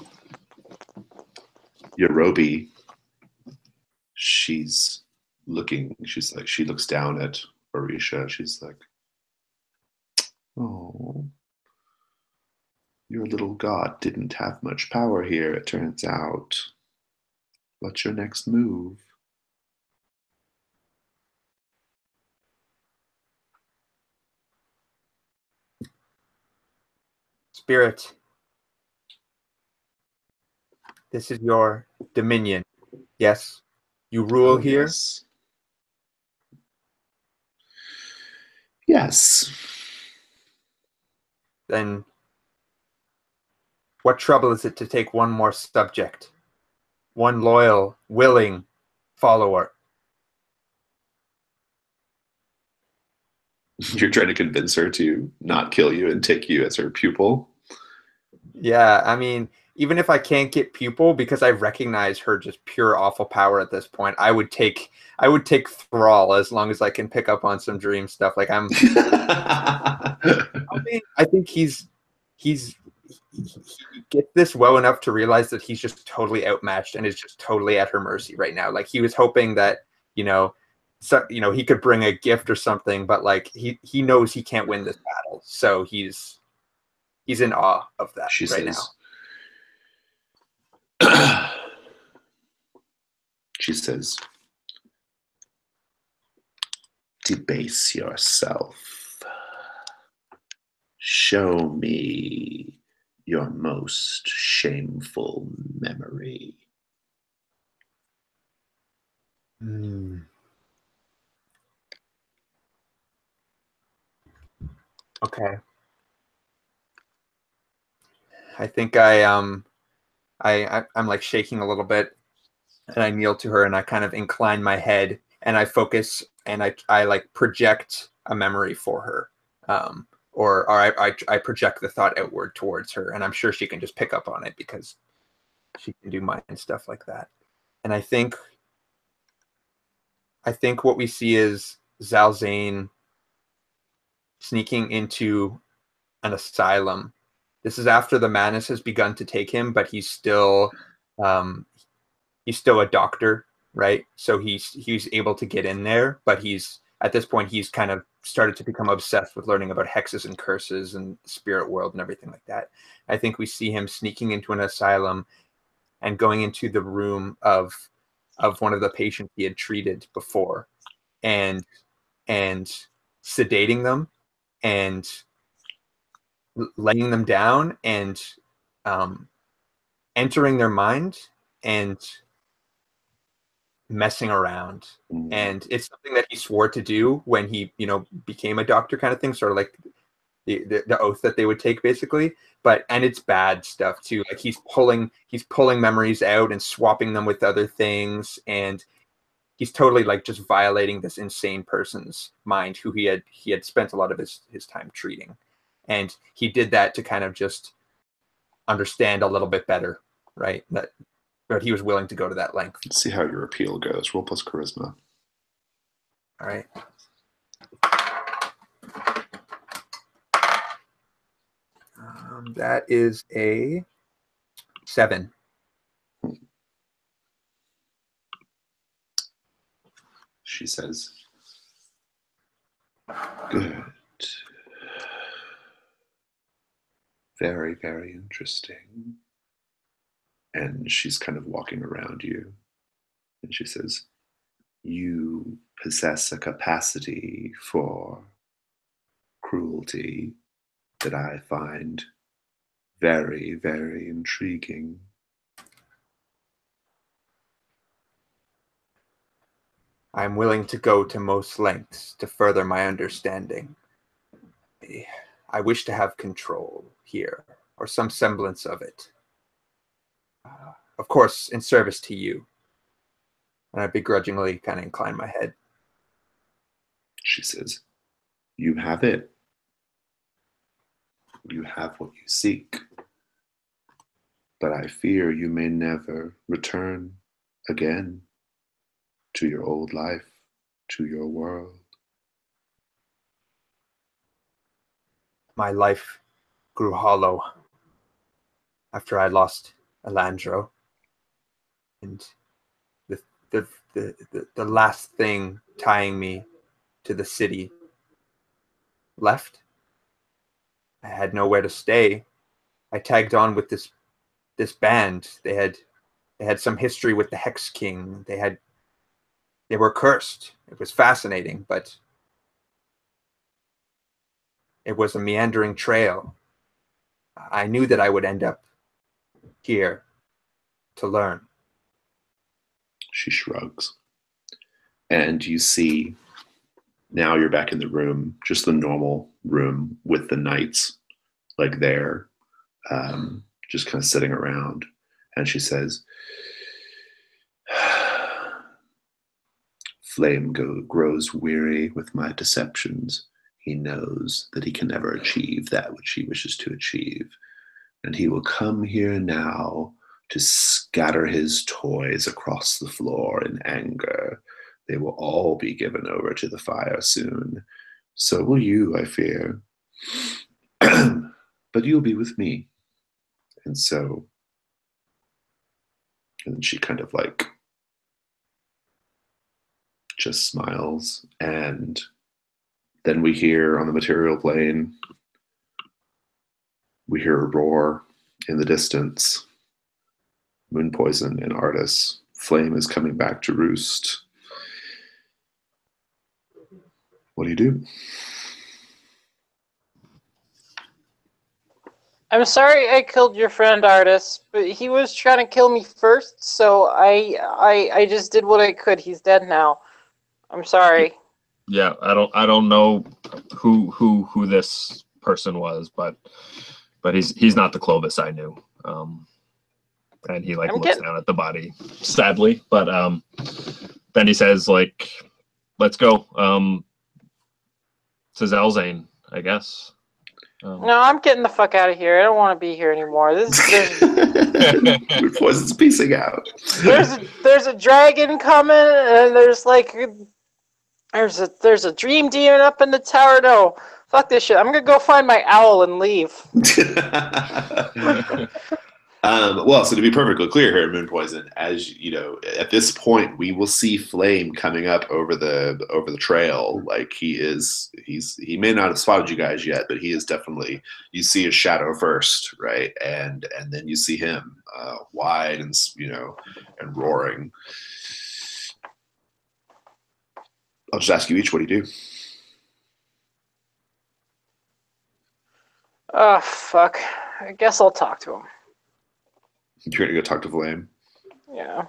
Yorobi, she looks down at Orisha. She's like, oh, your little god didn't have much power here, it turns out. What's your next move? Spirit, this is your dominion. Yes, you rule here. Yes. Yes. Then what trouble is it to take one more subject? One loyal, willing follower. You're trying to convince her to not kill you and take you as her pupil? Yeah, I mean, even if I can't get pupil, because I recognize her just pure awful power at this point, I would take thrall as long as I can pick up on some dream stuff. Like I think he gets this well enough to realize that he's just totally outmatched and is just totally at her mercy right now. Like he was hoping that, he could bring a gift or something, but like he knows he can't win this battle. So he's in awe of that now. She says, debase yourself. Show me your most shameful memory. Okay. I think I'm like shaking a little bit, and I kneel to her and I kind of incline my head and I focus and I like project a memory for her. Or I project the thought outward towards her, and I'm sure she can just pick up on it because she can do mind stuff like that. And I think what we see is Zalzane sneaking into an asylum. This is after the madness has begun to take him, but he's still a doctor, right? So he's able to get in there, but at this point he's kind of started to become obsessed with learning about hexes and curses and the spirit world and everything like that. I think we see him sneaking into an asylum and going into the room of one of the patients he had treated before, and sedating them and laying them down and entering their mind and messing around. And it's something that he swore to do when he became a doctor, kind of thing, sort of like the oath that they would take, basically. And it's bad stuff too. Like he's pulling memories out and swapping them with other things, and he's totally like just violating this insane person's mind who he had spent a lot of his time treating. And he did that to kind of just understand a little bit better, right? But he was willing to go to that length. Let's see how your appeal goes. Roll plus charisma. All right. That is a 7. She says, good. Very, very interesting. And she's kind of walking around you. And she says, you possess a capacity for cruelty that I find very, very intriguing. I'm willing to go to most lengths to further my understanding. I wish to have control here, or some semblance of it. Of course, in service to you. And I begrudgingly kind of incline my head. She says, you have it. You have what you seek. But I fear you may never return again to your old life, to your world. My life grew hollow after I lost Elandro. And the last thing tying me to the city left. I had nowhere to stay. I tagged on with this band. They had some history with the Hex King. They were cursed. It was fascinating, but it was a meandering trail. I knew that I would end up here to learn. She shrugs. And you see, now you're back in the room, just the normal room with the knights, like there, just kind of sitting around. And she says, Flame grows weary with my deceptions. He knows that he can never achieve that which he wishes to achieve. and he will come here now to scatter his toys across the floor in anger. They will all be given over to the fire soon. So will you, I fear. But you'll be with me. And so, and she kind of like just smiles, and then we hear on the material plane, we hear a roar in the distance. Moon Poison and Artis. Flame is coming back to roost. What do you do? I'm sorry I killed your friend Artis, but he was trying to kill me first, so I just did what I could. He's dead now. I'm sorry. Yeah, I don't know who this person was, but he's not the Clovis I knew. And he like looks down at the body sadly, but then he says like, let's go to Zelzane, I guess. No, I'm getting the fuck out of here. I don't want to be here anymore. Moon Poison's piecing out. There's a dragon coming, and there's a dream demon up in the tower. No, fuck this shit. I'm gonna go find my owl and leave. Well, so to be perfectly clear here, Moon Poison, as you know, at this point we will see Flame coming up over the trail. Like he may not have spotted you guys yet, but he is definitely, you see his shadow first, right? And then you see him wide and and roaring. I'll just ask you each, what do you do? Oh fuck. I guess I'll talk to him. You're gonna go talk to Flame? Yeah.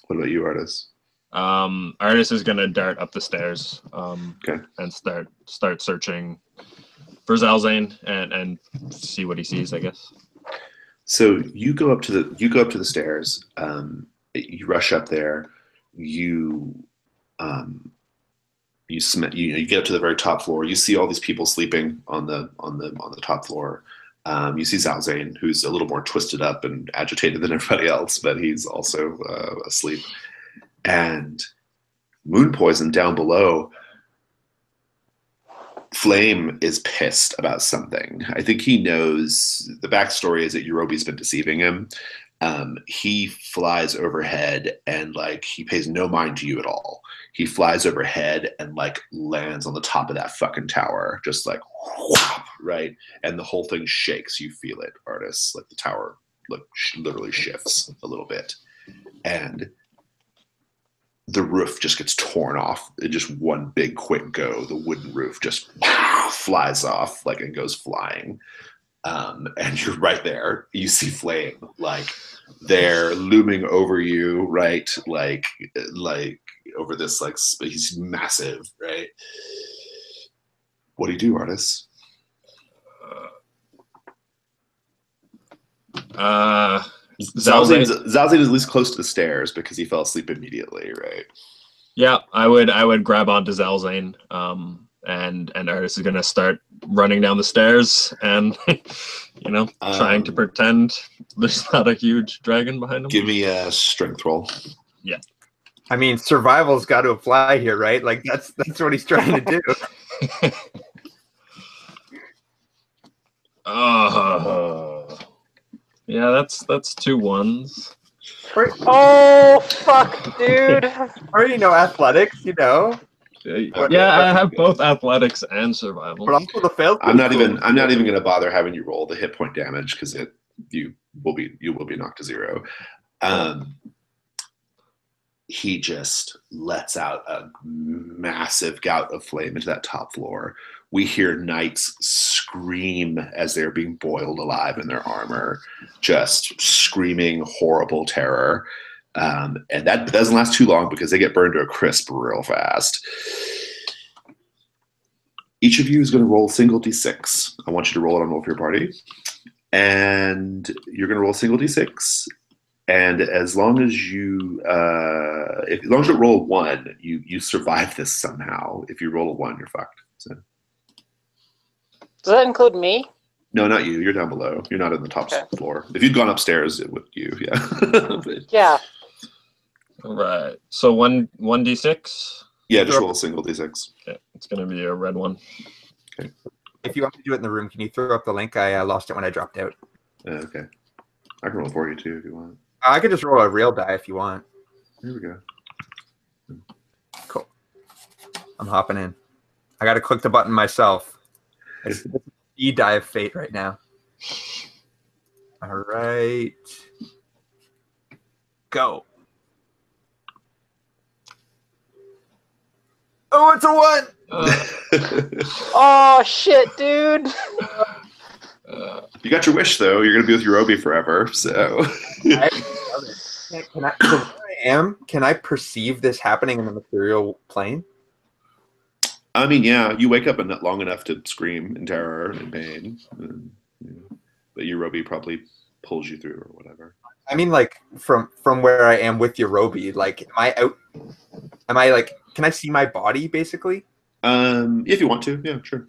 What about you, Artis? Artis is gonna dart up the stairs and start searching for Zelzane and see what he sees, I guess. So you go up to the stairs, you rush up there, you get up to the very top floor, you see all these people sleeping on the top floor. You see Zelzane, who's a little more twisted up and agitated than everybody else, but he's also asleep. And Moon Poison down below, Flame is pissed about something. I think he knows, the backstory is that Eurobe's been deceiving him. He flies overhead and he pays no mind to you at all. He flies overhead and lands on the top of that fucking tower, just whop, right? And the whole thing shakes. You feel it, Artis. The tower literally shifts a little bit, and the roof just gets torn off. It just one big quick go. The wooden roof just flies off and goes flying. And you're right there. You see Flame they're looming over you, right? Over this he's massive, right? What do you do, Artis? Zelzane is at least close to the stairs because he fell asleep immediately, right? Yeah, I would grab onto Zelzane, and Artis is gonna start running down the stairs and trying to pretend there's not a huge dragon behind him. Give me a strength roll. Yeah. I mean, survival's got to apply here, right? That's what he's trying to do. Yeah, that's 2 1s. Oh fuck, dude! Or athletics, Yeah, I have both athletics and survival. But also the failed. I'm not even going to bother having you roll the hit point damage because you will be knocked to 0. He just lets out a massive gout of flame into that top floor. We hear knights scream as they're being boiled alive in their armor, just screaming horrible terror. And that doesn't last too long because they get burned to a crisp real fast. Each of you is going to roll a single d6. I want you to roll it on Roll for Your Party. And you're going to roll a single d6. And as long as you roll a 1, you survive this somehow. If you roll a 1, you're fucked. So. Does that include me? No, not you. You're down below. You're not in the top Okay. floor. If you'd gone upstairs, it would you. Yeah. But, Yeah. All right. So 1d6. yeah. Just roll a single d6. Okay, it's gonna be a red one. If you want me to do it in the room, can you throw up the link? I lost it when I dropped out. Okay. I can roll for you too if you want. I could just roll a real die if you want. Here we go. Cool. I'm hopping in. I got to click the button myself. It's the die of fate right now. All right. Go. Oh, it's a 1. Oh shit, dude. You got your wish though. You're gonna be with Yorubi forever. So. Can I, so where I am, can I perceive this happening in the material plane? I mean, yeah, you wake up long enough to scream in terror and pain, but Yorubi probably pulls you through or whatever. I mean, like from where I am with Yorubi, like, am I out? Am I like? Can I see my body basically? If you want to, yeah, sure.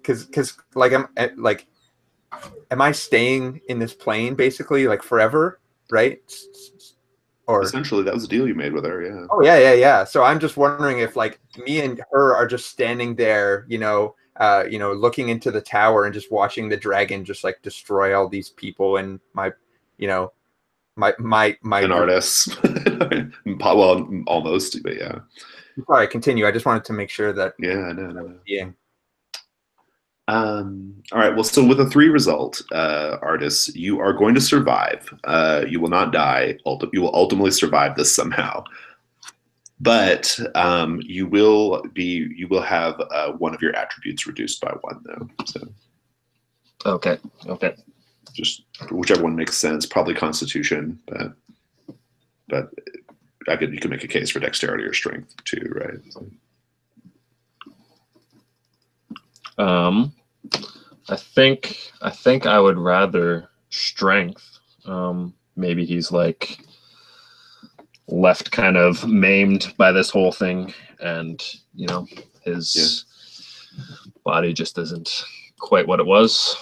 Because like am I staying in this plane basically like forever, right? Or Essentially, that was the deal you made with her, yeah. oh yeah. So I'm just wondering if like me and her are just standing there, looking into the tower and just watching the dragon just like destroy all these people and my An artist. Well, almost, but yeah. Sorry, continue. I just wanted to make sure that Yeah, no. yeah. All right. Well, so with a 3 result, artists, you are going to survive. You will not die. You will ultimately survive this somehow. But you will have one of your attributes reduced by 1, though. So Okay. just whichever one makes sense. Probably Constitution, but you can make a case for dexterity or strength too, right? So. I think I would rather strength. Maybe he's like left kind of maimed by this whole thing, and his body just isn't quite what it was.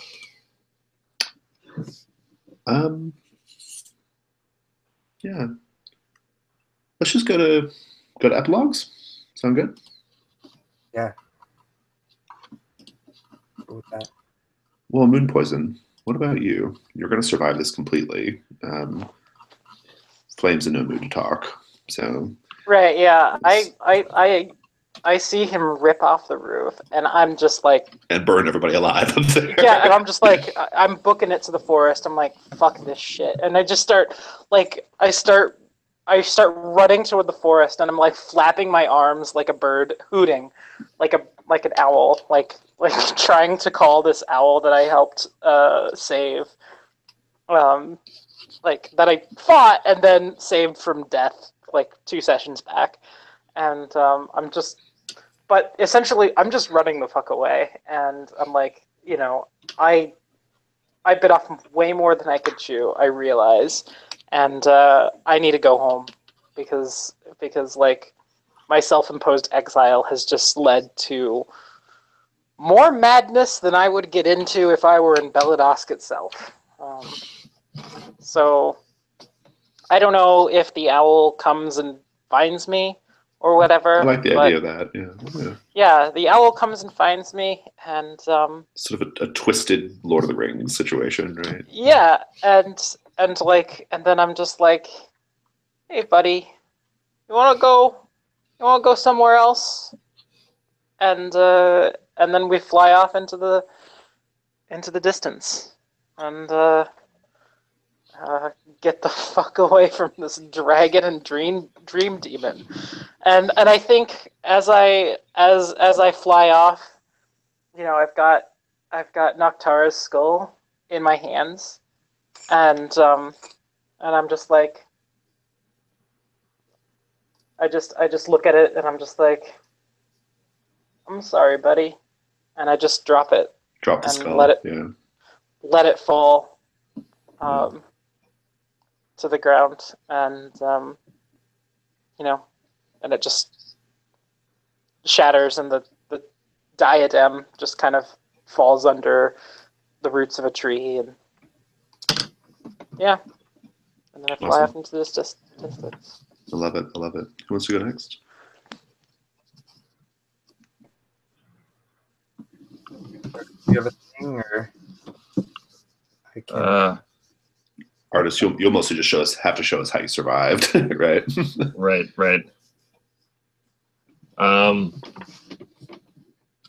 Yeah. Let's just go to epilogues. Sound good? Yeah. With that. Well, Moon Poison, what about you? You're going to survive this completely. Flame's in no mood to talk. So. Right. Yeah. I see him rip off the roof, and I'm just like. And burn everybody alive up there. Yeah, and I'm just like, I'm booking it to the forest. I'm like, fuck this shit, and I just start like, I start running toward the forest, and I'm like flapping my arms like a bird, hooting, like an owl, like trying to call this owl that I helped save, like that I fought and then saved from death like 2 sessions back, and but essentially I'm just running the fuck away, and I'm like, I bit off way more than I could chew, I realize. And I need to go home because like my self-imposed exile has just led to more madness than I would get into if I were in Beladosk itself. So I don't know if the owl comes and finds me or whatever. I like the idea of that. Yeah. Yeah, the owl comes and finds me, and sort of a twisted Lord of the Rings situation, right? Yeah, and then I'm just like, hey buddy, you wanna go somewhere else? And then we fly off into the distance, and get the fuck away from this dragon and dream demon. And I think as I fly off, I've got Noctara's skull in my hands, and I'm just like, I just look at it and I'm just like, I'm sorry, buddy, and I just drop it. Drop the and skull. let it fall to the ground, and and it just shatters, and the diadem just kind of falls under the roots of a tree, and yeah, and then I fly off into this distance. I love it. I love it. Who wants to go next? Do you have a thing, or I can... Artist, you'll mostly just have to show us how you survived, right? Right.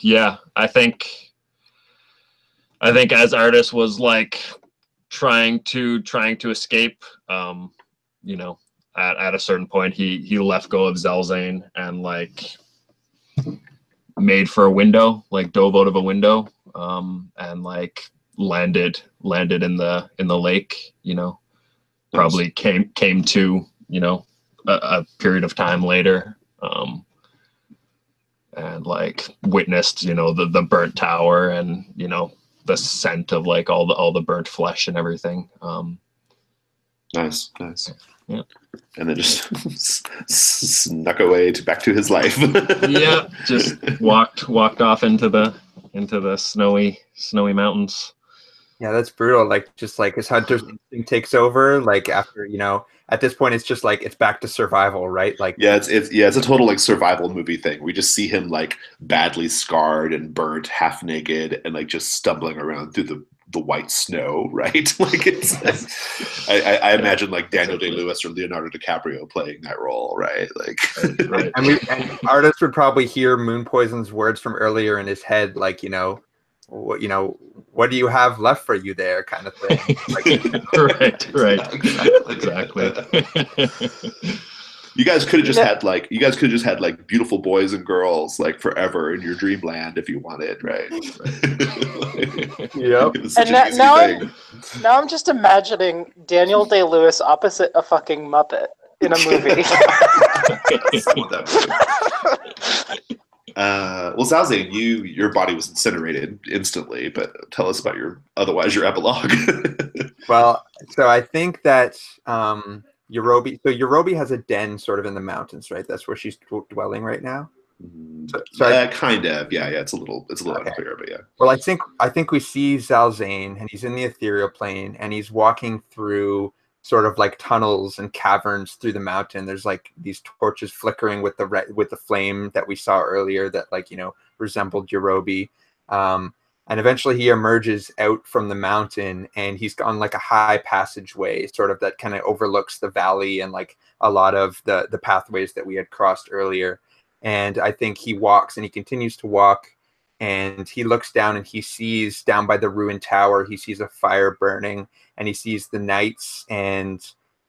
Yeah, I think as Artist was like trying to escape, you know, at a certain point he let go of Zelzane and like made for a window, like dove out of a window, and like landed in the lake, you know. Probably came to, you know, a period of time later, and like witnessed, you know, the burnt tower and, you know, the scent of like all the burnt flesh and everything. Nice. Yeah. And then just snuck away back to his life. Yeah, just walked off into the snowy mountains. Yeah, that's brutal. Like, just like his hunter's instinct takes over. Like after, you know, at this point, it's just like it's back to survival, right? Like, yeah, it's a total like survival movie thing. We just see him like badly scarred and burnt, half naked, and like just stumbling around through the white snow, right? Like it's. I imagine like Daniel Day-Lewis or Leonardo DiCaprio playing that role, right? Like, right. and Artist would probably hear Moon Poison's words from earlier in his head, like, what do you have left for you there, kind of thing. Like, right. Exactly. You guys could have just had like beautiful boys and girls like forever in your dreamland if you wanted, right? Yep. And now I'm just imagining Daniel Day-Lewis opposite a fucking Muppet in a movie. Well, Zalzane, your body was incinerated instantly, but tell us about your epilogue. Well, so I think that Yarobi has a den sort of in the mountains, right? That's where she's dwelling right now. Kind of, yeah. It's a little Okay. unclear, but yeah. Well, I think we see Zalzane, and he's in the ethereal plane, and he's walking through sort of like tunnels and caverns through the mountain. There's like these torches flickering with the flame that we saw earlier that, like, you know, resembled Yarobi. And eventually he emerges out from the mountain, and he's on like a high passageway sort of that kind of overlooks the valley and like a lot of the pathways that we had crossed earlier. And I think he walks, and he continues to walk, and he looks down, and he sees down by the ruined tower, he sees a fire burning, and he sees the knights and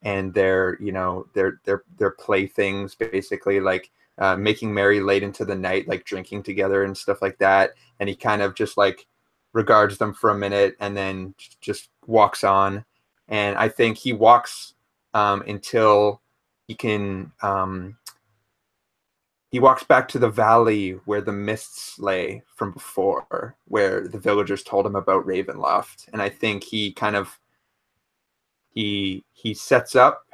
their, you know, their playthings, basically, like making merry late into the night, like drinking together and stuff like that. And he kind of just like regards them for a minute and then just walks on. And I think he walks until he can he walks back to the valley where the mists lay from before, where the villagers told him about Ravenloft. And I think he kind of he sets up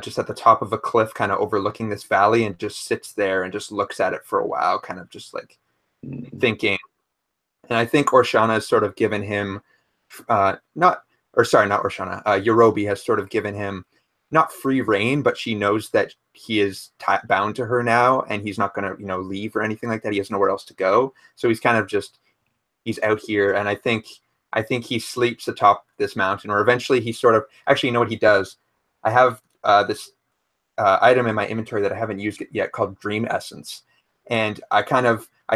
just at the top of a cliff, kind of overlooking this valley, and just sits there and just looks at it for a while, kind of just like thinking. And I think Orshana has sort of given him not Orshana. Yarobi has sort of given him not free reign, but she knows that he is bound to her now, and he's not going to, you know, leave or anything like that. He has nowhere else to go, so he's kind of just he's out here. And I think he sleeps atop this mountain, or eventually he sort of actually, you know what he does? I have this item in my inventory that I haven't used it yet called Dream Essence, and I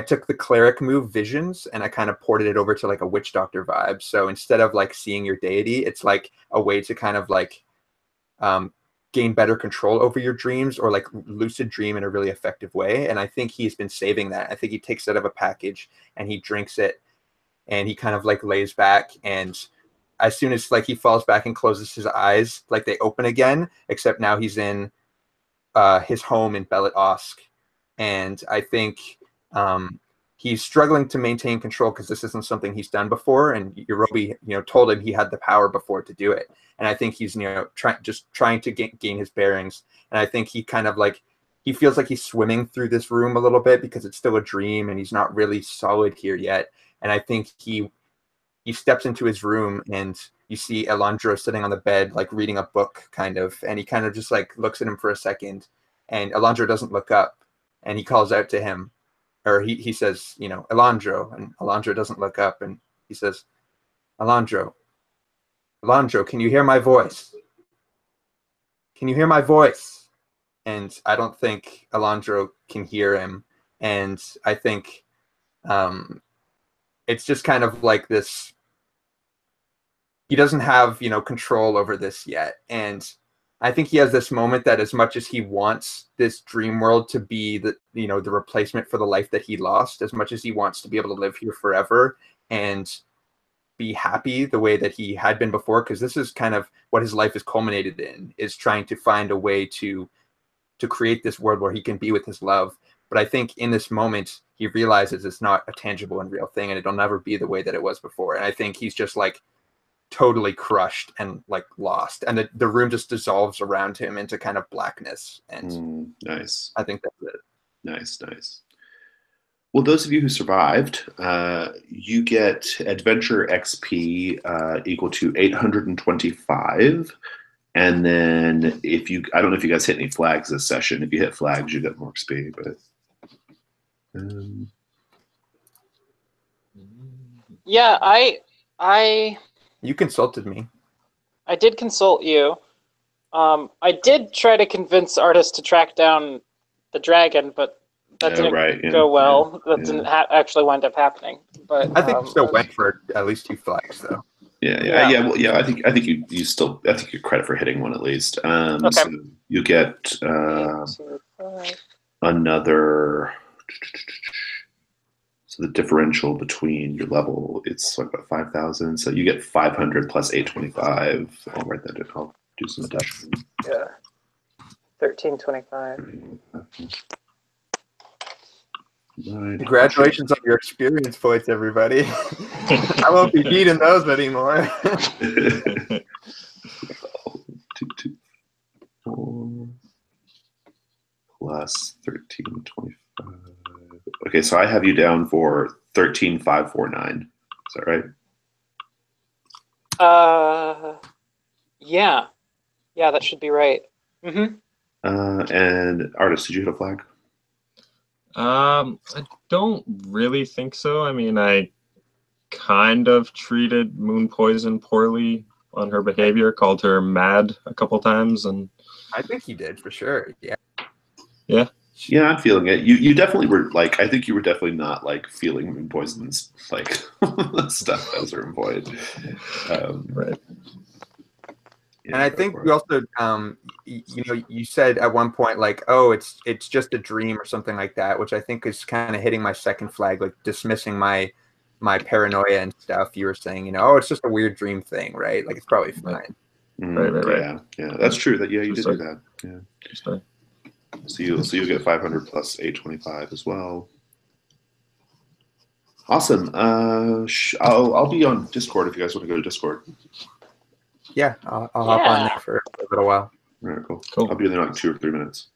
took the cleric move Visions and I kind of ported it over to like a witch doctor vibe. So instead of like seeing your deity, it's like a way to kind of like gain better control over your dreams, or like lucid dream in a really effective way. And I think he's been saving that. I think he takes it out of a package and he drinks it, and he kind of like lays back, and as soon as like he falls back and closes his eyes, like they open again, except now he's in his home in Belet Osk. And I think he's struggling to maintain control because this isn't something he's done before, and Yarobi, you know, told him he had the power before to do it. And I think he's, you know, trying to gain his bearings. And I think he kind of like he feels like he's swimming through this room a little bit because it's still a dream and he's not really solid here yet. And I think he steps into his room, and you see Elandro sitting on the bed, like reading a book, kind of, and he kind of just like looks at him for a second, and Elandro doesn't look up, and he calls out to him, or he says, you know, Elandro, and Elandro doesn't look up, and he says, Elandro, can you hear my voice? Can you hear my voice? And I don't think Elandro can hear him, and I think it's just kind of like this. He doesn't have, you know, control over this yet, and I think he has this moment that as much as he wants this dream world to be the, you know, the replacement for the life that he lost, as much as he wants to be able to live here forever and be happy the way that he had been before, because this is kind of what his life is culminated in, is trying to find a way to create this world where he can be with his love. But I think in this moment, he realizes it's not a tangible and real thing, and it'll never be the way that it was before. And I think he's just like totally crushed and like lost, and the room just dissolves around him into kind of blackness. And nice. I think that's it. Nice. Well, those of you who survived, you get adventure XP equal to 825. And then I don't know if you guys hit any flags this session. If you hit flags, you get more XP. But yeah, I You consulted me. I did consult you. I did try to convince Artis to track down the dragon, but that didn't go well. That didn't actually wind up happening. But I think you still went for at least 2 flags, though. Well, I think you still, I think you're credit for hitting one at least. Okay. So you get another. So the differential between your level, it's like about 5,000. So you get 500 plus 825. I'll write that in. I'll do some addition. Yeah. 1325. Congratulations on your experience points, everybody. I won't be needing those anymore. 224 plus 1325. Okay, so I have you down for 13,549. Is that right? Yeah, that should be right. Mm-hmm. And Artis, did you hit a flag? I don't really think so. I mean, I kind of treated Moon Poison poorly on her behavior, called her mad a couple times, and I think he did for sure. Yeah. Yeah, I'm feeling it. You definitely were like, I think you were definitely not like feeling Moon Poison's like stuff as her employed. Right. And I think we also, you know, you said at one point like, oh, it's just a dream or something like that, which I think is kind of hitting my second flag, like dismissing my paranoia and stuff. You were saying, you know, oh, it's just a weird dream thing, right? Like it's probably fine. Right. Yeah, that's true. That you did do that. Yeah. So you'll get 500 plus 825 as well. Awesome. I'll be on Discord if you guys want to go to Discord. Yeah, I'll hop on there for a little while. All right, cool. Cool. I'll be in there in like 2 or 3 minutes.